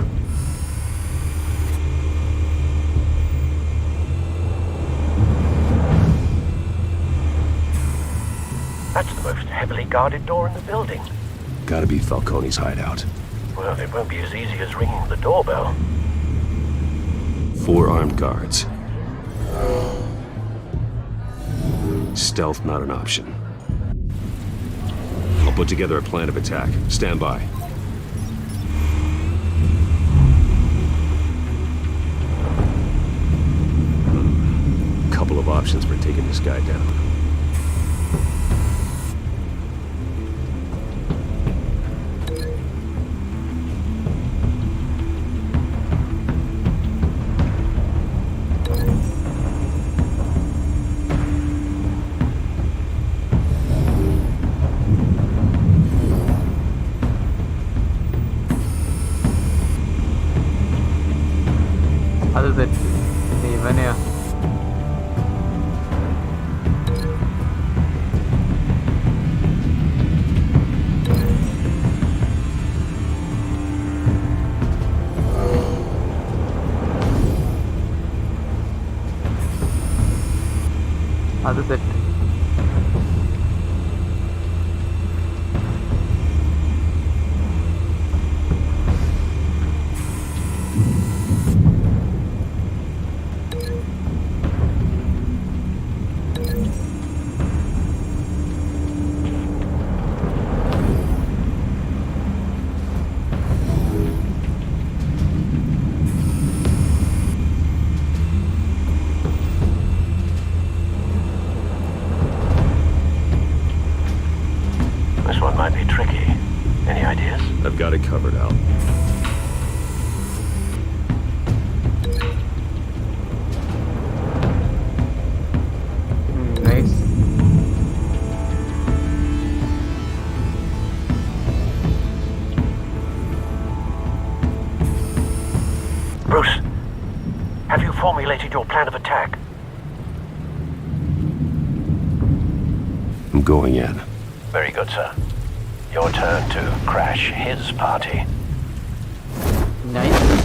That's the most heavily guarded door in the building. Gotta be Falcone's hideout. Well, it won't be as easy as ringing the doorbell. 4 armed guards. Stealth not an option. I'll put together a plan of attack. Stand by. Couple of options for taking this guy down. അത് set ഇവനെയാ അത് set This one might be tricky. Any ideas? I've got it covered out. Nice. Bruce, have you formulated your plan of attack? I'm going in. Very good, sir. Your turn to crash his party. Nice.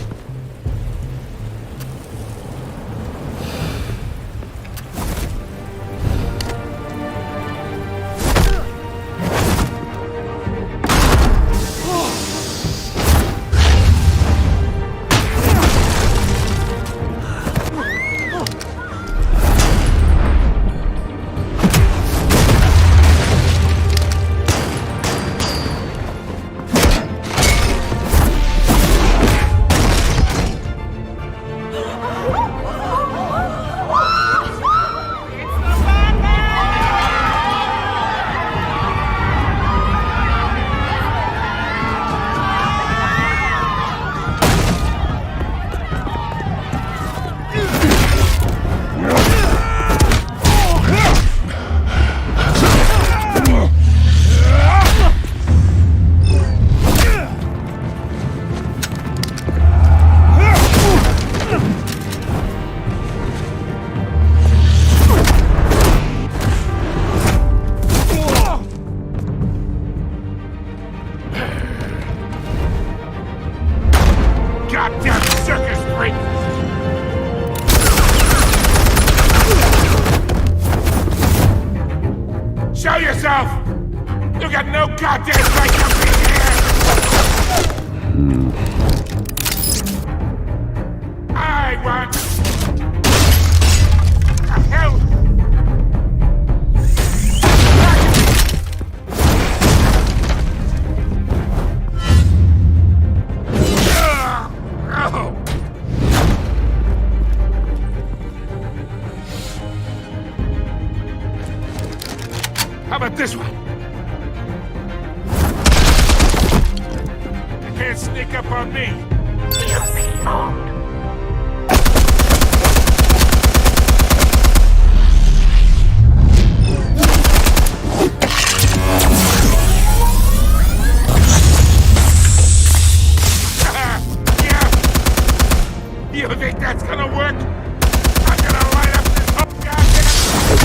Goddamn circus freak! Show yourself! You got no goddamn right to be here! I want... The hell? How about this one? You can't sneak up on me. EMP armed. You think that's gonna work? I'm gonna light up this whole goddamn...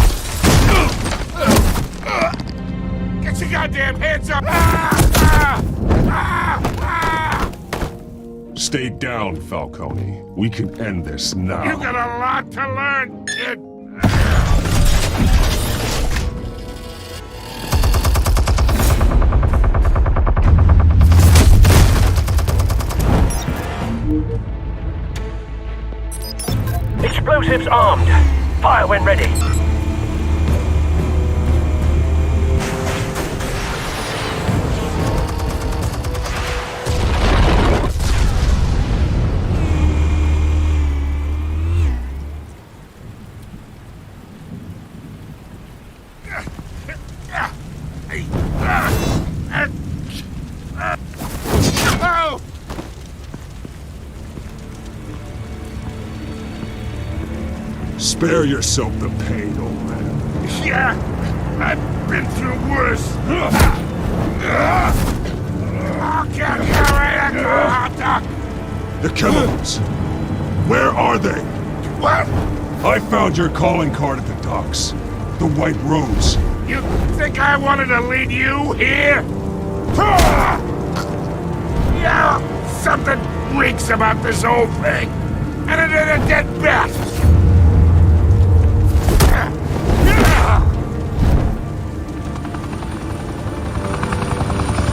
goddamn hands up! Stay down, Falcone. We can end this now. You got a lot to learn, kid. Explosives armed. Fire when ready. Spare yourself the pain, old man. Yeah, I've been through worse. I'll get you right at the hot dog. The chemicals. Where are they? What? I found your calling card at the docks. The White Rose. You think I wanted to lead you here? Yeah, something reeks about this whole thing. And it ain't a dead bat.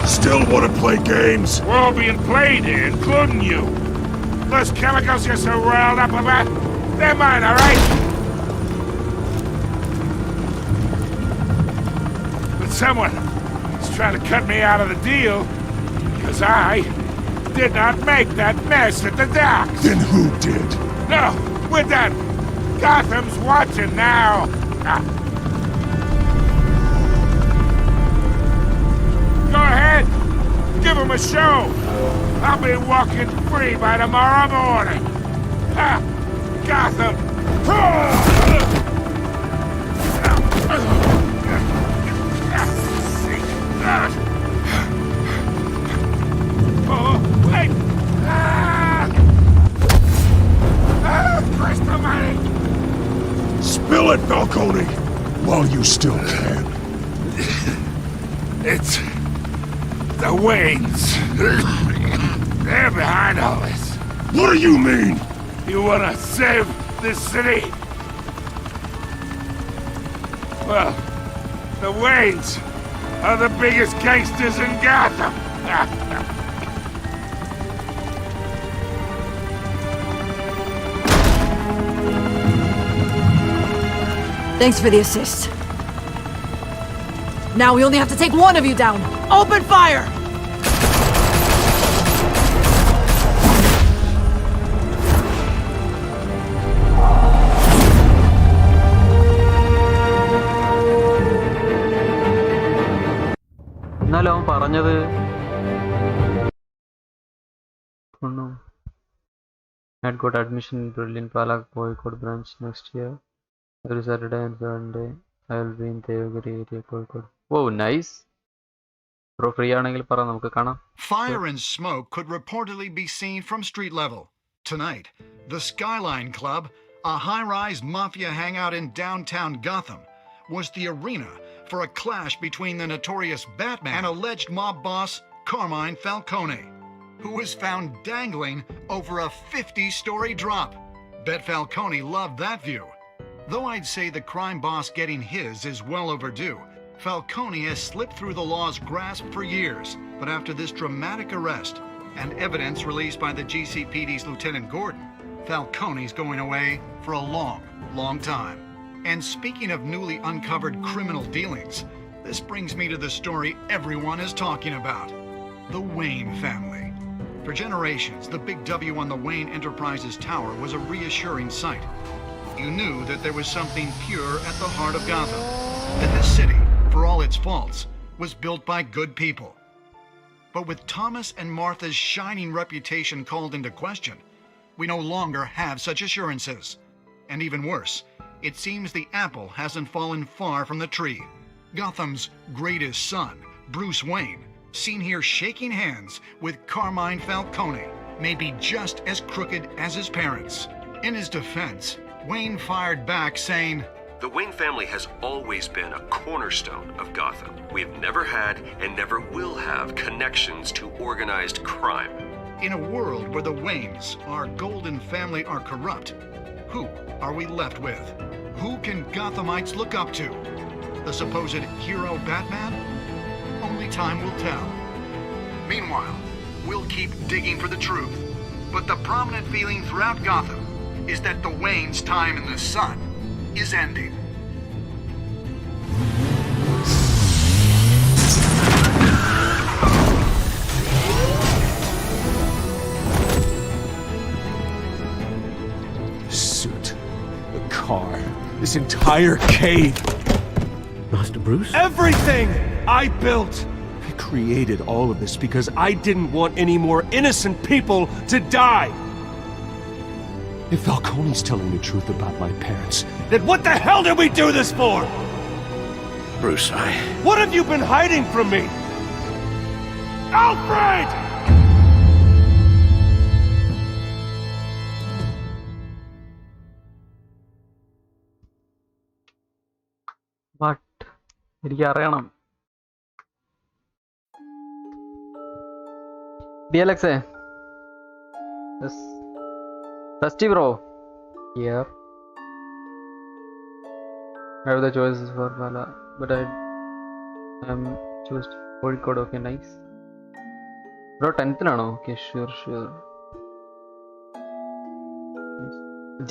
Still want to play games? We're all being played here, including you. Those chemicals you're so riled up about, they're mine, all right? But someone is trying to cut me out of the deal because I did not make that mess at the docks. Then who did? No, we're done. Gotham's watching now. Go ahead. Give him a show. I'll be walking free by tomorrow morning. Gotham. Oh, wait. Christ almighty. Spill it, Falcone, while you still can. It's the Waynes. They're behind all this. What do you mean? You wanna save this city? Well, the Waynes are the biggest gangsters in Gotham. Thanks for the assist. Now we only have to take one of you down. Open fire! എന്നാലും അവൻ പറഞ്ഞത് had got admission in Berlin Palak Boycott branch next year. Every Saturday and Sunday I will be in Theogari area Boycott. Whoa, nice. Bro, free ആണെങ്കിൽ പറ നമുക്ക് കാണാം. Fire and smoke could reportedly be seen from street level. Tonight, the Skyline Club, a high-rise mafia hangout in downtown Gotham, was the arena for a clash between the notorious Batman and alleged mob boss Carmine Falcone, who was found dangling over a 50-story drop. Bet Falcone loved that view. Though I'd say the crime boss getting his is well overdue, Falcone has slipped through the law's grasp for years. But after this dramatic arrest and evidence released by the GCPD's Lieutenant Gordon, Falcone's going away for a long, long time. And speaking of newly uncovered criminal dealings, this brings me to the story everyone is talking about: the Wayne family. For generations, the big W on the Wayne Enterprises Tower was a reassuring sight. You knew that there was something pure at the heart of Gotham, that this city, for all its faults, was built by good people. But with Thomas and Martha's shining reputation called into question, we no longer have such assurances. And even worse, it seems the apple hasn't fallen far from the tree. Gotham's greatest son, Bruce Wayne, seen here shaking hands with Carmine Falcone, may be just as crooked as his parents. In his defense, Wayne fired back saying, The Wayne family has always been a cornerstone of Gotham. We've never had and never will have connections to organized crime. In a world where the Waynes, our golden family, are corrupt, who are we left with? Who can Gothamites look up to? The supposed hero Batman? Only time will tell. Meanwhile, we'll keep digging for the truth. But the prominent feeling throughout Gotham is that the Waynes' time in the sun is ending. The suit, the car, this entire cave. Master Bruce? Everything I built! I created all of this because I didn't want any more innocent people to die! If Falcone's telling the truth about my parents, then what the hell did we do this for? Bruce, What have you been hiding from me? Alfred! What? എനിക്ക് അറിയണം. DLX. Yes. Dusty bro. Yeah. I have the choices for Vala, but I am choose old code. Okay, nice. Bro, 10th nano. Okay, sure.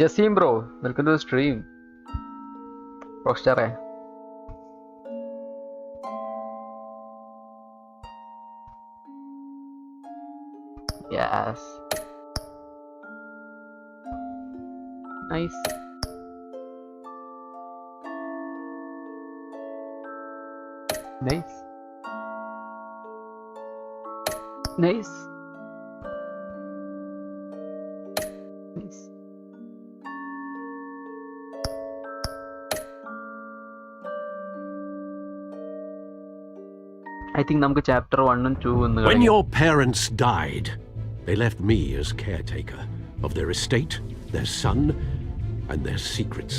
Jassim bro, welcome to the stream. Rockstar hai. Yes. Nice. Nice. Nice. Nice. I think namukku chapter 1 and 2 in the When your parents died, they left me as caretaker of their estate, their son, and their secrets.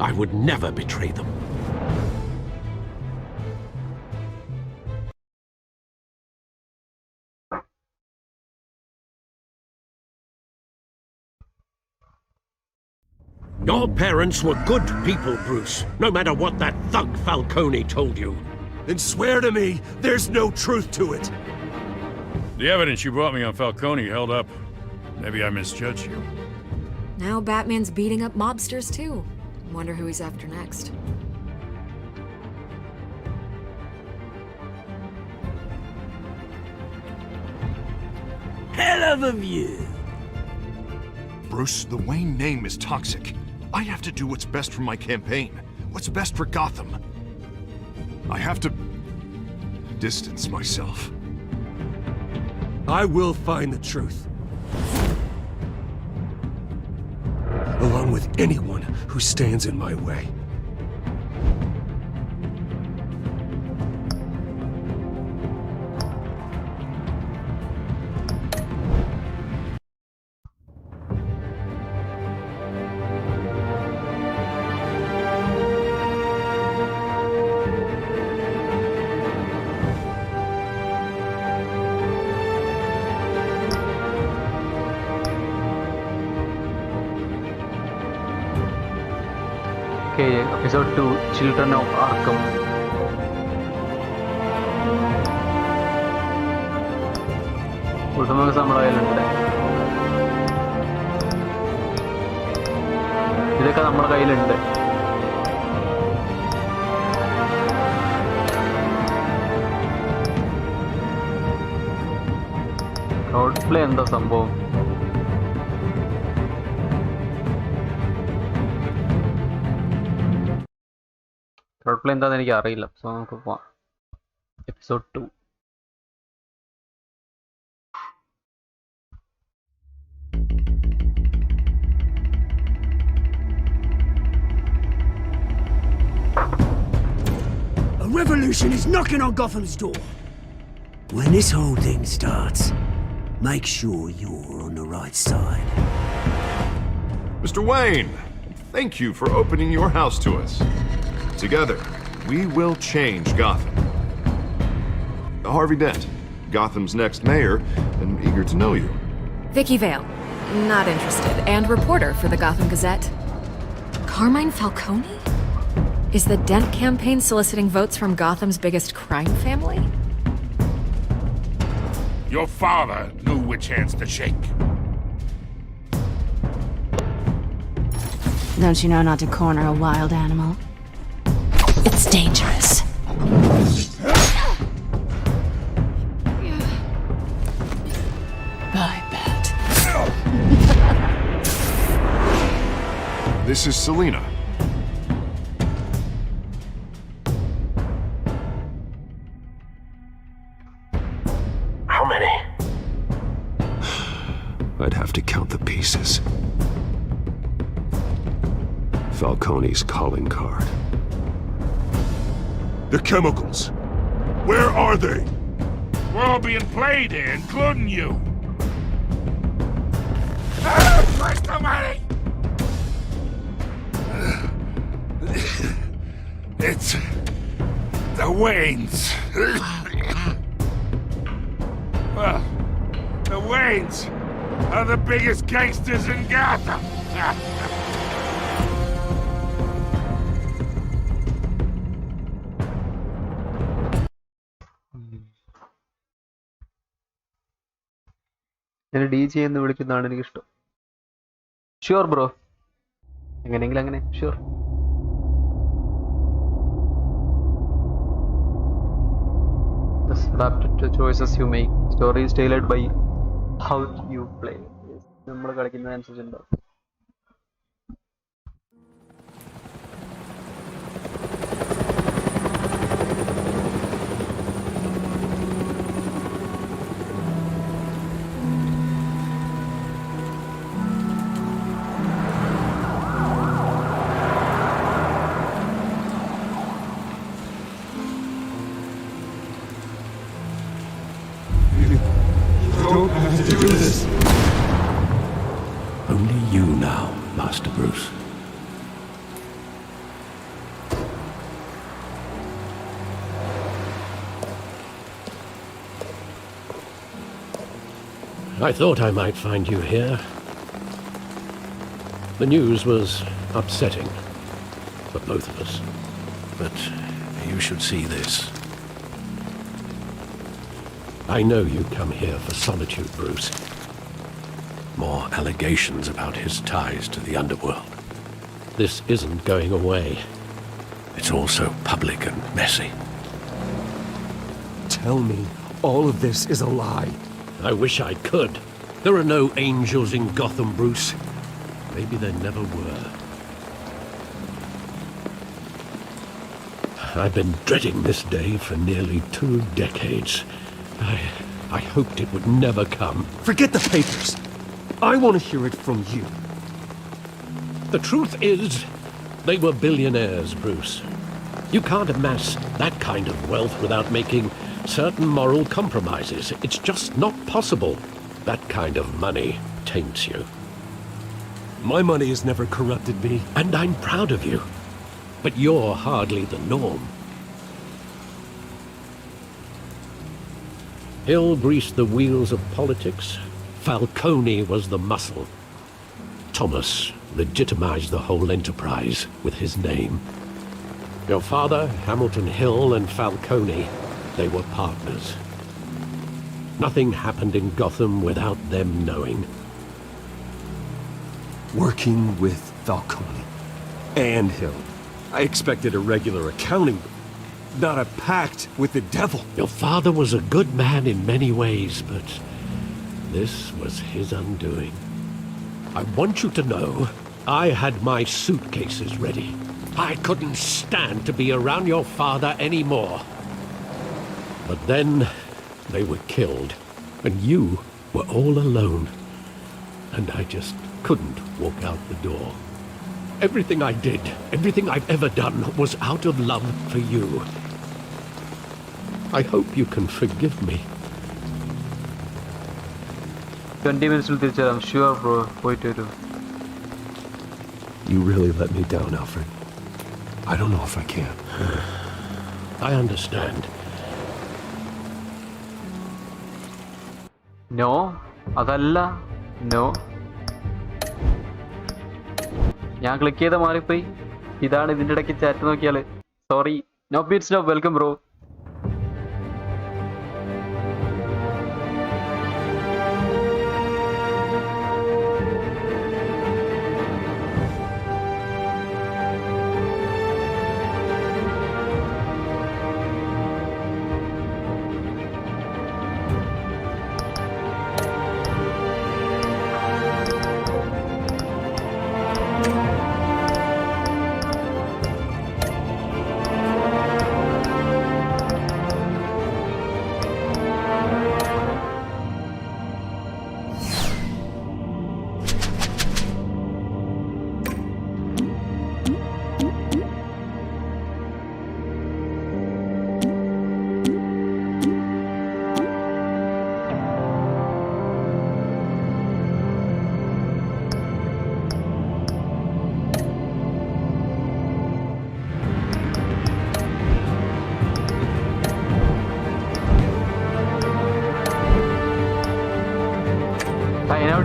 I would never betray them. Your parents were good people, Bruce, no matter what that thug Falcone told you. Then swear to me there's no truth to it. The evidence you brought me on Falcone held up. Maybe I misjudged you. Now Batman's beating up mobsters too. Wonder who he's after next. Hell of a view. Bruce, the Wayne name is toxic. I have to do what's best for my campaign. What's best for Gotham. I have to distance myself. I will find the truth. Along with anyone who stands in my way. Okay, episode 2, Children of Arkham. കുടുംബ നമ്മളെ ഇതൊക്കെ നമ്മുടെ കയ്യിലുണ്ട്. Crowd play എന്താ സംഭവം? Crowd play എന്താണെന്ന് എനിക്ക് അറിയില്ല. സോ നമുക്ക് പോവാം. Episode 2. A revolution is knocking on Gotham's door. When this whole thing starts, make sure you're on the right side. Mr. Wayne, thank you for opening your house to us. Together, we will change Gotham. Harvey Dent, Gotham's next mayor, and eager to know you. Vicky Vale, not interested, and reporter for the Gotham Gazette. Carmine Falcone? Is the Dent campaign soliciting votes from Gotham's biggest crime family? Your father knew which hands to shake. Don't you know not to corner a wild animal? It's dangerous. I bet. This is Selina. How many? I'd have to count the pieces. Falcone's calling card. The chemicals. Where are they? We're all being played here, including you. Christ almighty! It's the Waynes. Well, the Waynes are the biggest gangsters in Gotham. ഞാൻ DJ എന്ന് വിളിക്കുന്നതാണ് എനിക്കിഷ്ടം. Sure bro, എങ്ങനെയെങ്കിലും അങ്ങനെ sure. Adapted to choices you make. Story is tailored by how you play. നമ്മൾ കളിക്കുന്നതനുസരിച്ചുണ്ടാവും. Only you now, Master Bruce. I thought I might find you here. The news was upsetting for both of us. But you should see this. I know you come here for solitude, Bruce. More allegations about his ties to the underworld. This isn't going away. It's all so public and messy. Tell me all of this is a lie. I wish I could. There are no angels in Gotham, Bruce. Maybe there never were. I've been dreading this day for nearly 2 decades. I hoped it would never come. Forget the papers. I want to hear it from you. The truth is, they were billionaires, Bruce. You can't amass that kind of wealth without making certain moral compromises. It's just not possible. That kind of money taints you. My money has never corrupted me. And I'm proud of you. But you're hardly the norm. Hill greased the wheels of politics. Falcone was the muscle. Thomas legitimized the whole enterprise with his name. Your father, Hamilton Hill, and Falcone, they were partners. Nothing happened in Gotham without them knowing. Working with Falcone and Hill. I expected a regular accounting, not a pact with the devil. Your father was a good man in many ways, but this was his undoing. I want you to know I had my suitcases ready. I couldn't stand to be around your father anymore. But then they were killed, and you were all alone. And I just couldn't walk out the door. Everything I did, everything I've ever done, was out of love for you. I hope you can forgive me. 20 minutes will teach. I'm sure, bro. Wait. You really let me down, Alfred. I don't know if I can. I understand. No, അതല്ല. No. ഞാൻ click ചെയ്ത മാറിപ്പോയി. ഇതാണ് ഇതിൻ്റെ ഇടയ്ക്ക് chat നോക്കിയാൽ. Sorry. No beats no. Welcome bro.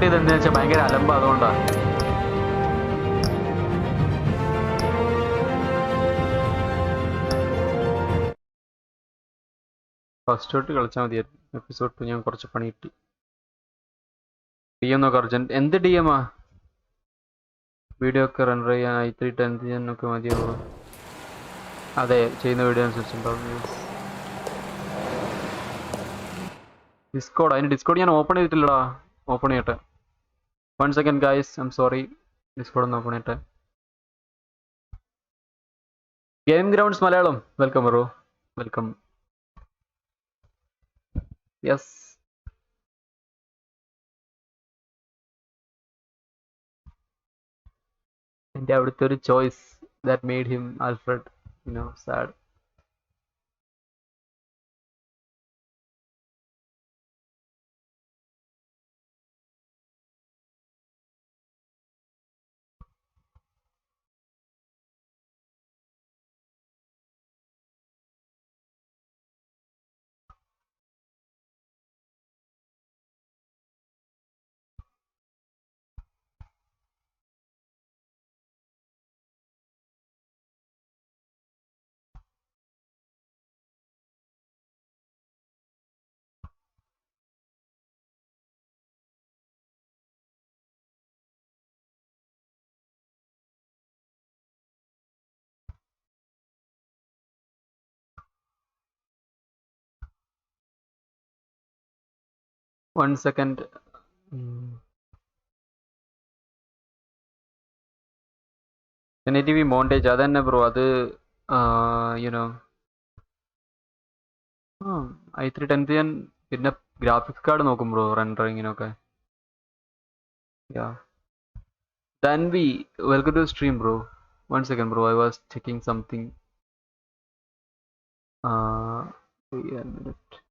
ഇതെന്താ വെച്ചാൽ ഭയങ്കര അലമ്പ, അതുകൊണ്ടാണ്. ഫസ്റ്റ് തൊട്ട് കളിച്ചാൽ മതിയായിരുന്നു. എപ്പിസോഡ് 2 ഞാൻ കുറച്ച് പണി കിട്ടി. DM നോക്കാം അർജന്റ്. എന്ത് DM ആ? വീഡിയോ ഒക്കെ റെൻഡർ ചെയ്യാൻ i3 10 ഒക്കെ മതിയാവുള്ളൂ. അതെ, ചെയ്യുന്ന വീഡിയോ അനുസരിച്ചുണ്ടാവും. ഡിസ്കോഡ്, അതിന് ഡിസ്കോഡ് ഞാൻ ഓപ്പൺ ചെയ്തിട്ടില്ലടാ. ഓപ്പൺ ചെയ്യട്ടെ. 1 second guys, I'm sorry. Discord ഒന്ന് ഓപ്പൺ ചെയ്യട്ടെ. Gaming grounds Malayalam, welcome bro. Welcome. Yes. എൻ്റെ അവിടുത്തെ ഒരു choice that made him Alfred, you know, sad. One second. NATV montage അതന്നെ ബ്രോ. അത് യുനോ i3 10 പിന്നെ ഗ്രാഫിക്സ് കാർഡ് നോക്കും bro റെൻഡറിങ്ങിനൊക്കെ. Tanvi, welcome to the stream bro. 1 second bro, I was checking something. Wait a minute.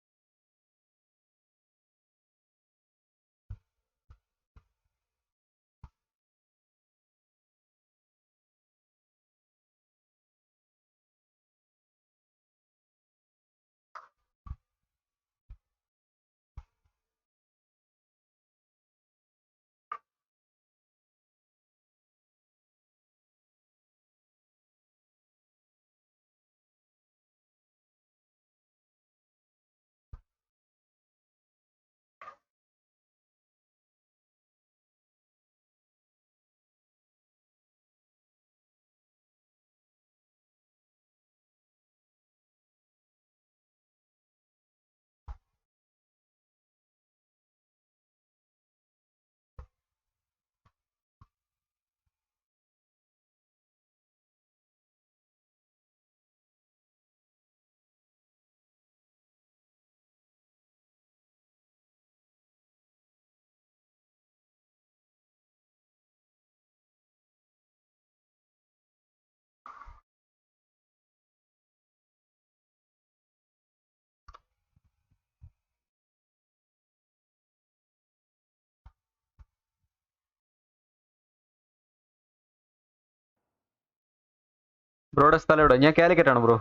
ബ്രോയുടെ സ്ഥലം എവിടെ? ഞാൻ കാലിക്കറ്റ് ആണ് bro.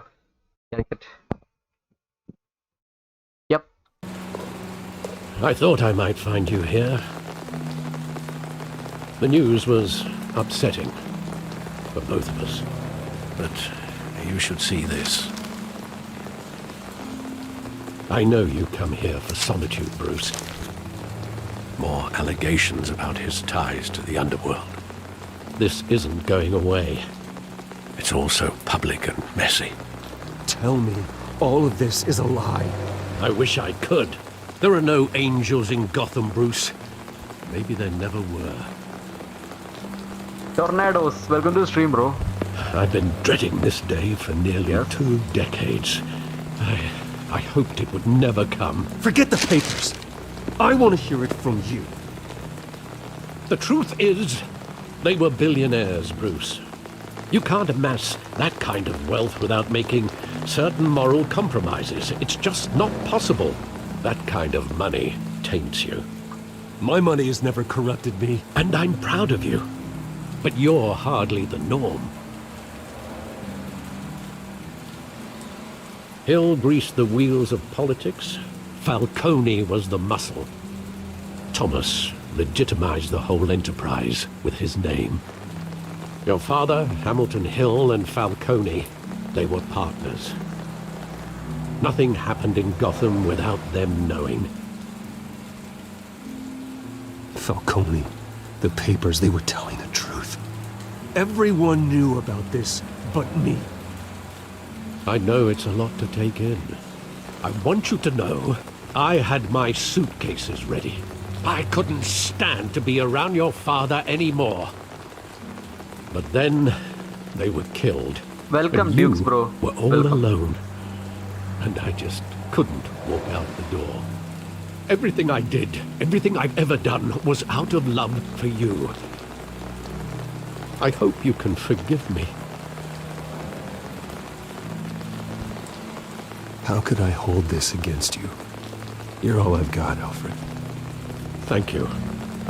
Calicut. Yup. I thought I might find you here. The news was upsetting for both of us. But you should see this. I know you come here for solitude, Bruce. More allegations about his ties to the underworld. This isn't going away. It's all so public and messy. Tell me all of this is a lie. I wish I could. There are no angels in Gotham, Bruce. Maybe there never were. Tornadoes, welcome to the stream, bro. I've been dreading this day for nearly 2 decades. I hoped it would never come. Forget the papers. I want to hear it from you. The truth is, they were billionaires, Bruce. You can't amass that kind of wealth without making certain moral compromises. It's just not possible. That kind of money taints you. My money has never corrupted me. And I'm proud of you. But you're hardly the norm. Hill greased the wheels of politics. Falcone was the muscle. Thomas legitimized the whole enterprise with his name. Your father, Hamilton Hill, and Falcone, they were partners. Nothing happened in Gotham without them knowing. Falcone, the papers, they were telling the truth. Everyone knew about this but me. I know it's a lot to take in. I want you to know I had my suitcases ready. I couldn't stand to be around your father anymore. But then they were killed. Welcome, and you Dukes, bro. Were all Welcome. alone. And I just couldn't walk out the door. Everything I did, everything I've ever done, was out of love for you. I hope you can forgive me. How could I hold this against you? You're all I've got, Alfred. Thank you.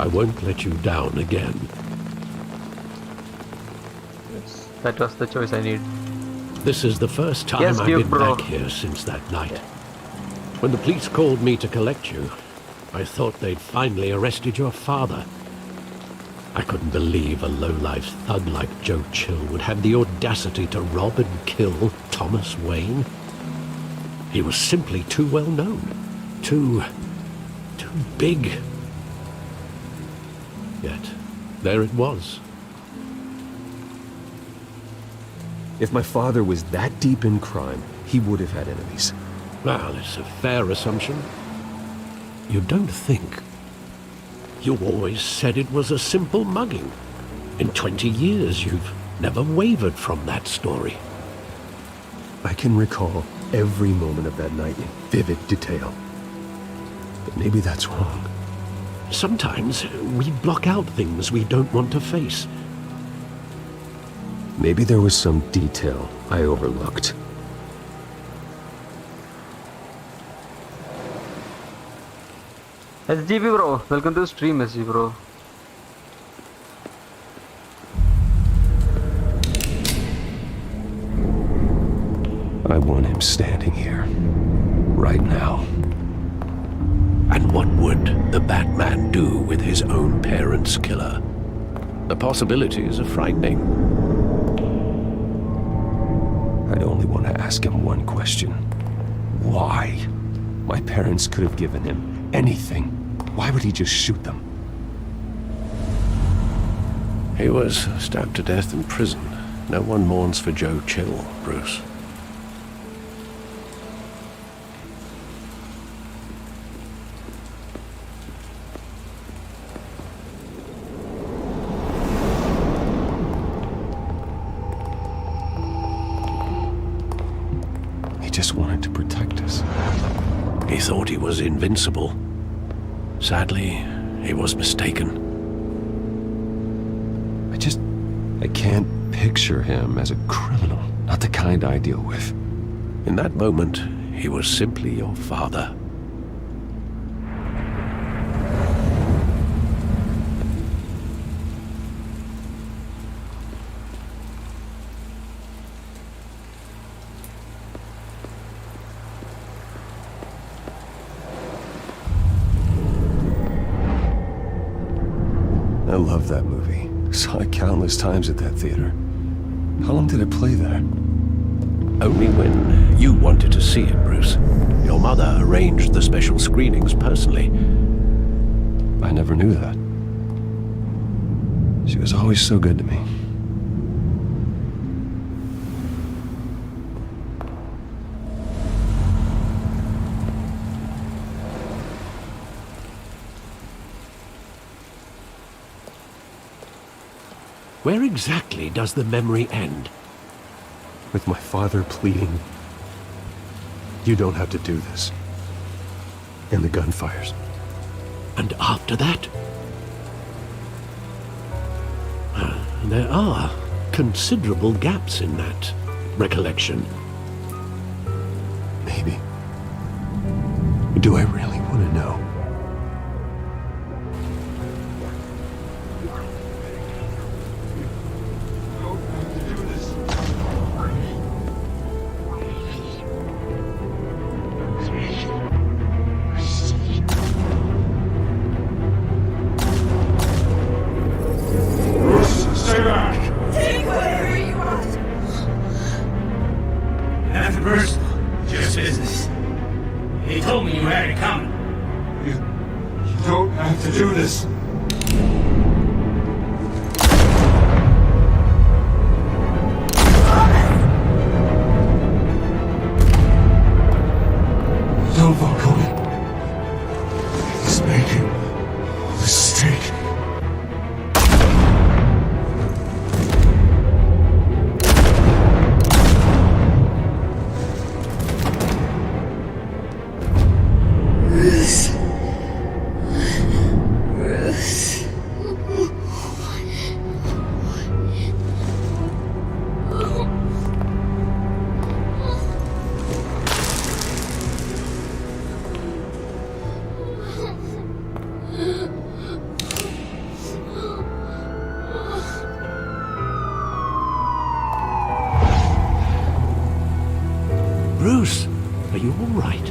I won't let you down again. That was the choice I need. This is the first time Yes, I've Duke, been bro. back here since that night. When the police called me to collect you, I thought they'd finally arrested your father. I couldn't believe a low-life thug like Joe Chill would have the audacity to rob and kill Thomas Wayne. He was simply too well known. Too big. Yet, there it was. If my father was that deep in crime, he would have had enemies. Well, it's a fair assumption. You don't think. You always said it was a simple mugging. In 20 years, you've never wavered from that story. I can recall every moment of that night in vivid detail. But maybe that's wrong. Sometimes we block out things we don't want to face. Maybe there was some detail I overlooked. SGB bro, welcome to the stream, SGB bro. I want him standing here. Right now. And what would the Batman do with his own parents' killer? The possibilities are frightening. I'd only want to ask him one question. Why? My parents could have given him anything. Why would he just shoot them? He was stabbed to death in prison. No one mourns for Joe Chill, Bruce. He just wanted to protect us. He thought he was invincible. Sadly, he was mistaken. I can't picture him as a criminal. Not the kind I deal with. In that moment, he was simply your father. I love that movie. Saw it countless times at that theater. How long did it play there? Only when you wanted to see it, Bruce. Your mother arranged the special screenings personally. I never knew that. She was always so good to me. Where exactly does the memory end? With my father pleading, "You don't have to do this." And the gunfires. And after that? There are considerable gaps in that recollection. Maybe. Do I really want to know? Bruce, are you all right?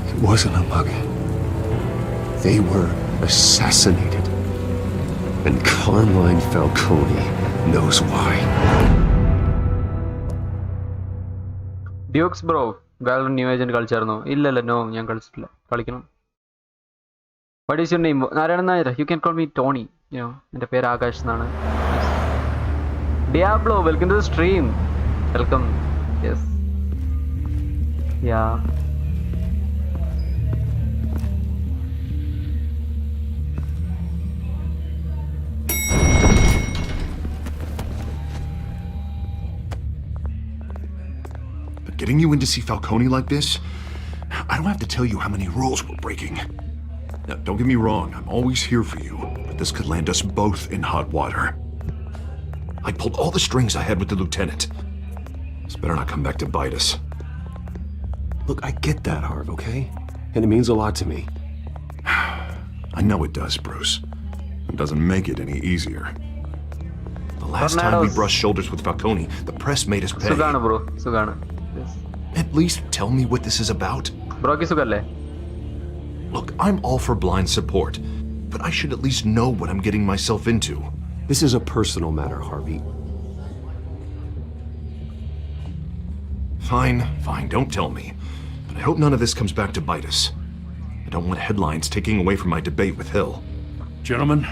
It wasn't a mug. They were assassinated. And Carmine Falcone knows why. Dukes bro, Galvan new agent culture no. Illa no, young Kalikanum. What is your name? Narayana, you can call me Tony. You know, in the pair Akash Nana. Diablo, welcome to the stream. Welcome. Yes. Yeah. But getting you in to see Falcone like this, I don't have to tell you how many rules we're breaking. Now, don't get me wrong, I'm always here for you, but this could land us both in hot water. I pulled all the strings I had with the lieutenant. This better not come back to bite us. Look, I get that, Harv, okay? And it means a lot to me. I know it does, Bruce. It doesn't make it any easier. The last time we brushed shoulders with Falcone, the press made us pay. Sugana, bro. Sugana. Yes. At least tell me what this is about. Bro, ki sugalle. Look, I'm all for blind support, but I should at least know what I'm getting myself into. This is a personal matter, Harvey. Fine, don't tell me. But I hope none of this comes back to bite us. I don't want headlines taking away from my debate with Hill. Gentlemen,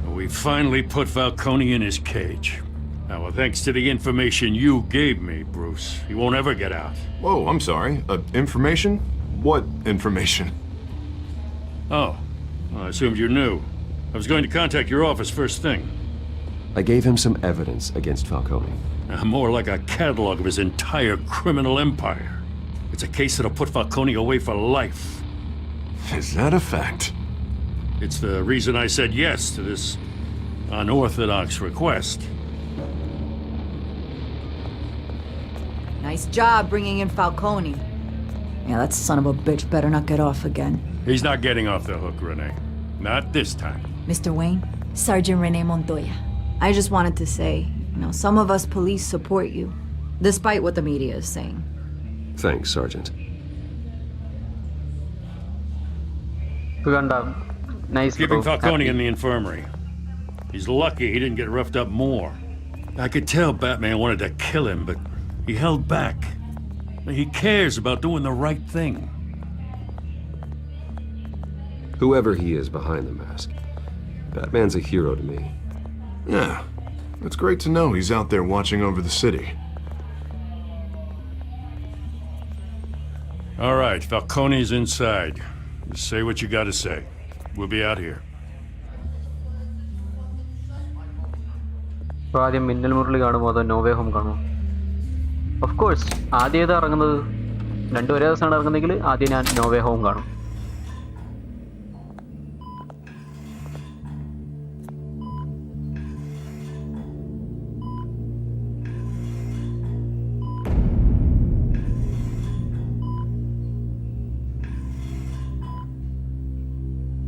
we finally put Falcone in his cage. Now, thanks to the information you gave me, Bruce, he won't ever get out. Whoa, I'm sorry. Information? What information? Oh, well, I assumed you knew. I was going to contact your office first thing. I gave him some evidence against Falcone. More like a catalog of his entire criminal empire. It's a case that'll put Falcone away for life. Is that a fact? It's the reason I said yes to this unorthodox request. Nice job bringing in Falcone. Yeah, that son of a bitch better not get off again. He's not getting off the hook, Renee. Not this time. Mr. Wayne, Sergeant Renee Montoya. I just wanted to say, some of us police support you, despite what the media is saying. Thanks, Sergeant. Suganda, Nice, Keeping bro. Falcone Happy. in the infirmary. He's lucky he didn't get roughed up more. I could tell Batman wanted to kill him, but he held back. He cares about doing the right thing. Whoever he is behind the mask, Batman's a hero to me. Yeah, it's great to know he's out there watching over the city. All right, Falcone's inside. Just say what you gotta say. We'll be out here. അപ്പോൾ ആദ്യം മിന്നൽ മുരളി കാണുമോ അതോ no way home കാണുമോ? Of course ആദ്യം ഏതാ ഇറങ്ങുന്നത്? രണ്ടും ഒരേ ദിവസമാണ് ഇറങ്ങുന്നതെങ്കിൽ ആദ്യം ഞാൻ നോവേ ഹോം കാണും.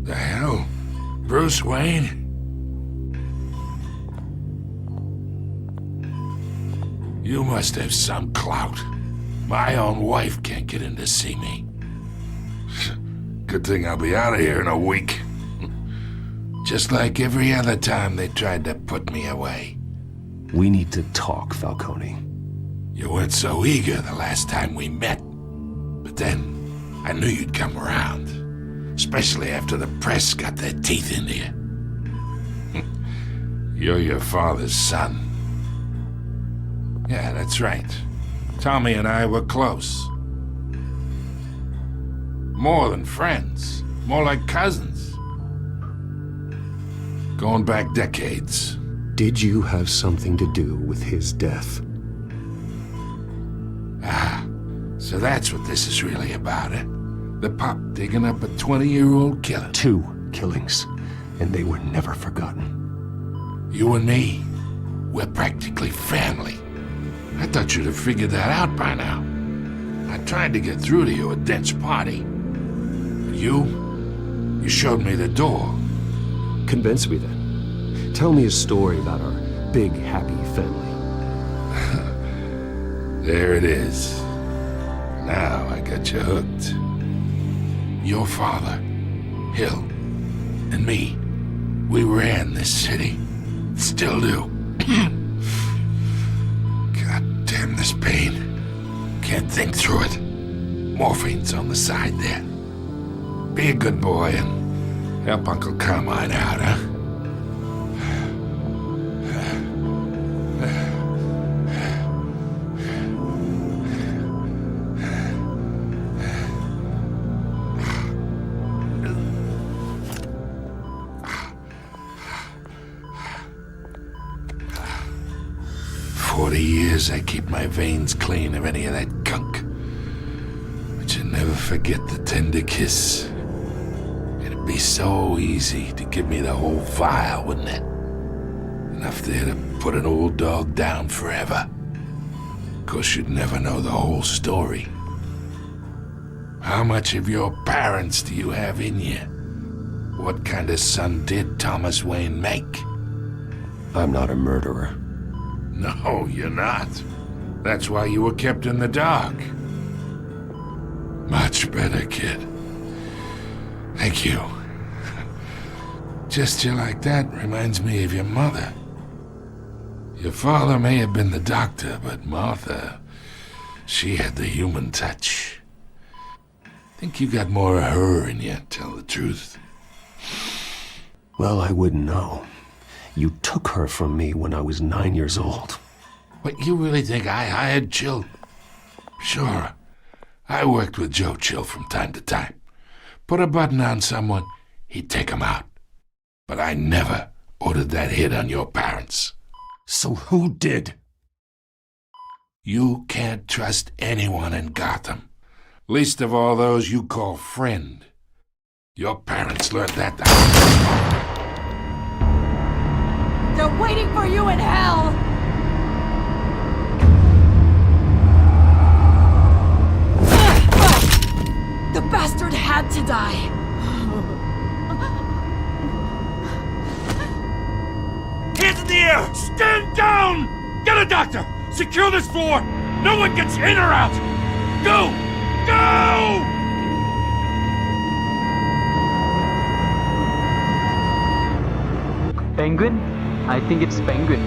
The hell? Bruce Wayne? You must have some clout. My own wife can't get in to see me. Good thing I'll be out of here in a week. Just like every other time they tried to put me away. We need to talk, Falcone. You weren't so eager the last time we met. But then, I knew you'd come around. Especially after the press got their teeth into you. You're your father's son. Yeah, that's right. Tommy and I were close. More than friends. More like cousins. Going back decades. Did you have something to do with his death? Ah, so that's what this is really about, eh? The pop digging up a 20-year-old killer. 2 killings, and they were never forgotten. You and me, we're practically family. I thought you'd have figured that out by now. I tried to get through to you at Dent's party. But you showed me the door. Convince me then. Tell me a story about our big, happy family. There it is. Now I got you hooked. Your father, Hill, and me, we ran this city. Still do. God damn this pain. Can't think through it. Morphine's on the side there. Be a good boy and help Uncle Carmine out, huh? 40 years I keep my veins clean of any of that gunk. But you never forget the tender kiss. It'd be so easy to give me the whole vial, wouldn't it? Enough there to put an old dog down forever. Of course, you'd never know the whole story. How much of your parents do you have in you? What kind of son did Thomas Wayne make? I'm not a murderer. No, you're not. That's why you were kept in the dark. Much better, kid. Thank you. Gesture like that reminds me of your mother. Your father may have been the doctor, but Martha, she had the human touch. Think you got more of her in you, tell the truth. Well, I wouldn't know. You took her from me when I was 9 years old. What, you really think I hired Chill? Sure. I worked with Joe Chill from time to time. Put a button on someone, he'd take him out. But I never ordered that hit on your parents. So who did? You can't trust anyone in Gotham. Least of all those you call friend. Your parents learned that. They're waiting for you in hell! The bastard had to die! Hands in the air! Stand down! Get a doctor! Secure this floor! No one gets in or out! Go! Go! Penguin? I think it's Penguin.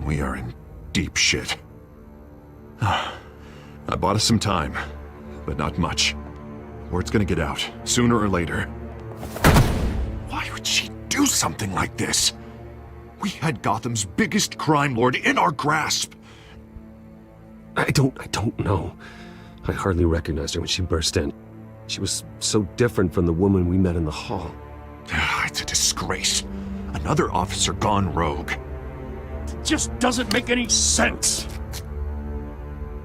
We are in deep shit. I bought us some time, but not much. Word's gonna get out, sooner or later. Why would she do something like this? We had Gotham's biggest crime lord in our grasp. I don't know. I hardly recognized her when she burst in. She was so different from the woman we met in the hall. It's a disgrace. Another officer gone rogue. Just doesn't make any sense.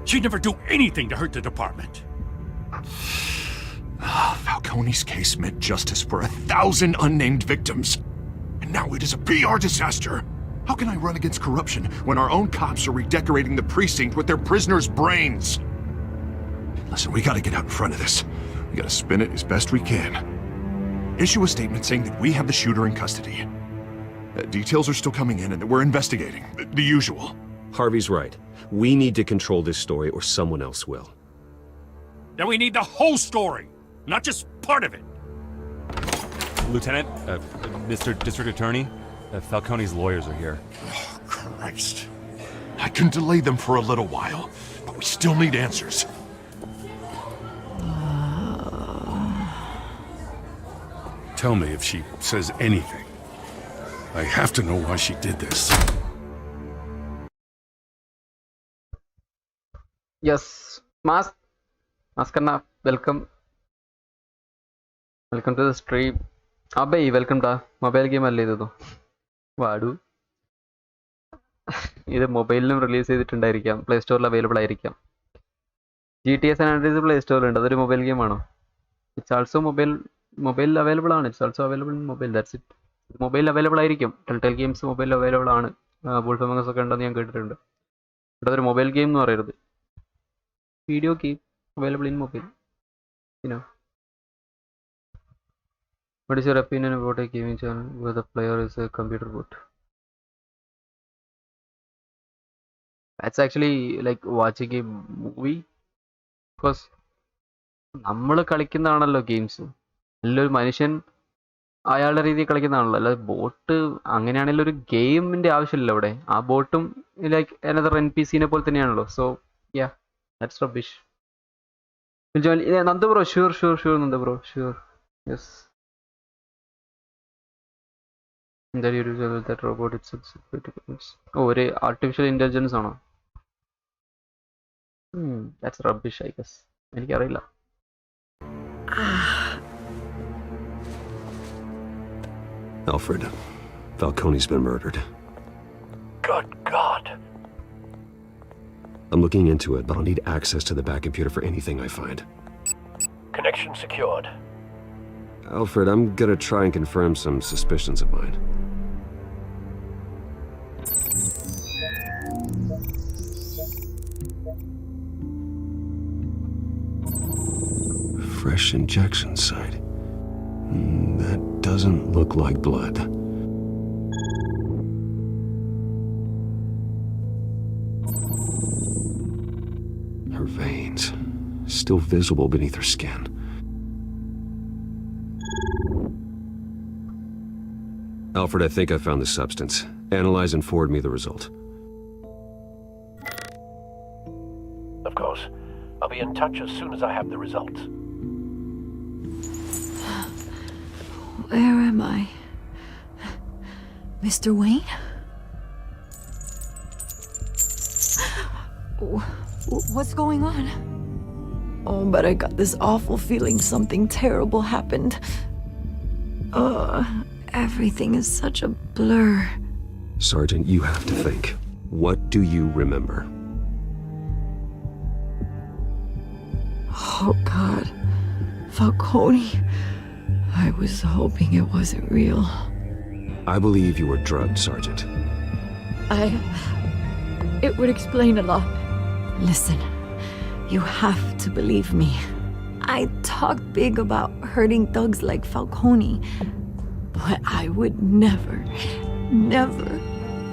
She'd never do anything to hurt the department. Falcone's case meant justice for 1,000 unnamed victims. And now it is a PR disaster. How can I run against corruption when our own cops are redecorating the precinct with their prisoners' brains? Listen, we gotta get out in front of this. We gotta spin it as best we can. Issue a statement saying that we have the shooter in custody. Details are still coming in and that we're investigating. The usual. Harvey's right. We need to control this story or someone else will. Then we need the whole story, not just part of it. Lieutenant, Mr. District Attorney, Falcone's lawyers are here. Oh, Christ. I can delay them for a little while, but we still need answers. Tell me if she says anything. I have to know why she did this. Yes, Maskanna, welcome. Welcome to the stream. Abhay, welcome to mobile game alle idu. Vaadu. This mobile release ചെയ്തിട്ടുണ്ടായിരിക്കാം. Play Store available ആയിരിക്കാം. GTA San Andreas Play Store ഉണ്ട്. അതൊരു mobile game ആണോ? It's also mobile available ആണ്. It's also available in mobile. That's it. Mobile available ആയിരിക്കും. Telltale games mobile available ആണ്. Wolf Among Us ഒക്കെ ഉണ്ടെന്ന് ഞാൻ കേട്ടിട്ടുണ്ട്. ഇവിടെ ഒരു mobile game എന്ന് പറയരുത്. Video game available in mobile. You know. What is your opinion about a gaming channel where the player is a computer bot? That's actually like watching a movie. Because നമ്മൾ കളിക്കുന്നതാണല്ലോ games. നല്ലൊരു മനുഷ്യൻ അയാളുടെ രീതിയിൽ കളിക്കുന്നതാണല്ലോ. അല്ലാതെ boat അങ്ങനെയാണെങ്കിൽ ഒരു ഗെയിമിന്റെ ആവശ്യമില്ല അവിടെ. ആ ബോട്ടും ലൈക്ക് അനദർ NPC നെ പോലെ തന്നെയാണല്ലോ. So yeah, that's rubbish. Nanda bro, sure Nanda bro, sure. Yes. That you use that robot itself. Oh, ഒരു ആർട്ടിഫിഷ്യൽ ഇന്റലിജൻസ് ആണോ? That's rubbish, I guess. എനിക്കറിയില്ല. Alfred, Falcone's been murdered. Good God. I'm looking into it, but I'll need access to the back computer for anything I find. Connection secured. Alfred, I'm gonna try and confirm some suspicions of mine. Fresh injection site. That doesn't look like blood. Her veins, still visible beneath her skin. Alfred, I think I found the substance. Analyze and forward me the result. Of course. I'll be in touch as soon as I have the results. Where am I? Mr. Wayne? What's going on? Oh, but I got this awful feeling something terrible happened. Everything is such a blur. Sergeant, you have to think. What do you remember? Oh, God. Falcone. I was hoping it wasn't real. I believe you were drugged, Sergeant. It would explain a lot. Listen, you have to believe me. I talked big about hurting thugs like Falcone, But I would never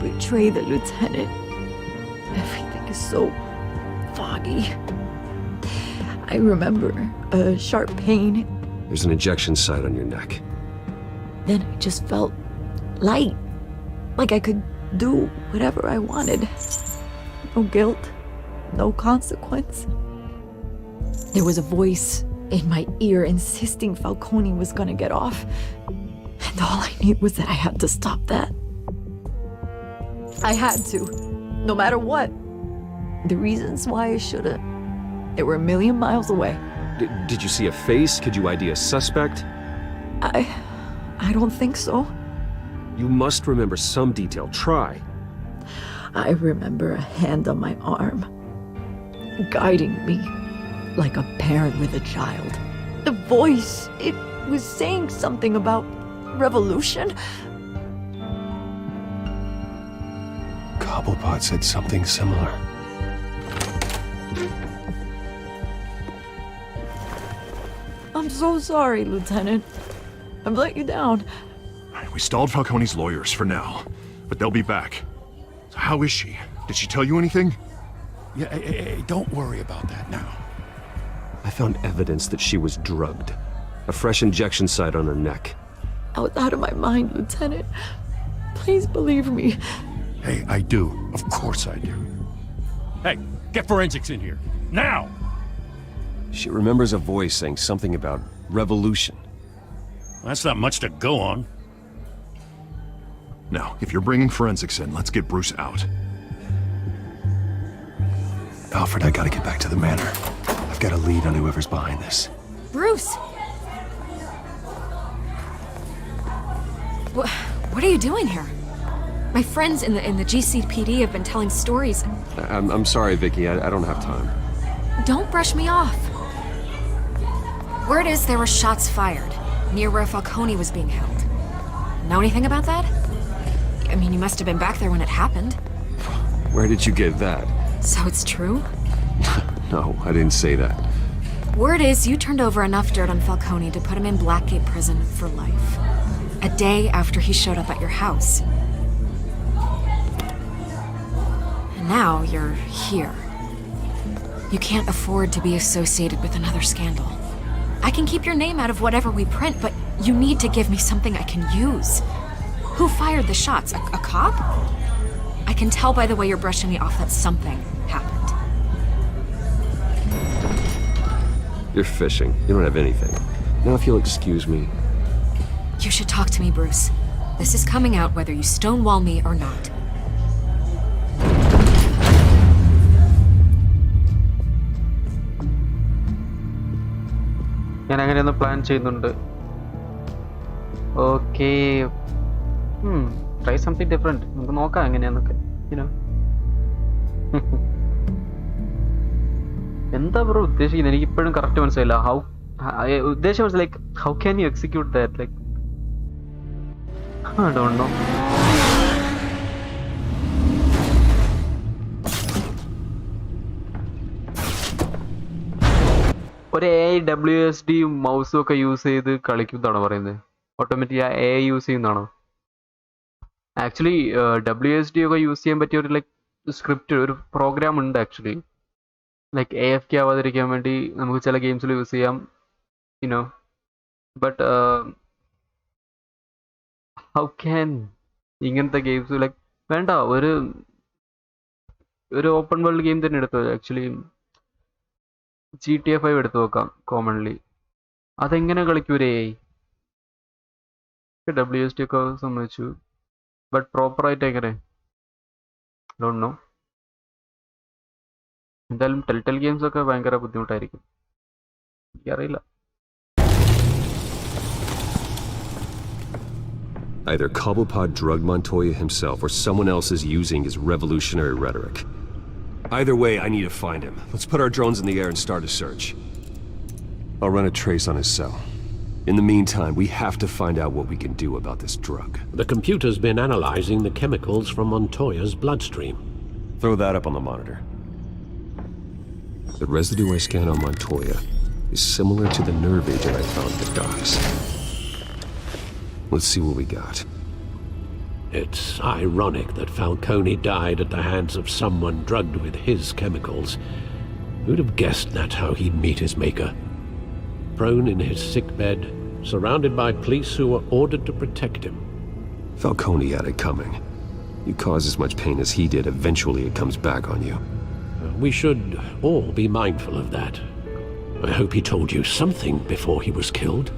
betray the lieutenant. Everything is so foggy. I remember a sharp pain. There's an injection site on your neck. Then I just felt light. Like I could do whatever I wanted. No guilt, no consequence. There was a voice in my ear insisting Falcone was gonna get off. And all I knew was that I had to stop that. I had to, no matter what. The reasons why I shouldn't, they were a million miles away. Did you see a face? Could you ID a suspect? I don't think so. You must remember some detail. Try. I remember a hand on my arm, guiding me like a parent with a child. The voice, it was saying something about revolution. Cobblepot said something similar. I'm so sorry, Lieutenant. I've let you down. We stalled Falcone's lawyers for now, but they'll be back. So how is she? Did she tell you anything? Yeah, hey, don't worry about that now. I found evidence that she was drugged. A fresh injection site on her neck. I was out of my mind, Lieutenant. Please believe me. Hey, I do. Of course I do. Hey, get forensics in here. Now! She remembers a voice saying something about revolution. That's not much to go on. Now, if you're bringing forensics in, let's get Bruce out. Alfred, I gotta get back to the manor. I've got a lead on whoever's behind this. Bruce! What are you doing here? My friends in the GCPD have been telling stories. I'm sorry, Vicky. I don't have time. Don't brush me off. Word is there were shots fired near where Falcone was being held. Know anything about that? I mean, you must have been back there when it happened. Where did you get that? So it's true? No, I didn't say that. Word is you turned over enough dirt on Falcone to put him in Blackgate Prison for life. A day after he showed up at your house. And now you're here. You can't afford to be associated with another scandal. I can keep your name out of whatever we print, but you need to give me something I can use. Who fired the shots? A cop? I can tell by the way you're brushing me off that something happened. You're fishing. You don't have anything. Now if you'll excuse me. You should talk to me, Bruce. This is coming out whether you stonewall me or not. ഞാൻ അങ്ങനെയൊന്ന് plan ചെയ്യുന്നുണ്ട്. Okay, try something different. നമുക്ക് നോക്കാം എങ്ങനെയാന്നൊക്കെ. എന്താ bro ഉദ്ദേശിക്കുന്നത്? എനിക്ക് ഇപ്പോഴും correct മനസ്സിലായില്ല. ഉദ്ദേശം മനസ്സിലായി. How can you execute that? Like I don't know. ഒരു AWSD മൗസും ഒക്കെ യൂസ് ചെയ്ത് കളിക്കുന്നതാണോ പറയുന്നത്? ഓട്ടോമാറ്റിക് AI യൂസ് ചെയ്യുന്നതാണോ? ആക്ച്വലി WSD ഒക്കെ യൂസ് ചെയ്യാൻ പറ്റിയ ഒരു സ്ക്രിപ്റ്റ്, ഒരു പ്രോഗ്രാം ഉണ്ട് ആക്ച്വലി. ലൈക്ക് AFK ആവാതിരിക്കാൻ വേണ്ടി നമുക്ക് ചില ഗെയിംസിൽ യൂസ് ചെയ്യാം. ബട്ട് ഹൗ ക്യാൻ ഇങ്ങനത്തെ ഗെയിംസ് ലൈക്ക് വേണ്ട. ഒരു ഓപ്പൺ വേൾഡ് ഗെയിം തന്നെ എടുത്തു. ആക്ച്വലി GTA 5 എടുത്തു നോക്കാം കോമൺലി. അതെങ്ങനെ കളിക്കൂരേ? WSD ഒക്കെ സമ്മതിച്ചു, ബട്ട് പ്രോപ്പറായിട്ട് എങ്ങനെ? Don't know. എന്തായാലും ടെൽറ്റെൽ ഗെയിംസ് ഒക്കെ ഭയങ്കര ബുദ്ധിമുട്ടായിരിക്കും. എനിക്കറിയില്ല. Either Cobblepot drugged Montoya himself or someone else is using his revolutionary rhetoric. Either way, I need to find him. Let's put our drones in the air and start a search. I'll run a trace on his cell. In the meantime, we have to find out what we can do about this drug. The computer's been analyzing the chemicals from Montoya's bloodstream. Throw that up on the monitor. The residue I scan on Montoya is similar to the nerve agent I found at the docks. Let's see what we got. It's ironic that Falcone died at the hands of someone drugged with his chemicals. Who'd have guessed that's how he'd meet his maker? Prone in his sickbed, surrounded by police who were ordered to protect him. Falcone had it coming. You cause as much pain as he did, eventually it comes back on you. We should all be mindful of that. I hope he told you something before he was killed.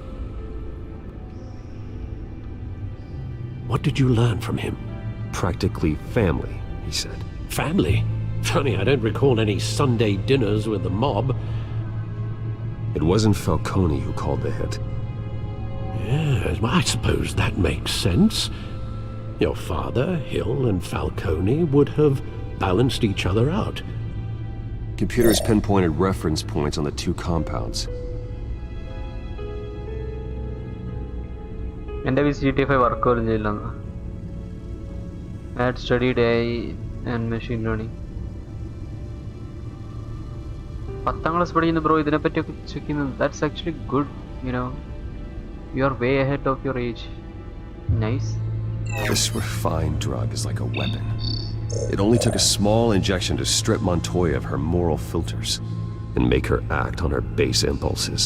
What did you learn from him? Practically family, he said. Family? Funny, I don't recall any Sunday dinners with the mob. It wasn't Falcone who called the hit. Yes, well, I suppose that makes sense. Your father, Hill, and Falcone would have balanced each other out. Computers pinpointed reference points on the two compounds. എൻ്റെ GTA 5 work പോലും ചെയ്യില്ലെന്ന്. Had studied AI and machine learning. 10th class പഠിക്കുന്ന bro ഇതിനെപ്പറ്റിയൊക്കെ check ചെയ്യുന്നത്. That's actually good, you know. You are way ahead of your age. Nice. This refined drug is like a weapon. It only took a small injection to strip Montoya of her moral filters and make her act on her base impulses.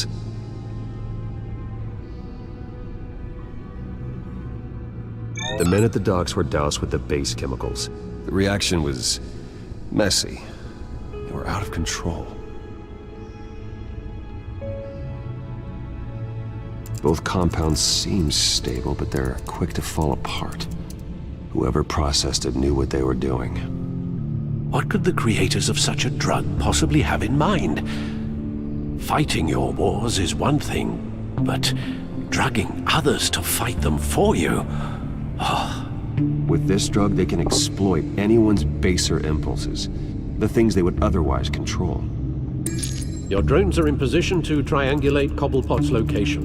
The men at the docks were doused with the base chemicals. The reaction was messy. They were out of control. Both compounds seem stable, but they're quick to fall apart. Whoever processed it knew what they were doing. What could the creators of such a drug possibly have in mind? Fighting your wars is one thing, but drugging others to fight them for you? Oh. With this drug, they can exploit anyone's baser impulses, the things they would otherwise control. Your drones are in position to triangulate Cobblepot's location.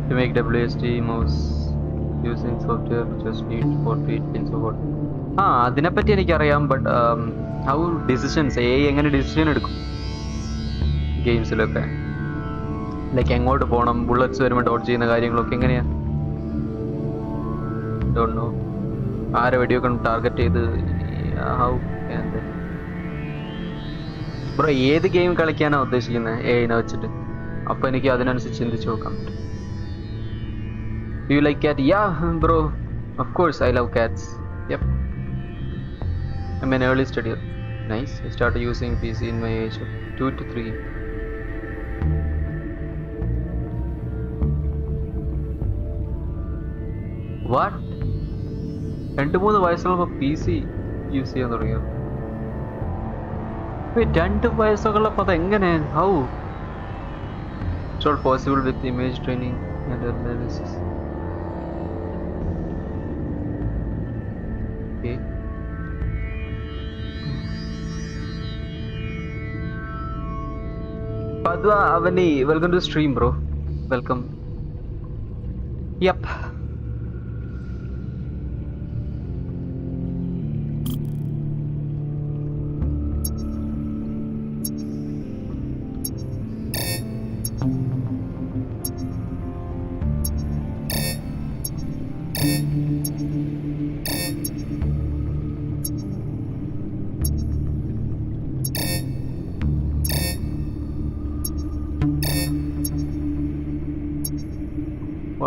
To make WSD mouse using software, just need 48 pins of what? അതിനെപ്പറ്റി എനിക്കറിയാം, but how decisions എങ്ങനെ decision എടുക്കും ഗെയിംസിലൊക്കെ, like എങ്ങോട്ട് പോകണം, bullets വരുമ്പോൾ dot ചെയ്യുന്ന കാര്യങ്ങളൊക്കെ എങ്ങനെയാ? Don't know. ആരെ വെടിയൊക്കെ ടാർഗറ്റ് ചെയ്ത് ഹൗ ബ്രോ ഏത് ഗെയിം കളിക്കാനാണ് ഉദ്ദേശിക്കുന്നത് എഐനെ വെച്ചിട്ട്? അപ്പോൾ എനിക്ക് അതിനനുസരിച്ച് ചിന്തിച്ച് നോക്കാൻ പറ്റും. Do you like cat? Yeah, bro. Of course, I love cats. Yep. I'm an early studier. Nice. I started using PC in my age of 2 to 3. What? 2-3 വയസ്സുള്ള PC യൂസ് ചെയ്യാൻ തുടങ്ങിയോ? Wait, 2 വയസ്സുള്ളപ്പോൾ അതെങ്ങനെ? How? It's all possible with image training and analysis. Padwa Avani, welcome to the stream, bro. Welcome. Yep.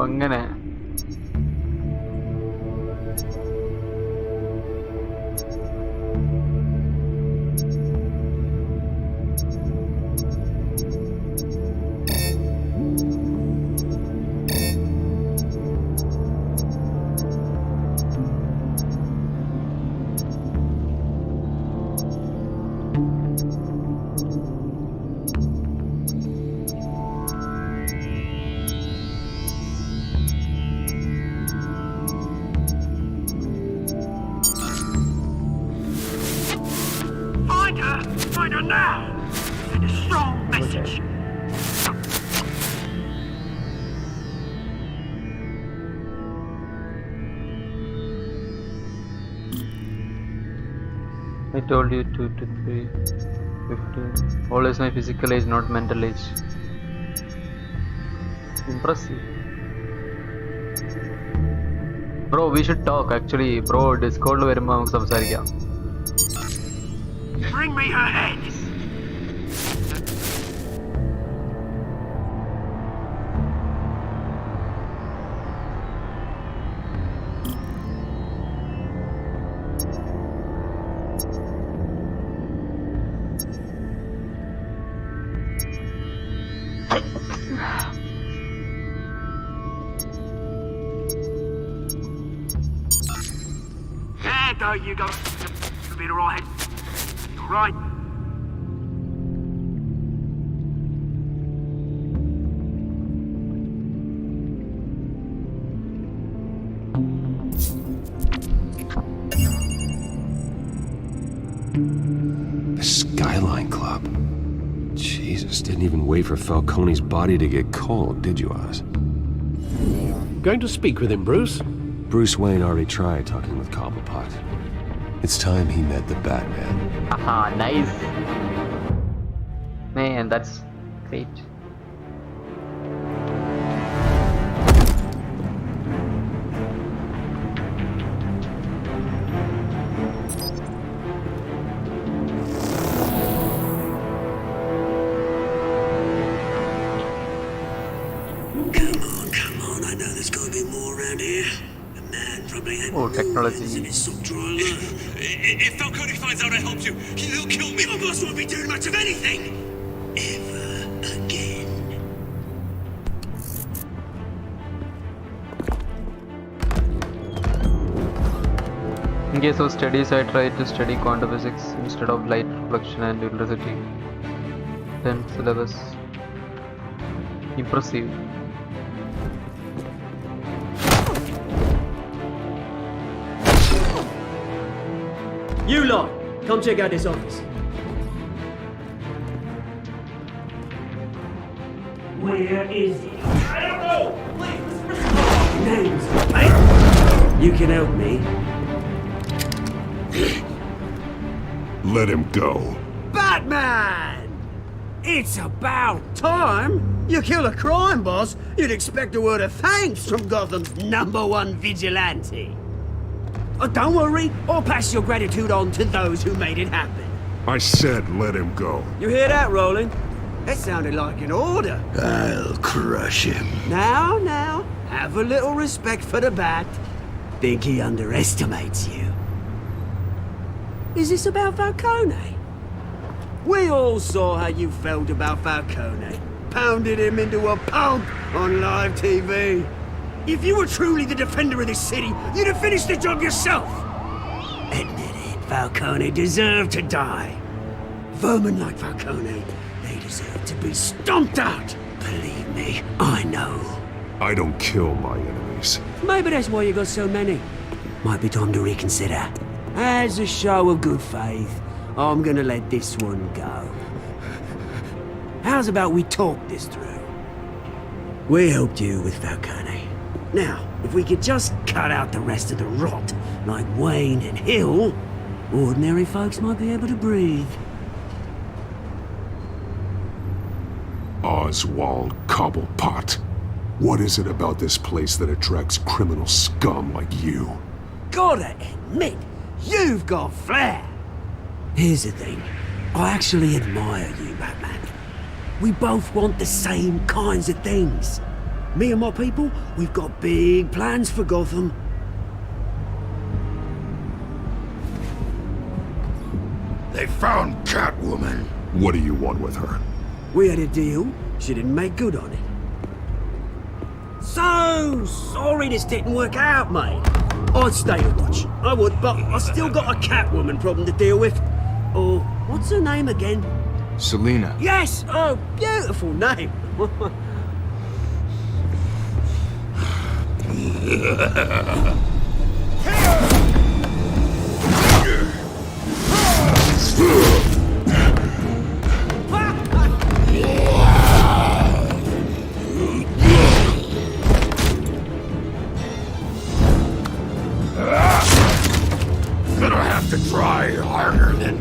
അങ്ങനെ I told you 2 to 3, 15. Always my physical age, not mental age. Impressive. Bro, we should talk actually. Bro, Discord വരുമ്പോൾ നമുക്ക് സംസാരിക്കാം. Bring me her head. Though you got a bit alright. Right. The Skyline Club. Jesus, didn't even wait for Falcone's body to get cold, did you, Oz? Going to speak with him, Bruce? Bruce Wayne already tried talking with Cobblepot. It's time he met the Batman. Haha, nice. Man, that's great. Come on, I know there's gotta be more around here. A man probably had Oh, technology. If Falcone finds out I helped you, he'll kill me. Your boss won't be doing much of anything. Ever again. In case of studies, I tried to study quantum physics instead of light reflection and electricity. 10th syllabus. Impressive. You lot, come check out this office. Where is he? I don't know! Please, names, mate. You can help me. Let him go. Batman! It's about time! You kill a crime boss, you'd expect a word of thanks from Gotham's #1 vigilante. Oh, don't worry, I'll pass your gratitude on to those who made it happen. I said let him go. You hear that, Roland? That sounded like an order. I'll crush him. Now, have a little respect for the Bat. Think he underestimates you. Is this about Falcone? We all saw how you felt about Falcone. Pounded him into a pulp on live TV. If you were truly the defender of this city, you'd have finished the job yourself. Admit it, Falcone deserved to die. Vermin like Falcone, they deserve to be stomped out. Believe me, I know. I don't kill my enemies. Maybe that's why you got so many. Might be time to reconsider. As a show of good faith, I'm gonna let this one go. How's about we talk this through? We helped you with Falcone. Now, if we could just cut out the rest of the rot, like Wayne and Hill, ordinary folks might be able to breathe. Oswald Cobblepot. What is it about this place that attracts criminal scum like you? Gotta admit, you've got flair. Here's the thing. I actually admire you, Batman. We both want the same kinds of things. Me and my people, we've got big plans for Gotham. They found Catwoman. What do you want with her? We had a deal. She didn't make good on it. So sorry this didn't work out, mate. I'd stay to watch. I would, but I still got a Catwoman problem to deal with. Oh, what's her name again? Selena. Yes! Oh, beautiful name. Gonna have to try harder than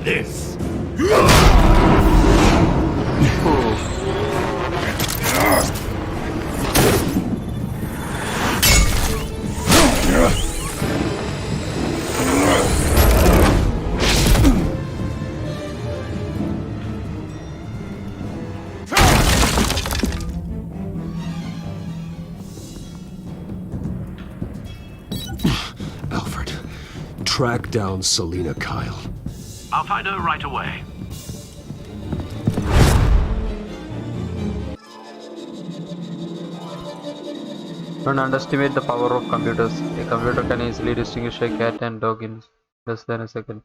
track down Selina Kyle. I'll find her right away. Don't underestimate the power of computers. A computer can easily distinguish a cat and dog in less than a second.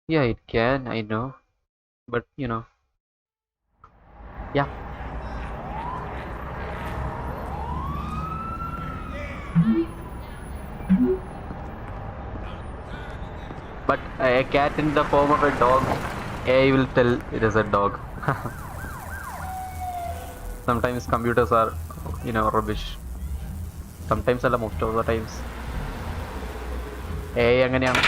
Yeah, it can, I know. But, you know. Yeah. But a cat in the form of a dog, AI will tell it is a dog. Sometimes computers are, you know, rubbish. Sometimes അല്ല, most of the times. AI അങ്ങനെയാണ്.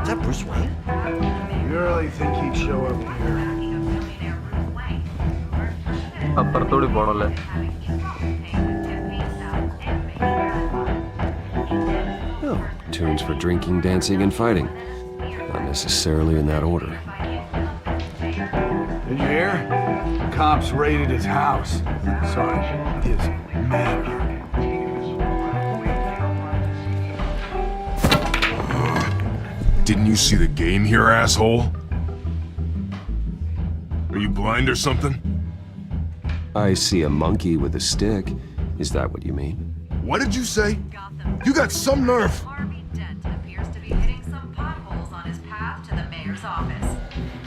Is that Bruce Wayne? You really think he'd show up here? അപ്പുറത്തോടി പോണല്ലേ? Oh, tunes for drinking, dancing, and fighting. Not necessarily in that order. Did you hear? The cops raided his house. Sorry, his manor. Didn't you see the game here, asshole? Are you blind or something? I see a monkey with a stick. Is that what you mean? What did you say? You got some nerve.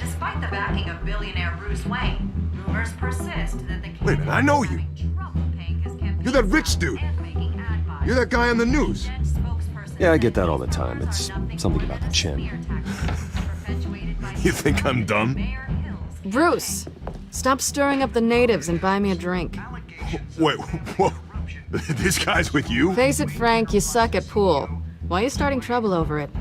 Despite the backing of billionaire Bruce Wayne, rumors persist that the Wait a minute, I know you. You're that rich dude. You're that guy on the news. Yeah, I get that all the time. It's something about the chin. You think I'm dumb? Bruce, stop stirring up the natives and buy me a drink. Wait, whoa. This guy's with you? Face it, Frank, you suck at pool. Why are you starting trouble over it?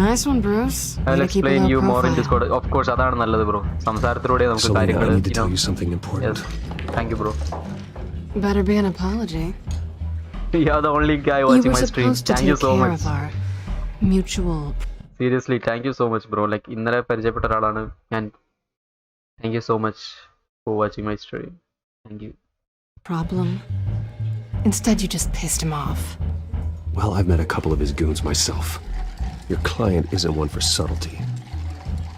Nice one, Bruce. I'll explain you more in Discord. Of course, അതാണ് നല്ലത് bro. സംസാരത്തിലൂടെ നമുക്ക് കാര്യങ്ങൾ. I need to tell you something important. Yes. Thank you, bro. Better be an apology. You're the only guy watching my stream. Thank you so much. Of our mutual. Seriously, thank you so much, bro. Like ഇന്നലെ പരിചയപ്പെട്ട ഒരാളാണ് ഞാൻ. Thank you so much for watching my stream. Thank you. Problem. Instead, you just pissed him off. Well, I've met a couple of his goons myself. Your client isn't one for subtlety.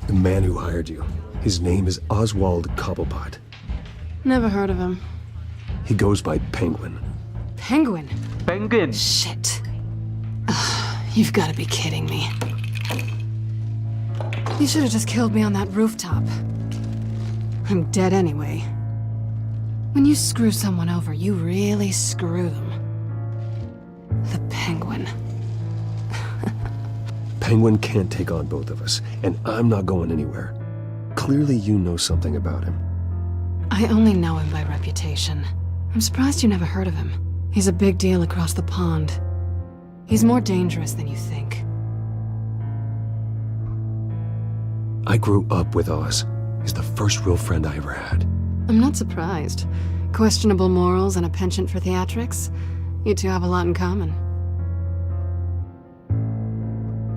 The man who hired you, his name is Oswald Cobblepot. Never heard of him. He goes by Penguin. Penguin? Penguin? Shit. You've got to be kidding me. You should have just killed me on that rooftop. I'm dead anyway. When you screw someone over, you really screw them. The Penguin. Penguin can't take on both of us, and I'm not going anywhere. Clearly you know something about him. I only know him by reputation. I'm surprised you never heard of him. He's a big deal across the pond. He's more dangerous than you think. I grew up with Oz. He's the first real friend I ever had. I'm not surprised. Questionable morals and a penchant for theatrics. You two have a lot in common.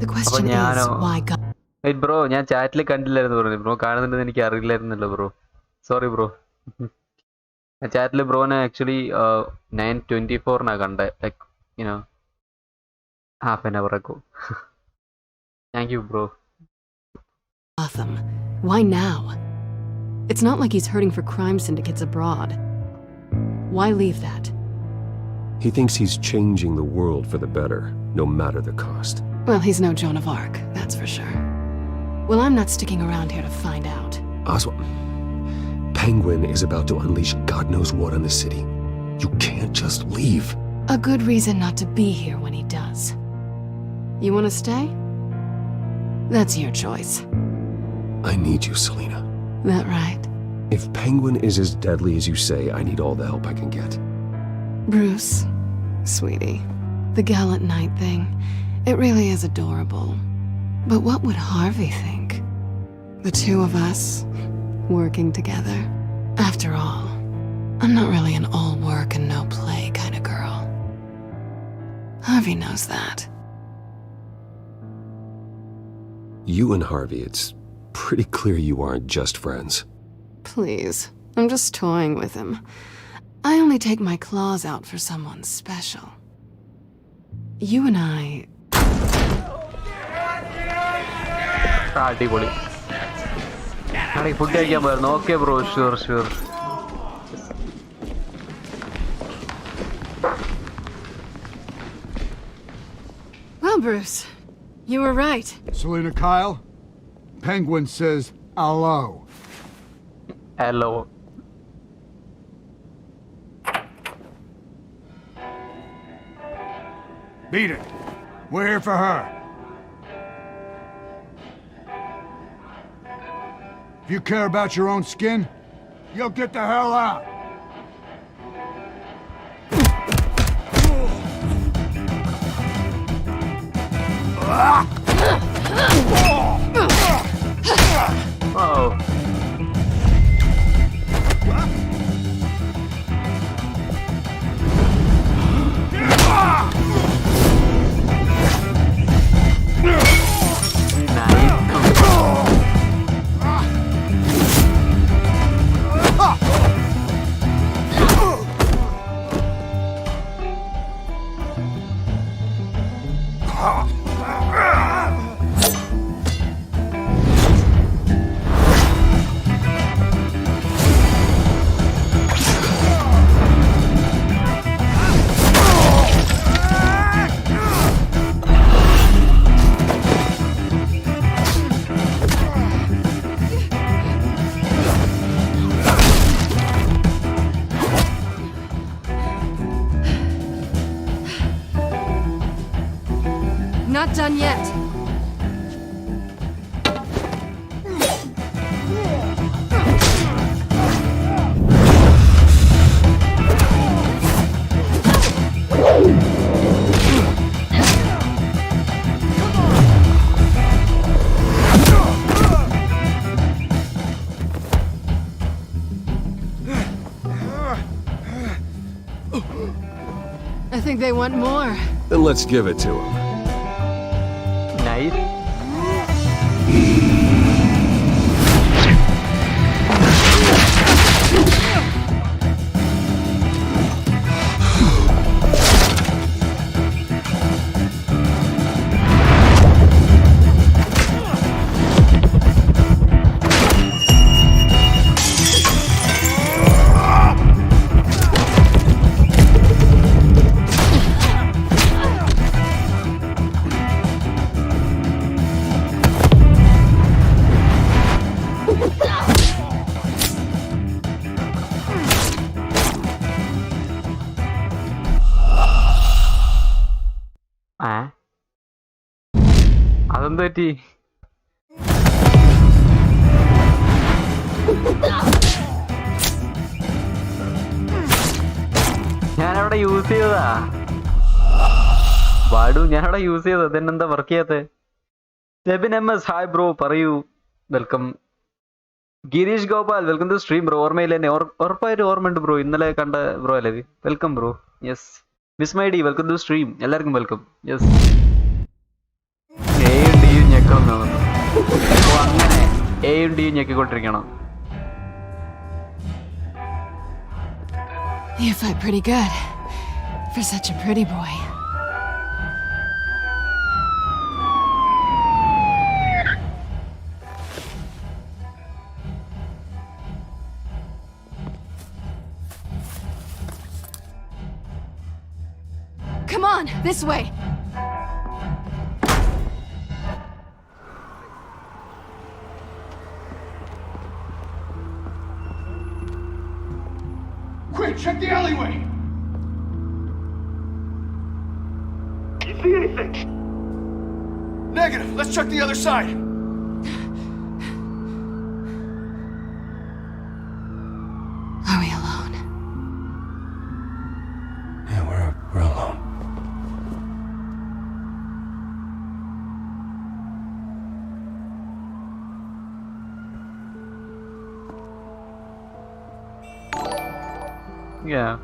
The question is, why God? Wait, bro, ഞാൻ ചാറ്റിൽ കണ്ടില്ലായിരുന്നു പറഞ്ഞു. Bro കാണുന്നുണ്ടെന്ന് എനിക്ക് അറിയില്ലായിരുന്നല്ലോ bro. Sorry bro. ചാറ്റിൽ ബ്രോനെ actually 9:24 കണ്ടേ. Like, you know, half an hour ago. Thank you, bro. Gotham. Why now? It's not like he's hurting for crime syndicates abroad. Why leave that? He thinks he's changing the world for the better, no matter the cost. Well, he's no Joan of Arc, that's for sure. Well, I'm not sticking around here to find out. Oswald, Penguin is about to unleash God knows what on the city. You can't just leave. A good reason not to be here when he does. You want to stay? That's your choice. I need you, Selina. That right? If Penguin is as deadly as you say, I need all the help I can get. Bruce, sweetie, the gallant knight thing, it really is adorable. But what would Harvey think? The two of us, working together. After all, I'm not really an all work and no play kind of girl. Harvey knows that. You and Harvey, it's pretty clear you aren't just friends. Please, I'm just toying with him. I only take my claws out for someone special. You and I... അടിപൊളി. Food കഴിക്കാൻ പോയിരുന്നു. Okay bro, sure. Well, Bruce, you were right. Selena Kyle, Penguin says hello. Hello. Beat it. We're here for her. If you care about your own skin, you'll get the hell out. Oh. Not done yet. I think they want more. Then let's give it to him. Nice. അതെന്ത് പറ്റി? ഞാനവിടെ use ചെയ്തതാ വാടു, ഞാനവിടെ use ചെയ്തത്. ഇതെന്നെന്താ work ചെയ്യാത്ത? Jebin M S hi bro, പറയൂ. Welcome. Girish Gopal welcome to stream bro. ഓർമ്മയില്ല എന്നെ? ഉറപ്പായിട്ട് ഓർമ്മയുണ്ട് ബ്രോ, ഇന്നലെ കണ്ട ബ്രോ അല്ലേ? Welcome bro. Yes. Miss my D welcome to stream. എല്ലാവർക്കും വെൽക്കം. യെസ്. എയും ഡിയും ഞെക്കണം തോന്നുന്നു. അപ്പോൾ അങ്ങനെ എയും ഡിയും ഞെക്കിക്കൊണ്ടിരിക്കണം. You fight pretty good for such a pretty boy. Come on, this way. Quick, check the alleyway! You see anything? Negative. Let's check the other side. Are we alone? Yeah, we're alone. Yeah.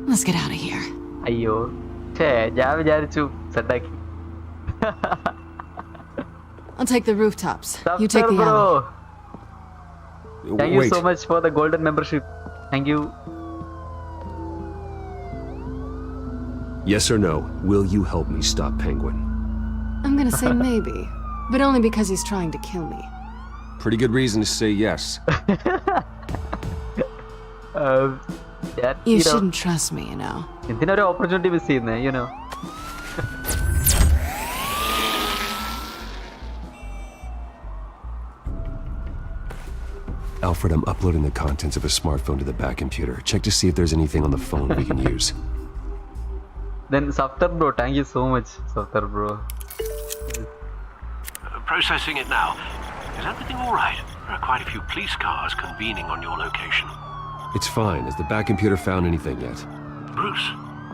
Let's get out of here. അയ്യോ ഞാൻ വിചാരിച്ചു സെറ്റാക്കി. I'll take the rooftops. You take the bro. alley. Thank you so much for the golden membership. Thank you. Yes or no, will you help me stop Penguin? I'm gonna say maybe, but only because he's trying to kill me. Pretty good reason to say yes. You shouldn't trust me, you know. എന്തിനൊരു opportunity miss ചെയ്യുന്നേ, you know. Alfred, I'm uploading the contents of a smartphone to the back computer. Check to see if there's anything on the phone we can use. Then Saftar bro, thank you so much, Saftar bro. Processing it now. Is everything all right? There are quite a few police cars convening on your location. It's fine. Has the back computer found anything yet? Bruce,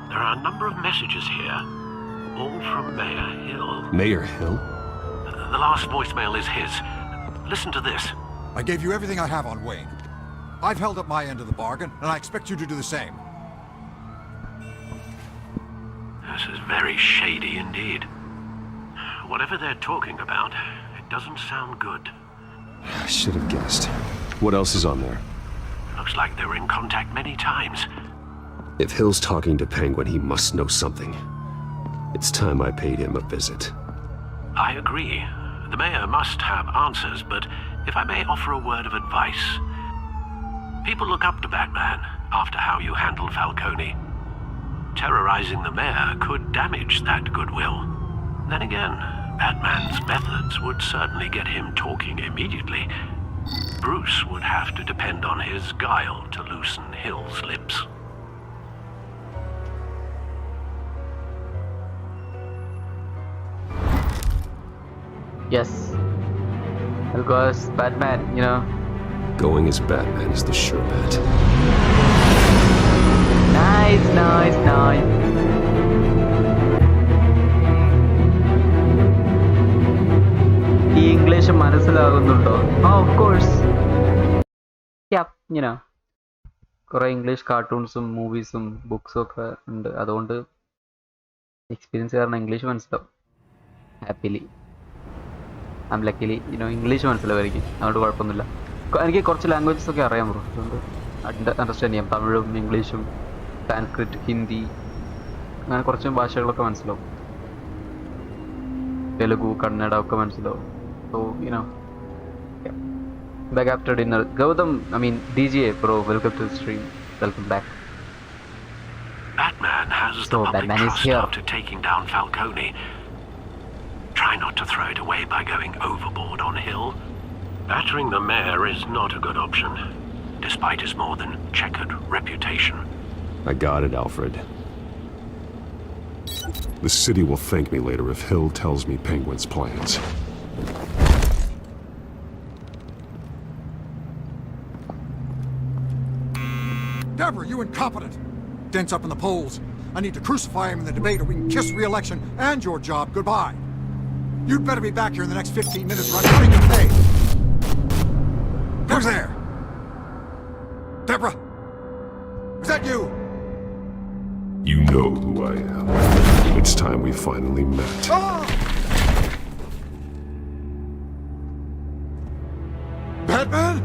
there are a number of messages here, all from Mayor Hill. Mayor Hill? The last voicemail is his. Listen to this. I gave you everything I have on Wayne. I've held up my end of the bargain, and I expect you to do the same. This is very shady indeed. Whatever they're talking about, it doesn't sound good. I should have guessed. What else is on there? Looks like they were in contact many times. If Hill's talking to Penguin, he must know something. It's time I paid him a visit. I agree. The mayor must have answers, but if I may offer a word of advice. People look up to Batman after how you handled Falcone. Terrorizing the mayor could damage that goodwill. Then again, Batman's methods would certainly get him talking immediately. Bruce would have to depend on his guile to loosen Hill's lips. Yes. Because Batman, you know. Going as Batman is the sure bet. Nice, nice, nice. ഈ English മനസ്സിലാകുന്നുണ്ടോ? Of course. Yeah, you know. കുറെ English കാർട്ടൂൺസും മൂവീസും ബുക്സും ഒക്കെ ഉണ്ട്. അതുകൊണ്ട് experience കാരണം English മനസ്സിലാവും. Happily ഐം luckily English മനസ്സിലാവുമായിരിക്കും. അതുകൊണ്ട് കുഴപ്പമൊന്നുമില്ല. എനിക്ക് കുറച്ച് ലാംഗ്വേജസ് ഒക്കെ അറിയാൻ പറ്റും. അതുകൊണ്ട് അണ്ടർസ്റ്റാൻഡ് ചെയ്യാം. തമിഴും ഇംഗ്ലീഷും സാൻസ്ക്രിറ്റ്, ഹിന്ദി, അങ്ങനെ കുറച്ച് ഭാഷകളൊക്കെ മനസ്സിലാവും. തെലുഗു, കന്നഡ ഒക്കെ മനസ്സിലാവും. So back after dinner. Gautam, DGA bro, welcome to the stream. Welcome back. Batman has the public trust after taking down Falcone. Try not to throw it away by going overboard on Hill. Battering the mayor is not a good option, despite his more than checkered reputation. I got it, Alfred. The city will thank me later if Hill tells me Penguin's plans. Deborah, you incompetent! Dent's up in the polls. I need to crucify him in the debate or we can kiss re-election and your job goodbye. You'd better be back here in the next 15 minutes or I'm cutting your pay. Who's there? Deborah? Is that you? You know who I am. It's time we finally met. Ah! Batman?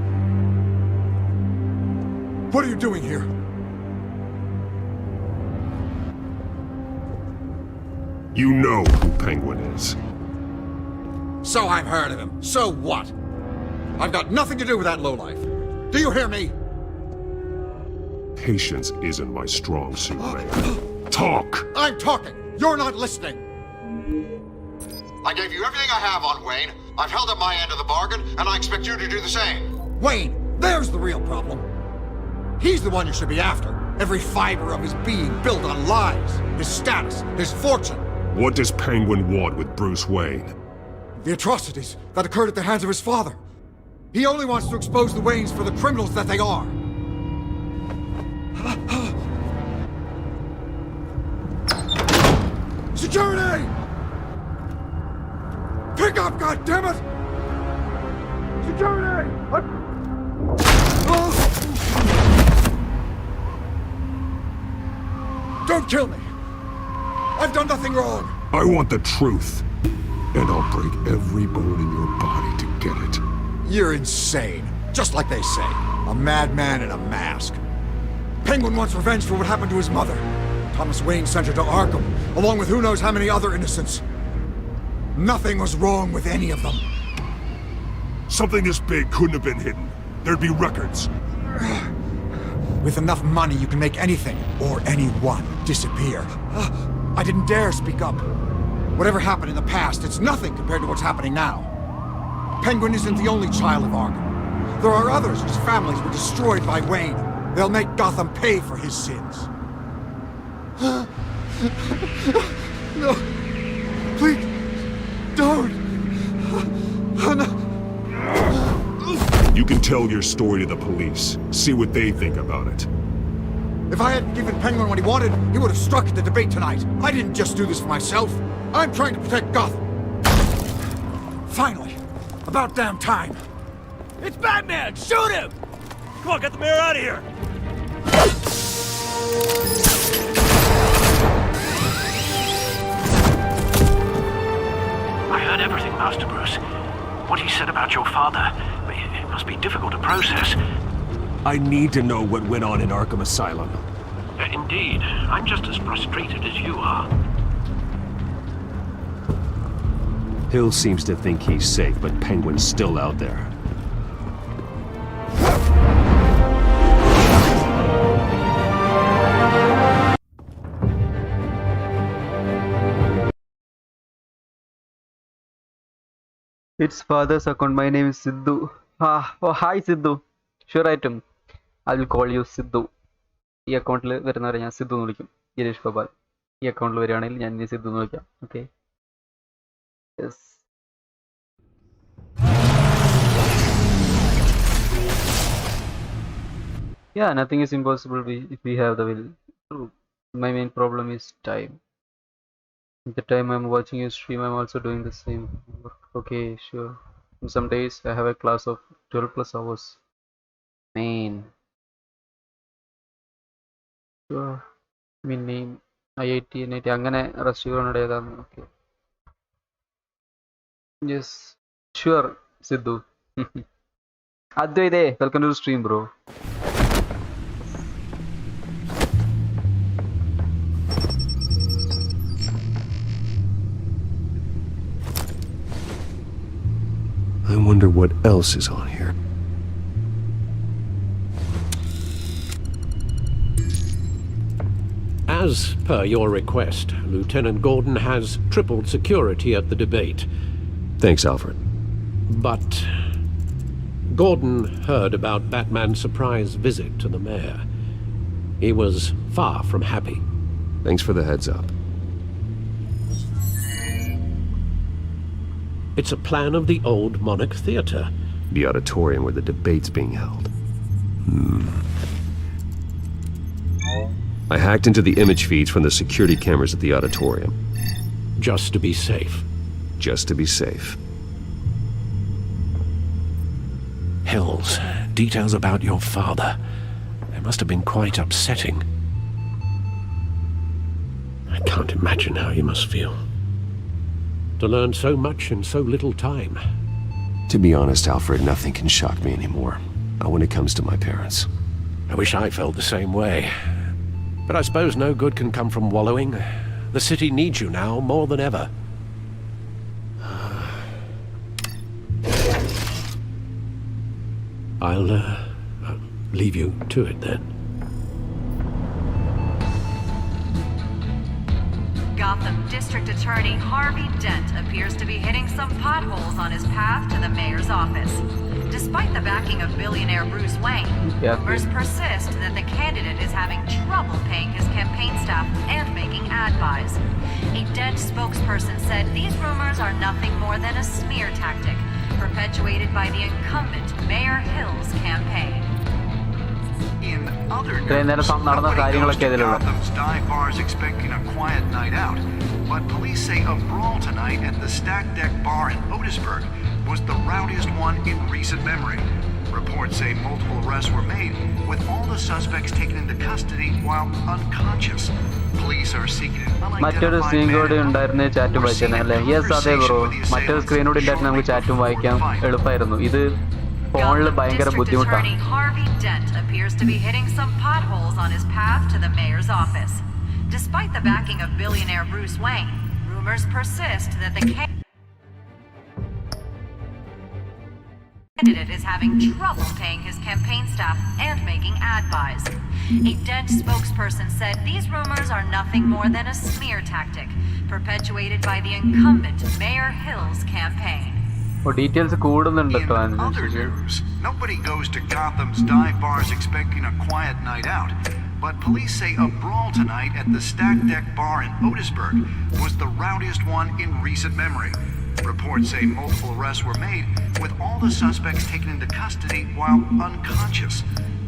What are you doing here? You know who Penguin is. So I've heard of him. So what? I've got nothing to do with that lowlife. Do you hear me? Patience isn't my strong suit, man. Talk! I'm talking. You're not listening. I gave you everything I have on Wayne. I've held up my end of the bargain, and I expect you to do the same. Wayne, there's the real problem. He's the one you should be after. Every fiber of his being built on lies, his status, his fortune. What does Penguin want with Bruce Wayne? The atrocities that occurred at the hands of his father. He only wants to expose the Waynes for the criminals that they are. Security! Pick up, goddammit! Security! Don't kill me! I've done nothing wrong! I want the truth. And I'll break every bone in your body to get it. You're insane. Just like they say. A madman in a mask. Penguin wants revenge for what happened to his mother. Thomas Wayne sent her to Arkham, along with who knows how many other innocents. Nothing was wrong with any of them. Something this big couldn't have been hidden. There'd be records. With enough money, you can make anything, or anyone, disappear. I didn't dare speak up. Whatever happened in the past, it's nothing compared to what's happening now. Penguin isn't the only child of Arkham. There are others whose families were destroyed by Wayne. They'll make Gotham pay for his sins. No. Please. Don't. No. You can tell your story to the police. See what they think about it. If I hadn't given Penguin what he wanted, he would have struck at the debate tonight. I didn't just do this for myself. I'm trying to protect Gotham. Finally. About damn time. It's Batman! Shoot him! Come on, get the mayor out of here! I heard everything, Master Bruce. What he said about your father, it must be difficult to process. I need to know what went on in Arkham Asylum. Indeed. I'm just as frustrated as you are. Hill seems to think he's safe, but Penguin's still out there. It's father's account. My name is Sidhu. Oh, hi Sidhu. Sure item. I will call you Sidhu. ഈ അക്കൗണ്ടിൽ വരുന്നവരെ ഞാൻ സിദ്ധു എന്ന് വിളിക്കും. ഗിരീഷ് ഗോപാൽ. ഈ അക്കൗണ്ടിൽ വരികയാണെങ്കിൽ ഞാൻ ഇനി സിദ്ധു എന്ന് വിളിക്കാം. Okay. Yes. Yeah, nothing is impossible if we have the will. True. My main problem is time. At the time I'm watching your stream, I'm also doing the same work. Okay, sure. Some days I have a class of 12 plus hours. Man. Sure. I mean name IIT NIT അങ്ങനെ rest ചെയ്യണ ഏതാണ്? Okay. Yes. Sure, Sidhu. Advaide, welcome to the stream, bro. I wonder what else is on here. As per your request, Lieutenant Gordon has tripled security at the debate. Thanks, Alfred. But Gordon heard about Batman's surprise visit to the mayor. He was far from happy. Thanks for the heads up. It's a plan of the old Monarch Theatre. The auditorium where the debate's being held. I hacked into the image feeds from the security cameras at the auditorium. Just to be safe. Just to be safe. Hills, details about your father. They must have been quite upsetting. I can't imagine how you must feel. To learn so much in so little time. To be honest, Alfred, nothing can shock me anymore. Not when it comes to my parents. I wish I felt the same way. But I suppose no good can come from wallowing. The city needs you now more than ever. I'll leave you to it then. Gotham District Attorney Harvey Dent appears to be hitting some potholes on his path to the mayor's office. Despite the backing of billionaire Bruce Wayne, rumors persist that the candidate is having trouble paying his campaign staff and making ad buys. A Dent spokesperson said these rumors are nothing more than a smear tactic perpetuated by the incumbent Mayor Hill's campaign. In other news, nobody goes to Gotham's dive bars expecting a quiet night out, but police say a brawl tonight at the Stack Deck Bar in Otisburg was the rowdiest one in recent memory. Reports say multiple arrests were made, with all the suspects taken into custody while unconscious. Police are seeking മറ്റൊരു screen കൂടി ഉണ്ടായിരുന്ന ചാറ്റും വായിച്ചേ അല്ലേ? Yes അതെ bro, മറ്റൊരു screen കൂടി ഉണ്ടായിരുന്നു, നമുക്ക് ചാറ്റും വായിക്കാൻ എളുപ്പമായിരുന്നു. ഇത് ഫോണിൽ ഭയങ്കര ബുദ്ധിമുട്ടാണ്. Harvey Dent appears to be hitting some potholes on his path to the mayor's office. Despite the backing of billionaire Bruce Wayne, rumors persist that the candidate is having trouble paying his campaign staff and making ad buys. A Dent spokesperson said these rumors are nothing more than a smear tactic perpetuated by the incumbent Mayor Hill's campaign. Details കൂടുന്നുണ്ട് ട്ടോ. Other news, nobody goes to Gotham's dive bars expecting a quiet night out, but police say a brawl tonight at the Stack Deck Bar in Otisburg was the rowdiest one in recent memory. Reports say multiple arrests were made, with all the suspects taken into custody while unconscious.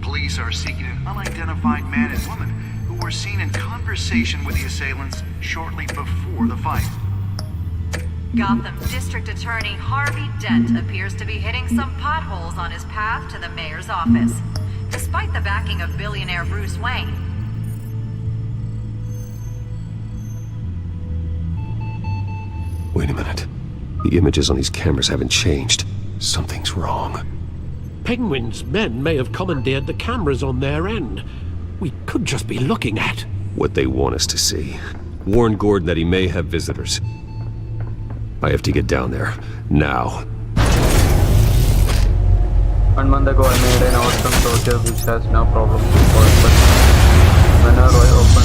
Police are seeking an unidentified man and woman who were seen in conversation with the assailants shortly before the fight. Gotham District Attorney Harvey Dent appears to be hitting some potholes on his path to the mayor's office. Despite the backing of billionaire Bruce Wayne. Wait a minute. The images on these cameras haven't changed. Something's wrong. Penguin's men may have commandeered the cameras on their end. We could just be looking at what they want us to see. Warn Gordon that he may have visitors. I have to get down there now. 1 month ago I made an awesome torture which has no problem to work, but whenever I open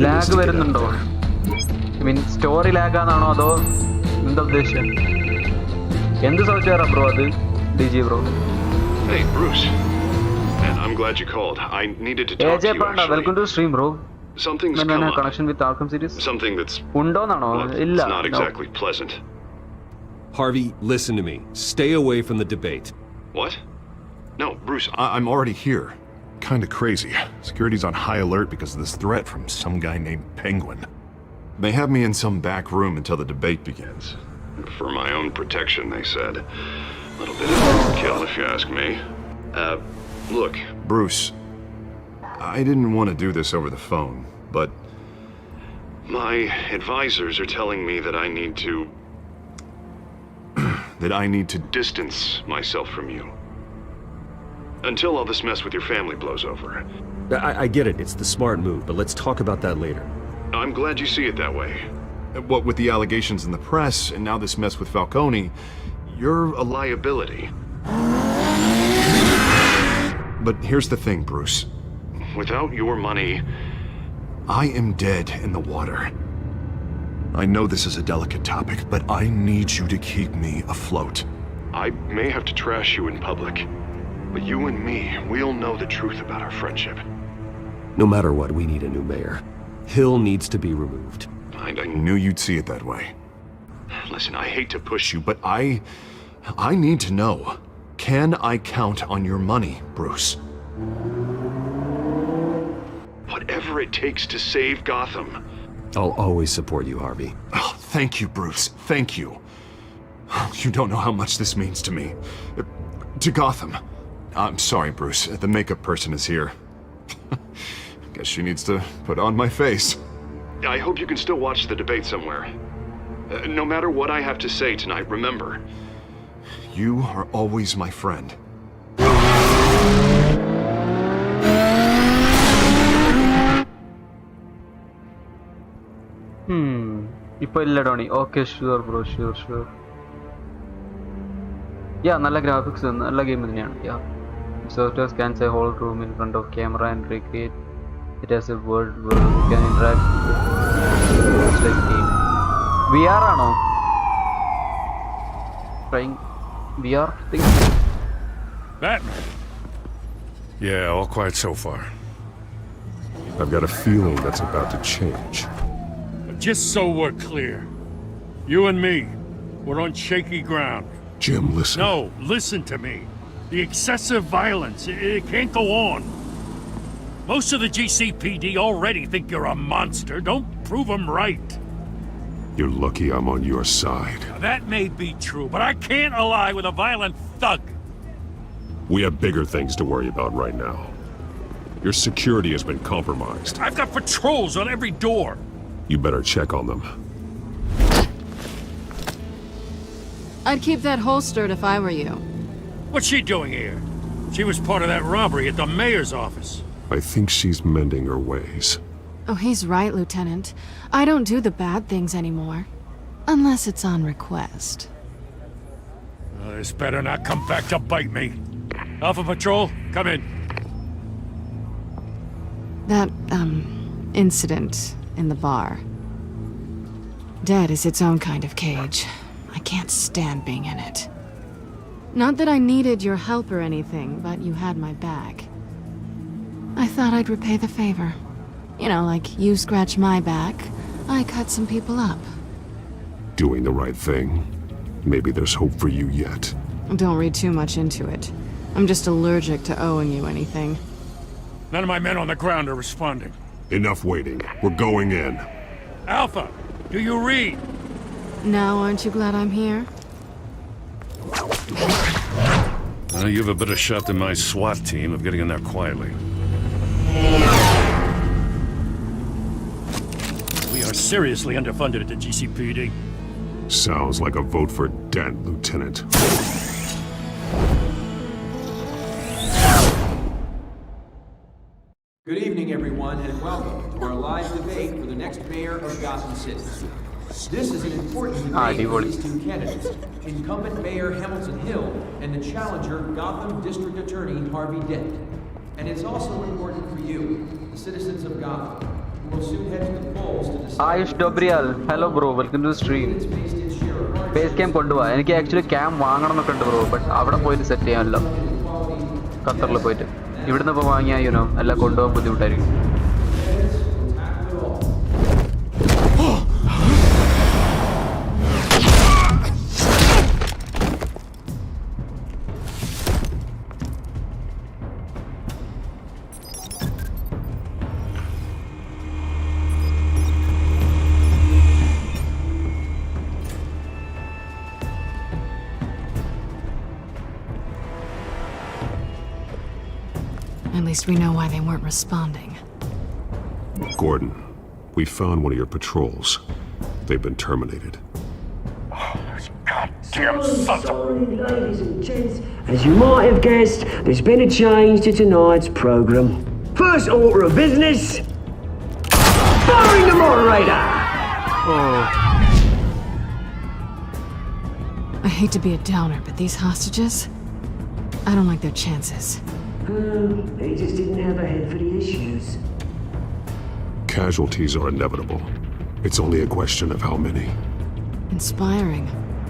lag വരുന്നുണ്ടോ? I mean story ലാഗാണോ അതോ എന്താ ഉദ്ദേശം? എന്ത് സോഫ്റ്റ്വെയറാ bro അത്? DG bro. Hey Bruce. Man, I'm glad you called. I needed to talk to you actually. Welcome to stream bro. Something's come up. Connection with Arkham series? Something that's illa. Not exactly pleasant. Harvey, listen to me. Stay away from the debate. What? No, Bruce, I'm already here. Kinda crazy. Security's on high alert because of this threat from some guy named Penguin. They have me in some back room until the debate begins. For my own protection, they said. A little bit of overkill, if you ask me. Look. Bruce, I didn't want to do this over the phone, but my advisors are telling me that I need to distance myself from you. Until all this mess with your family blows over. I get it. It's the smart move, but let's talk about that later. I'm glad you see it that way. What with the allegations in the press and now this mess with Falcone, you're a liability. But here's the thing, Bruce. Without your money, I am dead in the water. I know this is a delicate topic, but I need you to keep me afloat. I may have to trash you in public, but you and me, we'll know the truth about our friendship. No matter what, we need a new mayor. Hill needs to be removed. I knew you'd see it that way. Listen, I hate to push you, but I need to know. Can I count on your money, Bruce? Whatever it takes to save Gotham. I'll always support you, Harvey. Oh, thank you, Bruce. Thank you. You don't know how much this means to me. To Gotham. I'm sorry, Bruce. The makeup person is here. Guess she needs to put on my face. I hope you can still watch the debate somewhere. No matter what I have to say tonight, remember. You are always my friend. ഇപ്പൊ ഇല്ല Tony. Okay sure bro, sure. നല്ല graphics, നല്ല game തന്നെയാണ്. Software scans a whole room in front of camera and recreate it as a world where you can interact with it like game. VR ആണോ? Trying VR thing? Batman. Yeah, all quiet so far. I've got a feeling that's about to change. Just so we're clear, you and me, we're on shaky ground. Jim, listen. No, listen to me. The excessive violence, it can't go on. Most of the GCPD already think you're a monster. Don't prove them right. You're lucky I'm on your side. That may be true, but I can't ally with a violent thug. We have bigger things to worry about right now. Your security has been compromised. I've got patrols on every door. You better check on them. I'd keep that holstered if I were you. What's she doing here? She was part of that robbery at the mayor's office. I think she's mending her ways. Oh, he's right, Lieutenant. I don't do the bad things anymore. Unless it's on request. This better not come back to bite me. Alpha Patrol, come in. That, incident in the bar. Dead is its own kind of cage. I can't stand being in it. Not that I needed your help or anything, but you had my back. I thought I'd repay the favor. You know, like you scratch my back, I cut some people up. Doing the right thing. Maybe there's hope for you yet. Don't read too much into it. I'm just allergic to owing you anything. None of my men on the ground are responding. Enough waiting. We're going in. Alpha, do you read? Now aren't you glad I'm here? You have a better shot than my SWAT team of getting in there quietly. We are seriously underfunded at the GCPD. Sounds like a vote for Dent, Lieutenant. Good evening, everyone, and welcome to our live debate for the next mayor of Gotham City. This is an important debate for these two candidates, incumbent Mayor Hamilton Hill and the challenger Gotham District Attorney Harvey Dent. And it's also important for you, the citizens of Gotham, who will soon head to the polls to decide... Ayush Dobrial, hello bro, welcome to the stream. Base cam konduva. Eniki actually cam vaanganamnokku undu bro, but avada poyi set cheyanallo. Qataril poyittu. Ividunnu ipo vaangiya, you know, ella konduva buddhimuttairikkum. At least we know why they weren't responding. Gordon, we found one of your patrols. They've been terminated. Goddamn sons Sorry, ladies and gents. As you might have guessed, there's been a change to tonight's program. First order of business, firing the moderator! I hate to be a downer, but these hostages, I don't like their chances. They just didn't have a head for the issues. Casualties are inevitable. It's only a question of how many. Inspiring.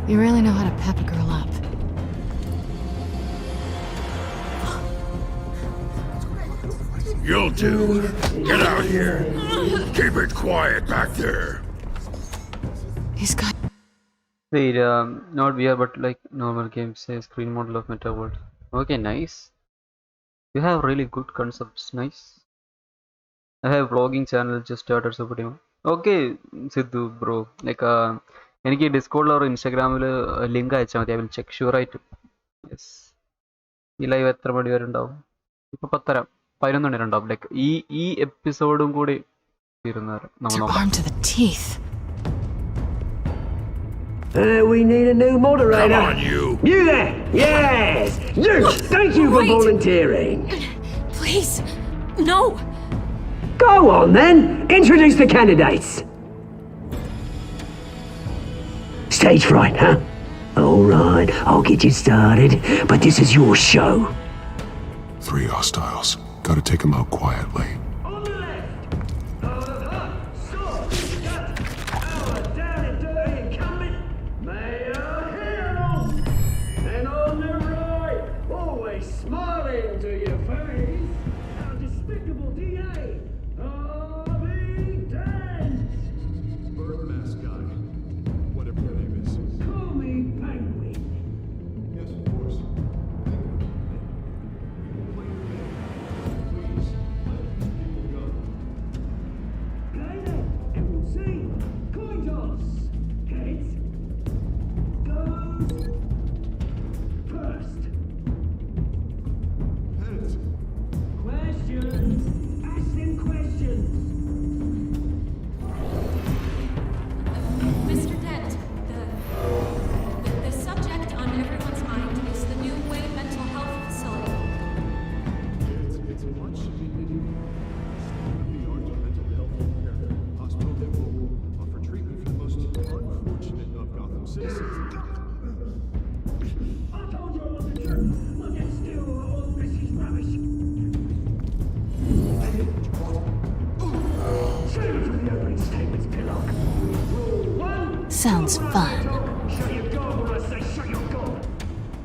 You really know how to pep a girl up. You'll do. Get out here. Keep it quiet back there. He's got... Wait, not VR, but like normal games, say screen model of Motherboard. Okay, nice. You have really good concepts, nice. I have vlogging channel just started supporting. Okay, Sidhu bro. Like എനിക്ക് ഡിസ്കോഡിൽ or ഇൻസ്റ്റാഗ്രാമിൽ link അയച്ചാൽ മതി. I will check sure ആയിട്ട്. Yes. ഈ live എത്ര മണി വരെ ഉണ്ടാവും? ഇപ്പൊ 10:30 11 മണി വരെ ഉണ്ടാവും. ലൈക്ക് ഈ എപ്പിസോഡും കൂടി തീരുന്നവരെ നമ്മൾ armed to the teeth. We need a new moderator. Come on, you. You there? Yes. You. Thank you for volunteering. Please, no. Go on then. Introduce the candidates. Stage fright, huh? All right, I'll get you started, but this is your show. 3 hostiles. Gotta take them out quietly. Mr. Dent, the subject on everyone's mind is the new Wayne Mental Health Facility. It's a much state-of-the-art mental health care hospital that will offer treatment for the most unfortunate of Gotham citizens. I told you I wasn't sure. Look at still all Missy's rubbish. Sounds fun. Shut your gob when I say shut your gob.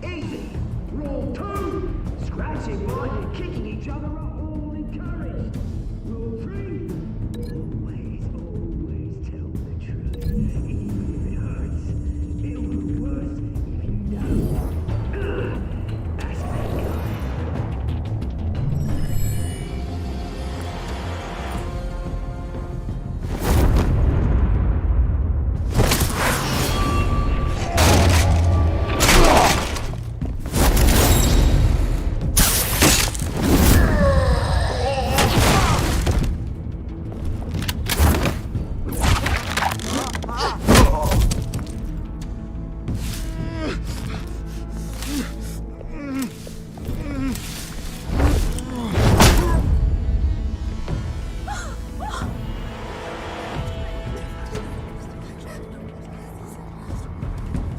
Easy. Rule 2. Scratching while you're kicking each other are all encouraged. Rule 3. Always tell the truth. Even if it hurts. It'll be worse if you don't. That's that guy.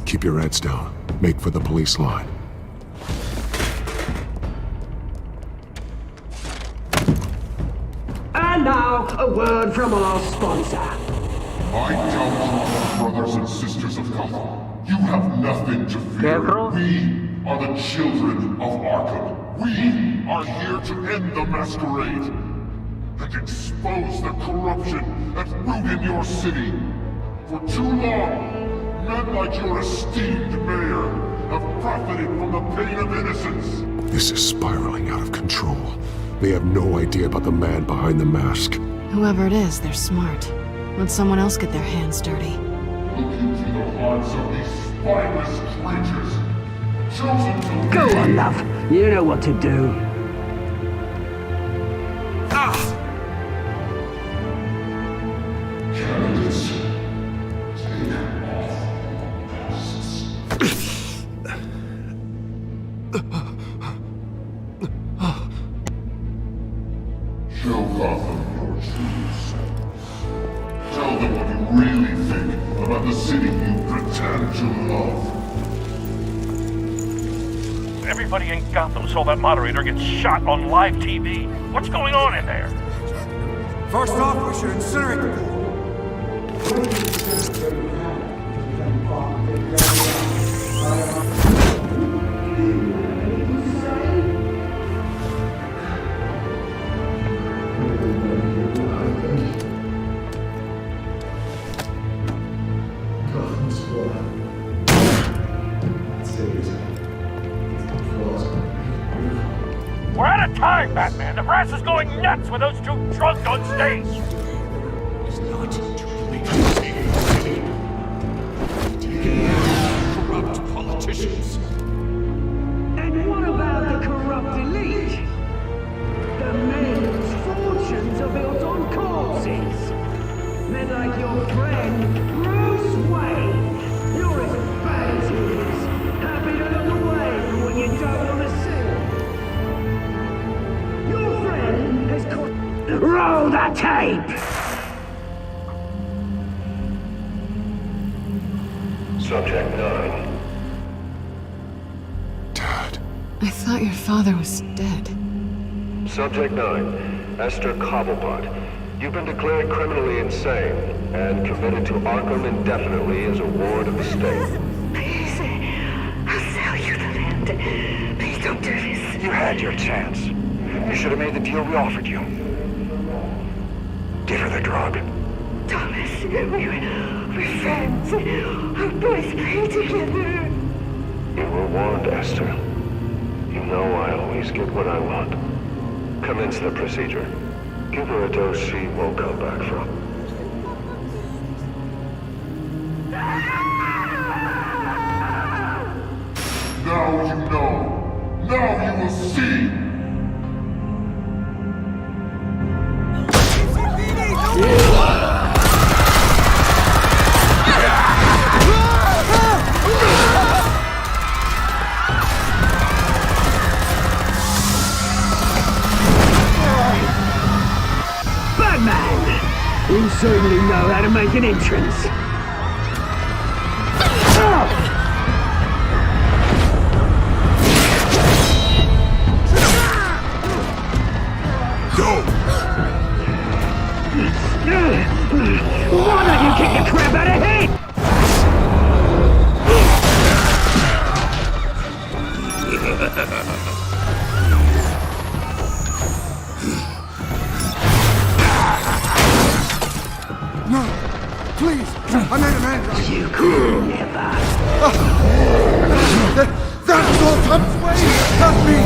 Keep your heads down. Make for the police line. And now, a word from our sponsor. My downfall, brothers and sisters of Gotham. You have nothing to fear. We are the children of Arkham. We are here to end the masquerade and expose the corruption that ruined your city. For too long, men like your esteemed mayor have profited from the pain of innocence. This is spiraling out of control. They have no idea about the man behind the mask. Whoever it is, they're smart. Let someone else get their hands dirty. Look into the hearts of these spineless creatures, chosen to Go on, love. You know what to do. Candidates, take off masks. Show Gotham your true self. Tell them what you really think about the city you pretend to love. Everybody in Gotham saw that moderator get shot on live TV. What's going on in there? First off, we should incinerate the pool. We're out of time, Batman. The brass is going nuts with those two drunk on stage. It's not to be taking corrupt politicians. And what about the corrupt elite? The men whose fortunes are built on corpses. Men like your friend, Bruce Wayne. You're as bad as he is. Happy to look away from what you don't want to see. Your friend has caught... Roll the tape! Subject 9. I thought your father was dead. Subject 9. Esther Cobblepot. You've been declared criminally insane and committed to Arkham indefinitely as a ward of the state. Please, I'll sell you the land. Please don't do this. You had your chance. You should have made the deal we offered you. Give her the drug. Thomas, we're friends. Our boys play together. You were warned, Esther. You know I always get what I want. Commence the procedure. Give her a dose she won't come back from. know how to make an entrance. Go! Why don't you kick the crap out of him? No, please, I made a man. You could never. That was all Tom's way. Help me.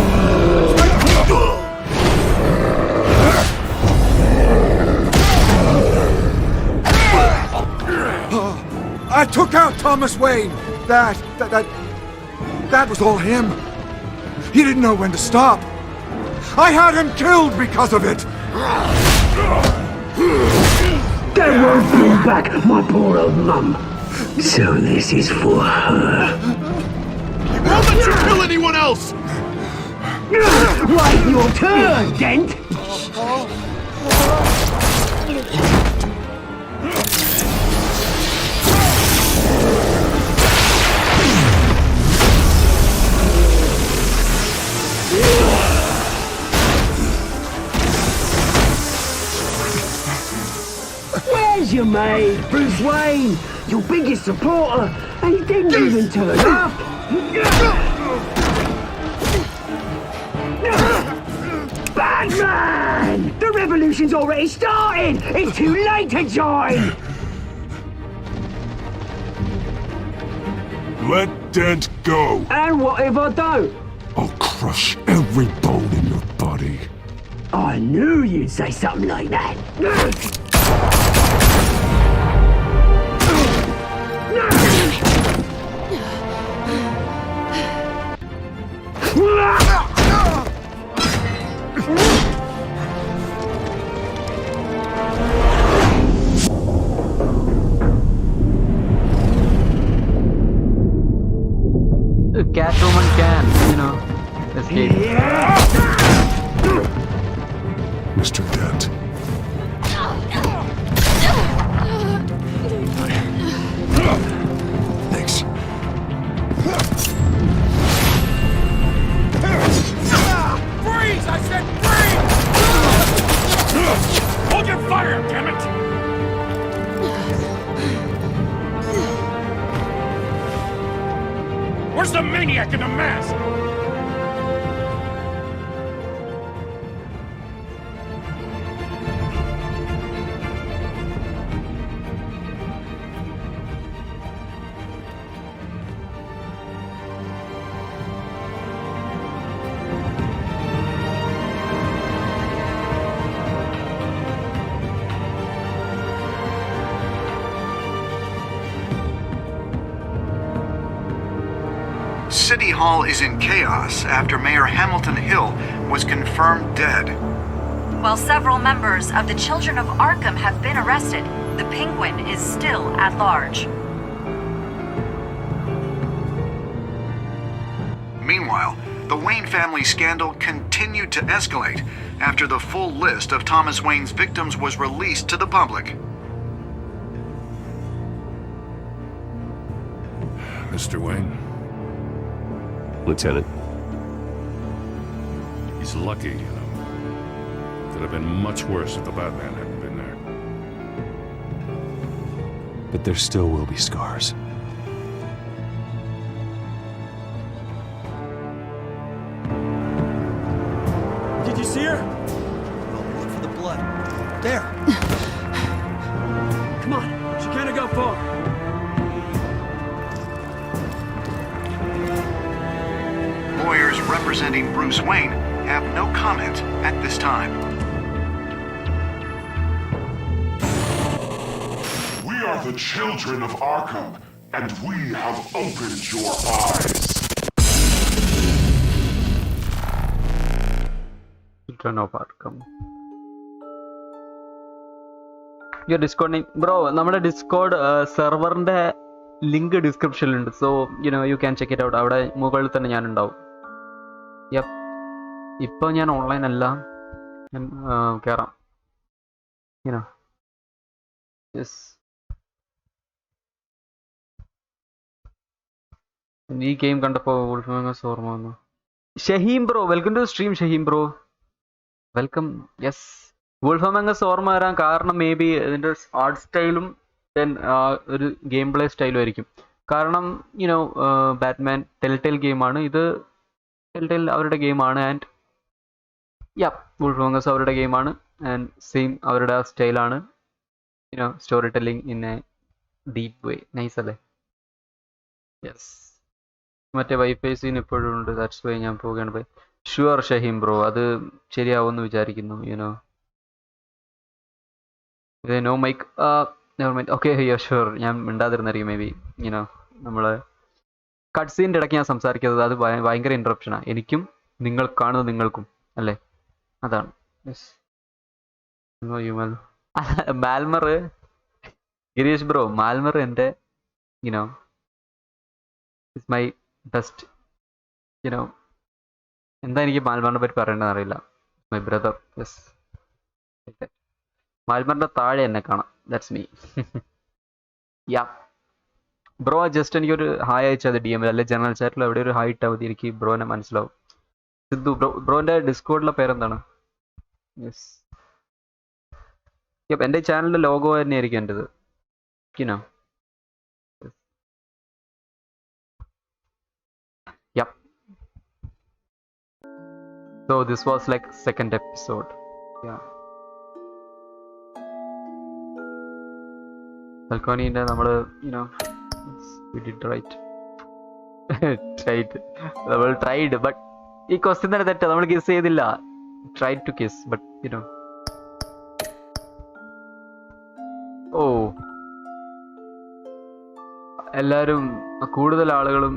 I took out Thomas Wayne. That was all him. He didn't know when to stop. I had him killed because of it. That won't bring back my poor old mum. So this is for her. He won't let you kill anyone else. Wait your turn, Dent. Where's your mate, Bruce Wayne? Your biggest supporter, and he didn't even turn up. Batman! The revolution's already started! It's too late to join! Let Dent go. And what if I don't? I'll crush every bone in your body. I knew you'd say something like that. Catwoman can, escape. Mr. Dent. Thanks. Freeze! I said freeze! Hold your fire, damn it! Where's the maniac in the mask? City Hall is in chaos after Mayor Hamilton Hill was confirmed dead. While several members of the Children of Arkham have been arrested, the Penguin is still at large. Meanwhile, the Wayne family scandal continued to escalate after the full list of Thomas Wayne's victims was released to the public. Mr. Wayne. Lieutenant. He's lucky, Could have been much worse if the Batman hadn't been there. But there still will be scars. Did you see her? Well, look for the blood. There. Come on, she can't go far. Lawyers representing Bruce Wayne have no comment at this time. We are the children of Arkham, and we have opened your eyes. Children of Arkham. You're discording, bro. നമ്മുടെ Discord സെർവറിന്റെ link ഡിസ്ക്രിപ്ഷനിലുണ്ട്. So you can check it out. അവിടെ മുകളിൽ തന്നെ ഞാൻ ഉണ്ടാവും. ഇപ്പോൾ ഞാൻ ഓൺലൈൻ അല്ല, ഞാൻ കയറാം. Yes. ഈ ഗെയിം കണ്ടപ്പോ വോൾഫാമംഗസ് ഓർമ്മ വന്നു. Shaheem bro, welcome to stream Shaheem bro. Welcome. Yes, wolf among us ഓർമ്മ വരാൻ കാരണം മേ ബി ഇതിന്റെ ആർട്ട് സ്റ്റൈലും ദെൻ ഒരു ഗെയിം പ്ലേ സ്റ്റൈലും ആയിരിക്കും. കാരണം യുനോ ബാറ്റ്മാൻ ടെൽടെയിൽ ഗെയിമാണ് ഇത്. ടെൽടെയിൽ അവരുടെ ഗെയിമാണ്. ആൻഡ് യാ, വോൾഫാമംഗസ് അവരുടെ ഗെയിമാണ്. ആൻഡ് സെയിം അവരുടെ ആ സ്റ്റൈലാണ്. You know story telling in A deep way. Nice അല്ലേ? യെസ്. മറ്റേ വൈഫൈ സീൻ ഇപ്പോഴും ഉണ്ട്. ദാറ്റ്സ് വൈ ഞാൻ പോവുകയാണ് ബൈ. ഷുവർ ഷഹീം ബ്രോ, അത് ശരിയാവുമെന്ന് വിചാരിക്കുന്നു. യുനോ ഇത് no mike never mind. Okay, sure. ഞാൻ മിണ്ടാതിരുന്നായിരിക്കും മേ ബി. യുനോ നമ്മൾ കട്ട് സീൻ്റെ ഇടയ്ക്ക് ഞാൻ സംസാരിക്കുന്നത് അത് ഭയങ്കര ഇൻട്രപ്ഷനാണ്. എനിക്കും നിങ്ങൾ കാണുന്നത് നിങ്ങൾക്കും അല്ലേ? അതാണ്. യെസ്. മാൽമർ ഗിരീഷ് ബ്രോ, മാൽമർ എൻ്റെ you know it's my best. You know എന്താ എനിക്ക് മാൽമറിനെ പറ്റി പറയേണ്ടതെന്ന് അറിയില്ല. My brother. യെസ്, മാൽമറിൻ്റെ താഴെ എന്നെ കാണാം. That's me. Yeah bro, just എനിക്കൊരു ഹായ് അയച്ചാൽ മതി DM അല്ലെ ജനറൽ ചാറ്റിൽ എവിടെ ഒരു ഹായ് ഇട്ടാൽ മതി. എനിക്ക് ബ്രോനെ മനസ്സിലാവും. സിദ്ധു ബ്രോ, ബ്രോൻ്റെ ഡിസ്കോഡിലെ പേരെന്താണ്? യെസ്, എൻ്റെ ചാനലിൻ്റെ ലോഗോ തന്നെയായിരിക്കും എൻ്റെത്. You know yup. So this was like second episode. Yeah. Falconiന്റെ നമ്മള് യുനോ we did right. നമ്മൾ tried, but ഈ ക്വസ്റ്റ്യൻ തന്നെ തെറ്റാ. നമ്മൾ കിസ് ചെയ്തില്ല. tried to kiss, but you know. ഓ, എല്ലാരും കൂടുതൽ ആളുകളും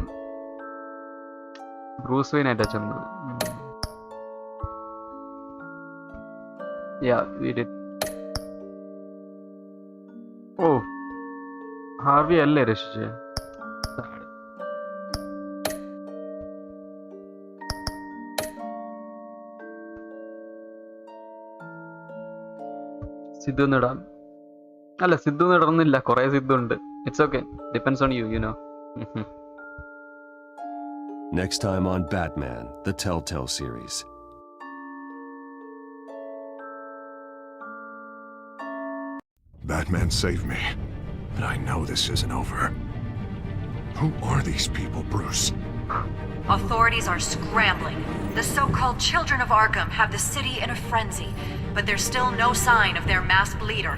ബ്രൂസ് വെയിൻ ആയിട്ടാ ചെന്നത്. Yeah, we did. ഓ, ഹാർവി അല്ലേ രക്ഷിച്ചേ? സിദ്ധു ഇടാം. അല്ല, സിദ്ധു ഇടണമെന്നില്ല. കുറെ സിദ്ധു ഉണ്ട്. It's okay. Depends on you, you know. Next time on Batman, the Telltale series. Batman saved me, but I know this isn't over. Who are these people, Bruce? Authorities are scrambling. The so-called Children of Arkham have the city in a frenzy, but there's still no sign of their masked leader.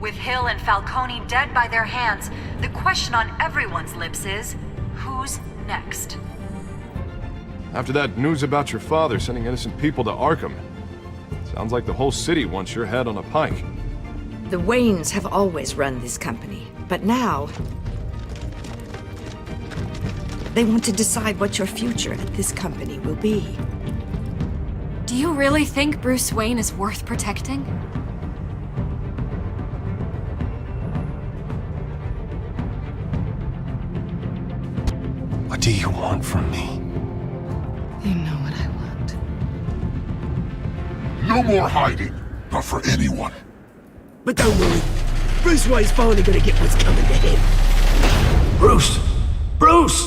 With Hill and Falcone dead by their hands, the question on everyone's lips is, who's next? After that news about your father sending innocent people to Arkham, sounds like the whole city wants your head on a pike. The Waynes have always run this company, but now they want to decide what your future at this company will be. Do you really think Bruce Wayne is worth protecting? What do you want from me? You know what I want. No more hiding, not for anyone. But don't worry, Bruce Wayne's finally gonna get what's coming to him. Bruce! Bruce!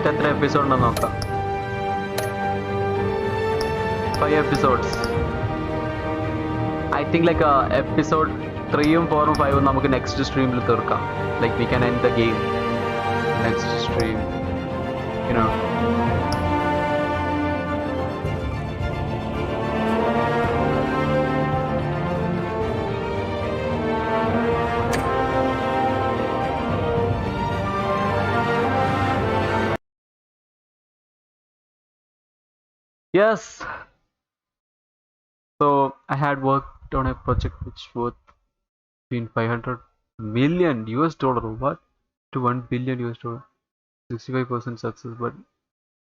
എത്ര episode ഉണ്ടെന്ന് നോക്കാം. 5 episodes. I think like episode 3ഉം 4ഉം 5ഉം നമുക്ക് next സ്ട്രീമിൽ തീർക്കാം. Like we can end the game next stream, you know. Yes. So I had worked on a project which worth between $500 million, what, to $1 billion. 65% success, but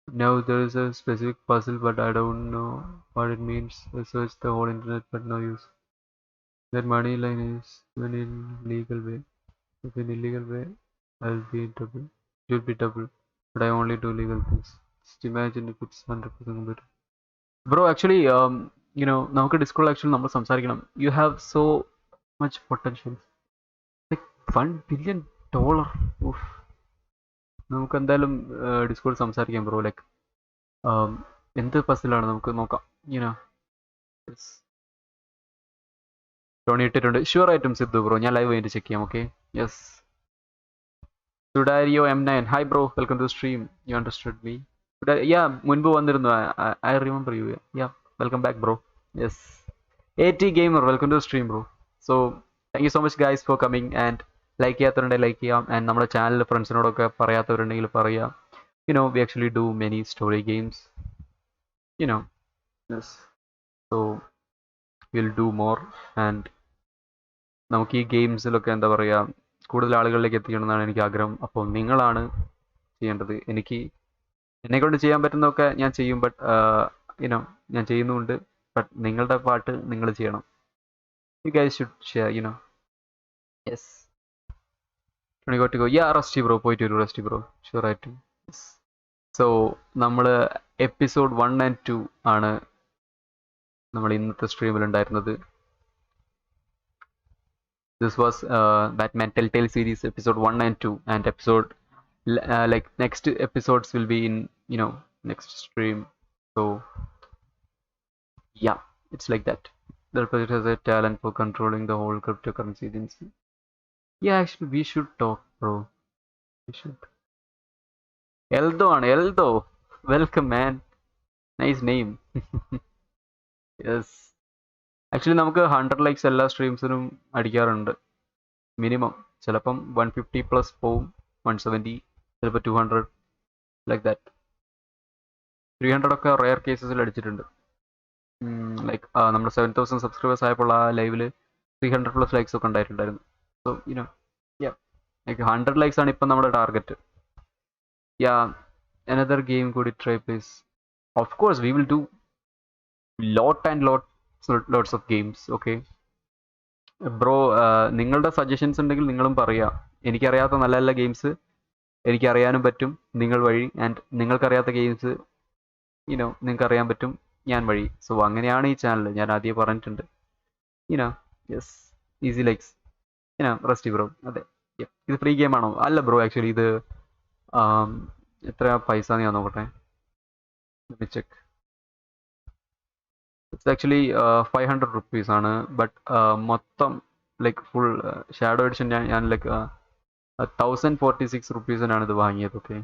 now there is a specific puzzle, but I don't know what it means. I searched the whole internet, but no use. That money line is when in legal way. If in illegal way, I'll be double. It will be double, but I only do legal things. Just imagine if it's 100% better. Bro, actually, you know, നമുക്ക് ഡിസ്കോഡിൽ actually നമ്മൾ സംസാരിക്കണം. You have so much potential. Like $1 billion. Oof. നമുക്ക് എന്തായാലും ഡിസ്കോഡിൽ സംസാരിക്കാം bro. Like എന്ത് പസിലാണ് നമുക്ക് നോക്കാം. You know Tony ഇട്ടിട്ടുണ്ട്. ഷുവർ ആയിട്ടും സിദ്ധു ബ്രോ, ഞാൻ ലൈവ് കഴിഞ്ഞിട്ട് ചെക്ക് ചെയ്യാം. Okay, yes. Sudario M9, hi bro, welcome to stream. You understood me? Ya, മുൻപ് വന്നിരുന്നു. I remember you. Ya, welcome back bro. Yes. AT gamer, welcome to stream bro. So thank you so much guys for coming. And like ചെയ്യാത്തവരുണ്ടെങ്കിൽ like ചെയ്യാം. And നമ്മുടെ channel ഫ്രണ്ട്സിനോടൊക്കെ പറയാത്തവരുണ്ടെങ്കിൽ പറയാം. You know we actually do many story games, you know. Yes. So will do more. And നമുക്ക് ഈ ഗെയിംസിലൊക്കെ എന്താ പറയുക, കൂടുതൽ ആളുകളിലേക്ക് എത്തിക്കണമെന്നാണ് എനിക്ക് ആഗ്രഹം. അപ്പോൾ നിങ്ങളാണ് ചെയ്യേണ്ടത്. എന്നെക്കൊണ്ട് ചെയ്യാൻ പറ്റുന്നതൊക്കെ ഞാൻ ചെയ്യും, ബട്ട് യുനോ ഞാൻ ചെയ്യുന്നുണ്ട്. ബട്ട് നിങ്ങളുടെ പാട്ട് നിങ്ങൾ ചെയ്യണം. You guys should share, you know. Yes. got to go. Yeah, Rusty bro, പോയിട്ട് വരൂ Rusty bro. ഷുവർ ആയിട്ടും. സോ നമ്മൾ എപ്പിസോഡ് 1 and 2 ആണ് നമ്മൾ ഇന്നത്തെ സ്ട്രീമിൽ ഉണ്ടായിരുന്നത്. This was Batman Telltale series episode 1 and 2, and episode like next episodes will be in, you know, next stream. So yeah, it's like that. The project has a talent for controlling the whole cryptocurrency agency. Yeah, actually we should talk bro. We should. Eldo ആണ്. Eldo, welcome man, nice name. Yes. Actually നമുക്ക് 100 likes എല്ലാ സ്ട്രീംസിനും അടിക്കാറുണ്ട് minimum. ചിലപ്പം 150+ പോവും, 170, ചിലപ്പോൾ 200, like that. 300 ഒക്കെ rare കേസസിൽ അടിച്ചിട്ടുണ്ട്. Like നമ്മൾ 7000 subscribers ആയപ്പോൾ ആ ലൈവിൽ 300+ ലൈക്സ് ഒക്കെ ഉണ്ടായിട്ടുണ്ടായിരുന്നു. സോ യുനോ, യാ, ലൈക്ക് 100 ലൈക്സ് ആണ് ഇപ്പം നമ്മുടെ target. Yeah, another game could it try please? Of course we will do lots of games. Okay bro, നിങ്ങളുടെ സജഷൻസ് ഉണ്ടെങ്കിൽ നിങ്ങളും പറയാം. എനിക്കറിയാത്ത നല്ല നല്ല ഗെയിംസ് എനിക്കറിയാനും പറ്റും നിങ്ങൾ വഴി, ആൻഡ് നിങ്ങൾക്കറിയാത്ത ഗെയിംസ് യുനോ നിങ്ങൾക്ക് അറിയാൻ പറ്റും ഞാൻ വഴി. സോ അങ്ങനെയാണ് ഈ ചാനൽ. ഞാൻ ആദ്യം പറഞ്ഞിട്ടുണ്ട്. You know, yes, easy likes. You know, rusty bro. അതെ, ഇത് ഫ്രീ ഗെയിം ആണോ? അല്ല ബ്രോ, ആക്ച്വലി ഇത് എത്ര പൈസ ഞാൻ നോക്കട്ടെ. ചെക്ക്. ഇറ്റ്സ് ആക്ച്വലി 500 rupees ആണ്. ബട്ട് മൊത്തം ലൈക്ക് ഫുൾ ഷാഡോ എഡിഷൻ ഞാൻ ലൈക്ക് 1046 rupees-നാണ് ഇത് വാങ്ങിയത്. ഓക്കെ,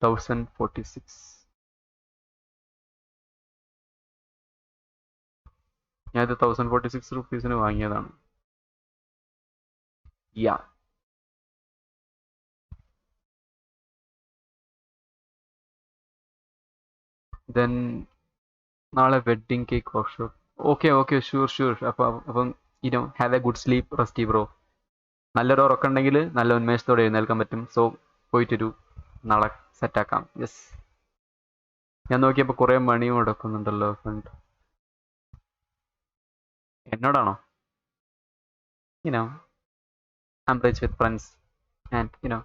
1046. ഞാനിത് 1046 rupees-ന് വാങ്ങിയതാണ്. യാ, ദെൻ നാളെ wedding cake workshop. Okay sure. അപ്പം you know have a good sleep Rusty bro. നല്ലൊരു ഉറക്കമുണ്ടെങ്കിൽ നല്ല ഉന്മേഷത്തോടെ എഴുന്നേൽക്കാൻ പറ്റും. സോ പോയിട്ടൊരു നാളെ സെറ്റാക്കാം. യെസ്. ഞാൻ നോക്കിയപ്പോൾ കുറേ മണി മുടക്കുന്നുണ്ടല്ലോ ഫണ്ട്. എന്നോടാണോ? You know I am rich with friends and you know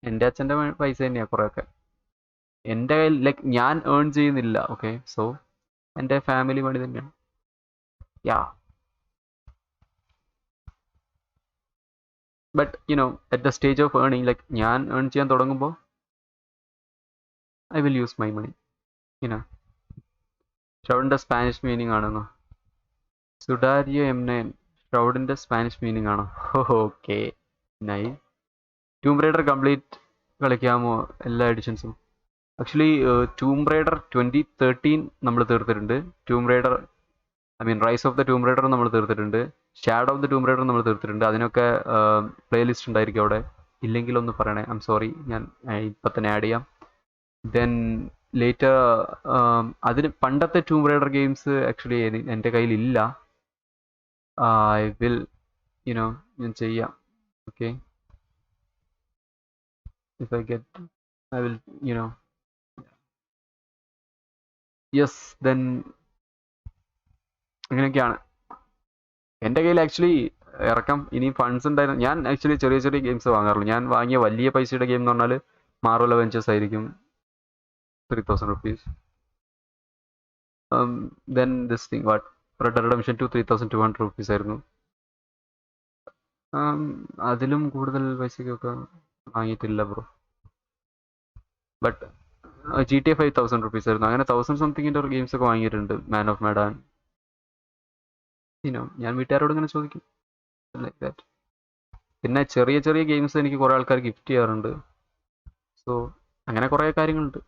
എൻ്റെ അച്ഛൻ്റെ പൈസ തന്നെയാണ് കുറേയൊക്കെ. എൻ്റെ കയ്യിൽ ലൈക്ക് ഞാൻ ഏൺ ചെയ്യുന്നില്ല. ഓക്കെ, സോ എൻ്റെ ഫാമിലി മണി തന്നെയാണ്. Ya, but you know at the stage of ഏണിങ്, ലൈക്ക് ഞാൻ ഏൺ ചെയ്യാൻ തുടങ്ങുമ്പോൾ I will use my money. You know, ഷൗഡിൻ്റെ സ്പാനിഷ് മീനിങ് ആണെന്നോ? സുഡാരിയോ M9 ഷൗഡിൻ്റെ സ്പാനിഷ് മീനിങ് ആണോ? Okay, nice. Tomb Raider complete കളിക്കാമോ എല്ലാ എഡിഷൻസും? ആക്ച്വലി ടൂം റൈഡർ 2013 നമ്മൾ തീർത്തിട്ടുണ്ട്. Tomb Raider Rise of the Tomb Raider നമ്മൾ തീർത്തിട്ടുണ്ട്. Shadow of the Tomb Raider നമ്മൾ തീർത്തിട്ടുണ്ട്. അതിനൊക്കെ പ്ലേലിസ്റ്റ് ഉണ്ടായിരിക്കും അവിടെ. ഇല്ലെങ്കിൽ ഒന്ന് പറയണേ, ഐ എം സോറി, ഞാൻ ഇപ്പം തന്നെ ആഡ് ചെയ്യാം. ദെൻ ലേറ്റർ അതിന് പണ്ടത്തെ ടൂം റൈഡർ ഗെയിംസ് ആക്ച്വലി എൻ്റെ കയ്യിലില്ല. ഐ വിൽ യുനോ ഞാൻ ചെയ്യാം. Okay, if I get, I will, you know. Yes, then അങ്ങനെയൊക്കെയാണ്. എൻ്റെ കയ്യിൽ ആക്ച്വലി ഇറക്കാം ഇനി ഫണ്ട്സ് ഉണ്ടായിരുന്നു. ഞാൻ ആക്ച്വലി ചെറിയ ചെറിയ ഗെയിംസ് വാങ്ങാറുള്ളൂ. ഞാൻ വാങ്ങിയ വലിയ പൈസയുടെ ഗെയിം എന്ന് പറഞ്ഞാൽ മാർവൽ അവഞ്ചേഴ്സ് ആയിരിക്കും, 3000 rupees. Then this thing, what, Red Dead Redemption 2 3200 rupees ആയിരുന്നു. അതിലും കൂടുതൽ പൈസക്കൊക്കെ വാങ്ങിയിട്ടില്ല ബ്രോ. ബട്ട് GTA 5000 rupees ആയിരുന്നു. അങ്ങനെ 1000 സംതിങ്ങിൻ്റെ ഒരു ഗെയിംസ് ഒക്കെ വാങ്ങിയിട്ടുണ്ട്. മാൻ ഓഫ് മെഡാൻ, ഞാൻ വീട്ടുകാരോട് ഇങ്ങനെ ചോദിക്കും ലൈക്ക് ദാറ്റ്. പിന്നെ ചെറിയ ചെറിയ ഗെയിംസ് എനിക്ക് കുറേ ആൾക്കാർ ഗിഫ്റ്റ് ചെയ്യാറുണ്ട്. സോ അങ്ങനെ കുറേ കാര്യങ്ങളുണ്ട്.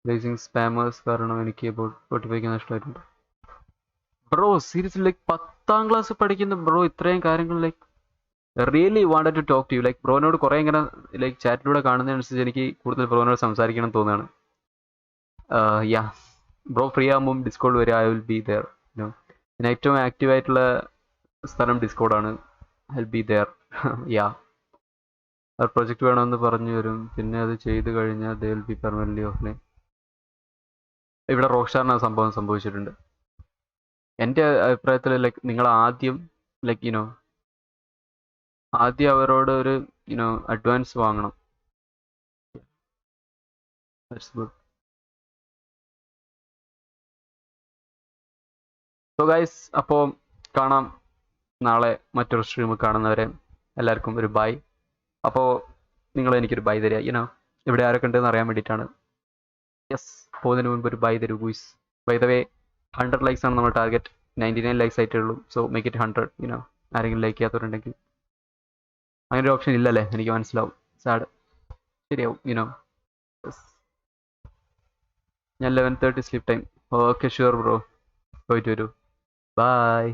റേസിംഗ് സ്പാമേഴ്സ് കാരണം എനിക്ക് അബൌട്ട് 45 നഷ്ടമായിട്ടുണ്ട്. ബ്രോ സീരിയസ്ലി ലൈക്ക് 10ാം ക്ലാസ് പഠിക്കുന്ന ബ്രോ ഇത്രയും കാര്യങ്ങൾ like really wanted to talk to you. Like ബ്രോനോട് കുറേ ഇങ്ങനെ ലൈക്ക് ചാറ്റിലൂടെ കാണുന്നതനുസരിച്ച് എനിക്ക് കൂടുതൽ ബ്രോനോട് സംസാരിക്കണം തോന്നുകയാണ്. യാ ബ്രോ ഫ്രീ ആകുമ്പം ഡിസ്കോഡ് വരെ ഐ വിൽ ബി ദെയർ. പിന്നെ ഏറ്റവും ആക്റ്റീവ് ആയിട്ടുള്ള സ്ഥലം ഡിസ്കോഡാണ്. I will be there. Ya ആ പ്രൊജക്റ്റ് വേണമെന്ന് പറഞ്ഞു വരും. പിന്നെ അത് ചെയ്ത് കഴിഞ്ഞാൽ they will be permanently offline. ഇവിടെ റോക്സ്റ്റാറിന് ആ സംഭവം സംഭവിച്ചിട്ടുണ്ട്. എൻ്റെ അഭിപ്രായത്തിൽ ലൈക്ക് നിങ്ങൾ ആദ്യം ലൈക്ക് ആദ്യം അവരോട് ഒരു അഡ്വാൻസ് വാങ്ങണം. That's good. സോ ഗൈസ്, അപ്പോൾ കാണാം നാളെ മറ്റൊരു സ്ട്രീം. കാണുന്നവരെ എല്ലാവർക്കും ഒരു ബൈ. അപ്പോൾ നിങ്ങൾ എനിക്കൊരു ബൈ തരിക. ഇവിടെ ആരൊക്കെ ഉണ്ടെന്ന് അറിയാൻ വേണ്ടിയിട്ടാണ്. യെസ്, പോകുന്നതിന് മുൻപ് ഒരു ബൈ തരൂ guys. Bye the way 100 likes ആണ് നമ്മൾ ടാർഗറ്റ്. 99 likes ആയിട്ടേ ഉള്ളൂ. So make it 100. ആരെങ്കിലും ലൈക്ക് ചെയ്യാത്തവരുണ്ടെങ്കിൽ. അങ്ങനെ ഒരു ഓപ്ഷൻ ഇല്ലല്ലേ, എനിക്ക് മനസ്സിലാവും. സാഡ്. ശരിയാവും. ഞാൻ 11:30 sleep time. Okay sure bro, പോയിട്ട് വരൂ. ബൈ.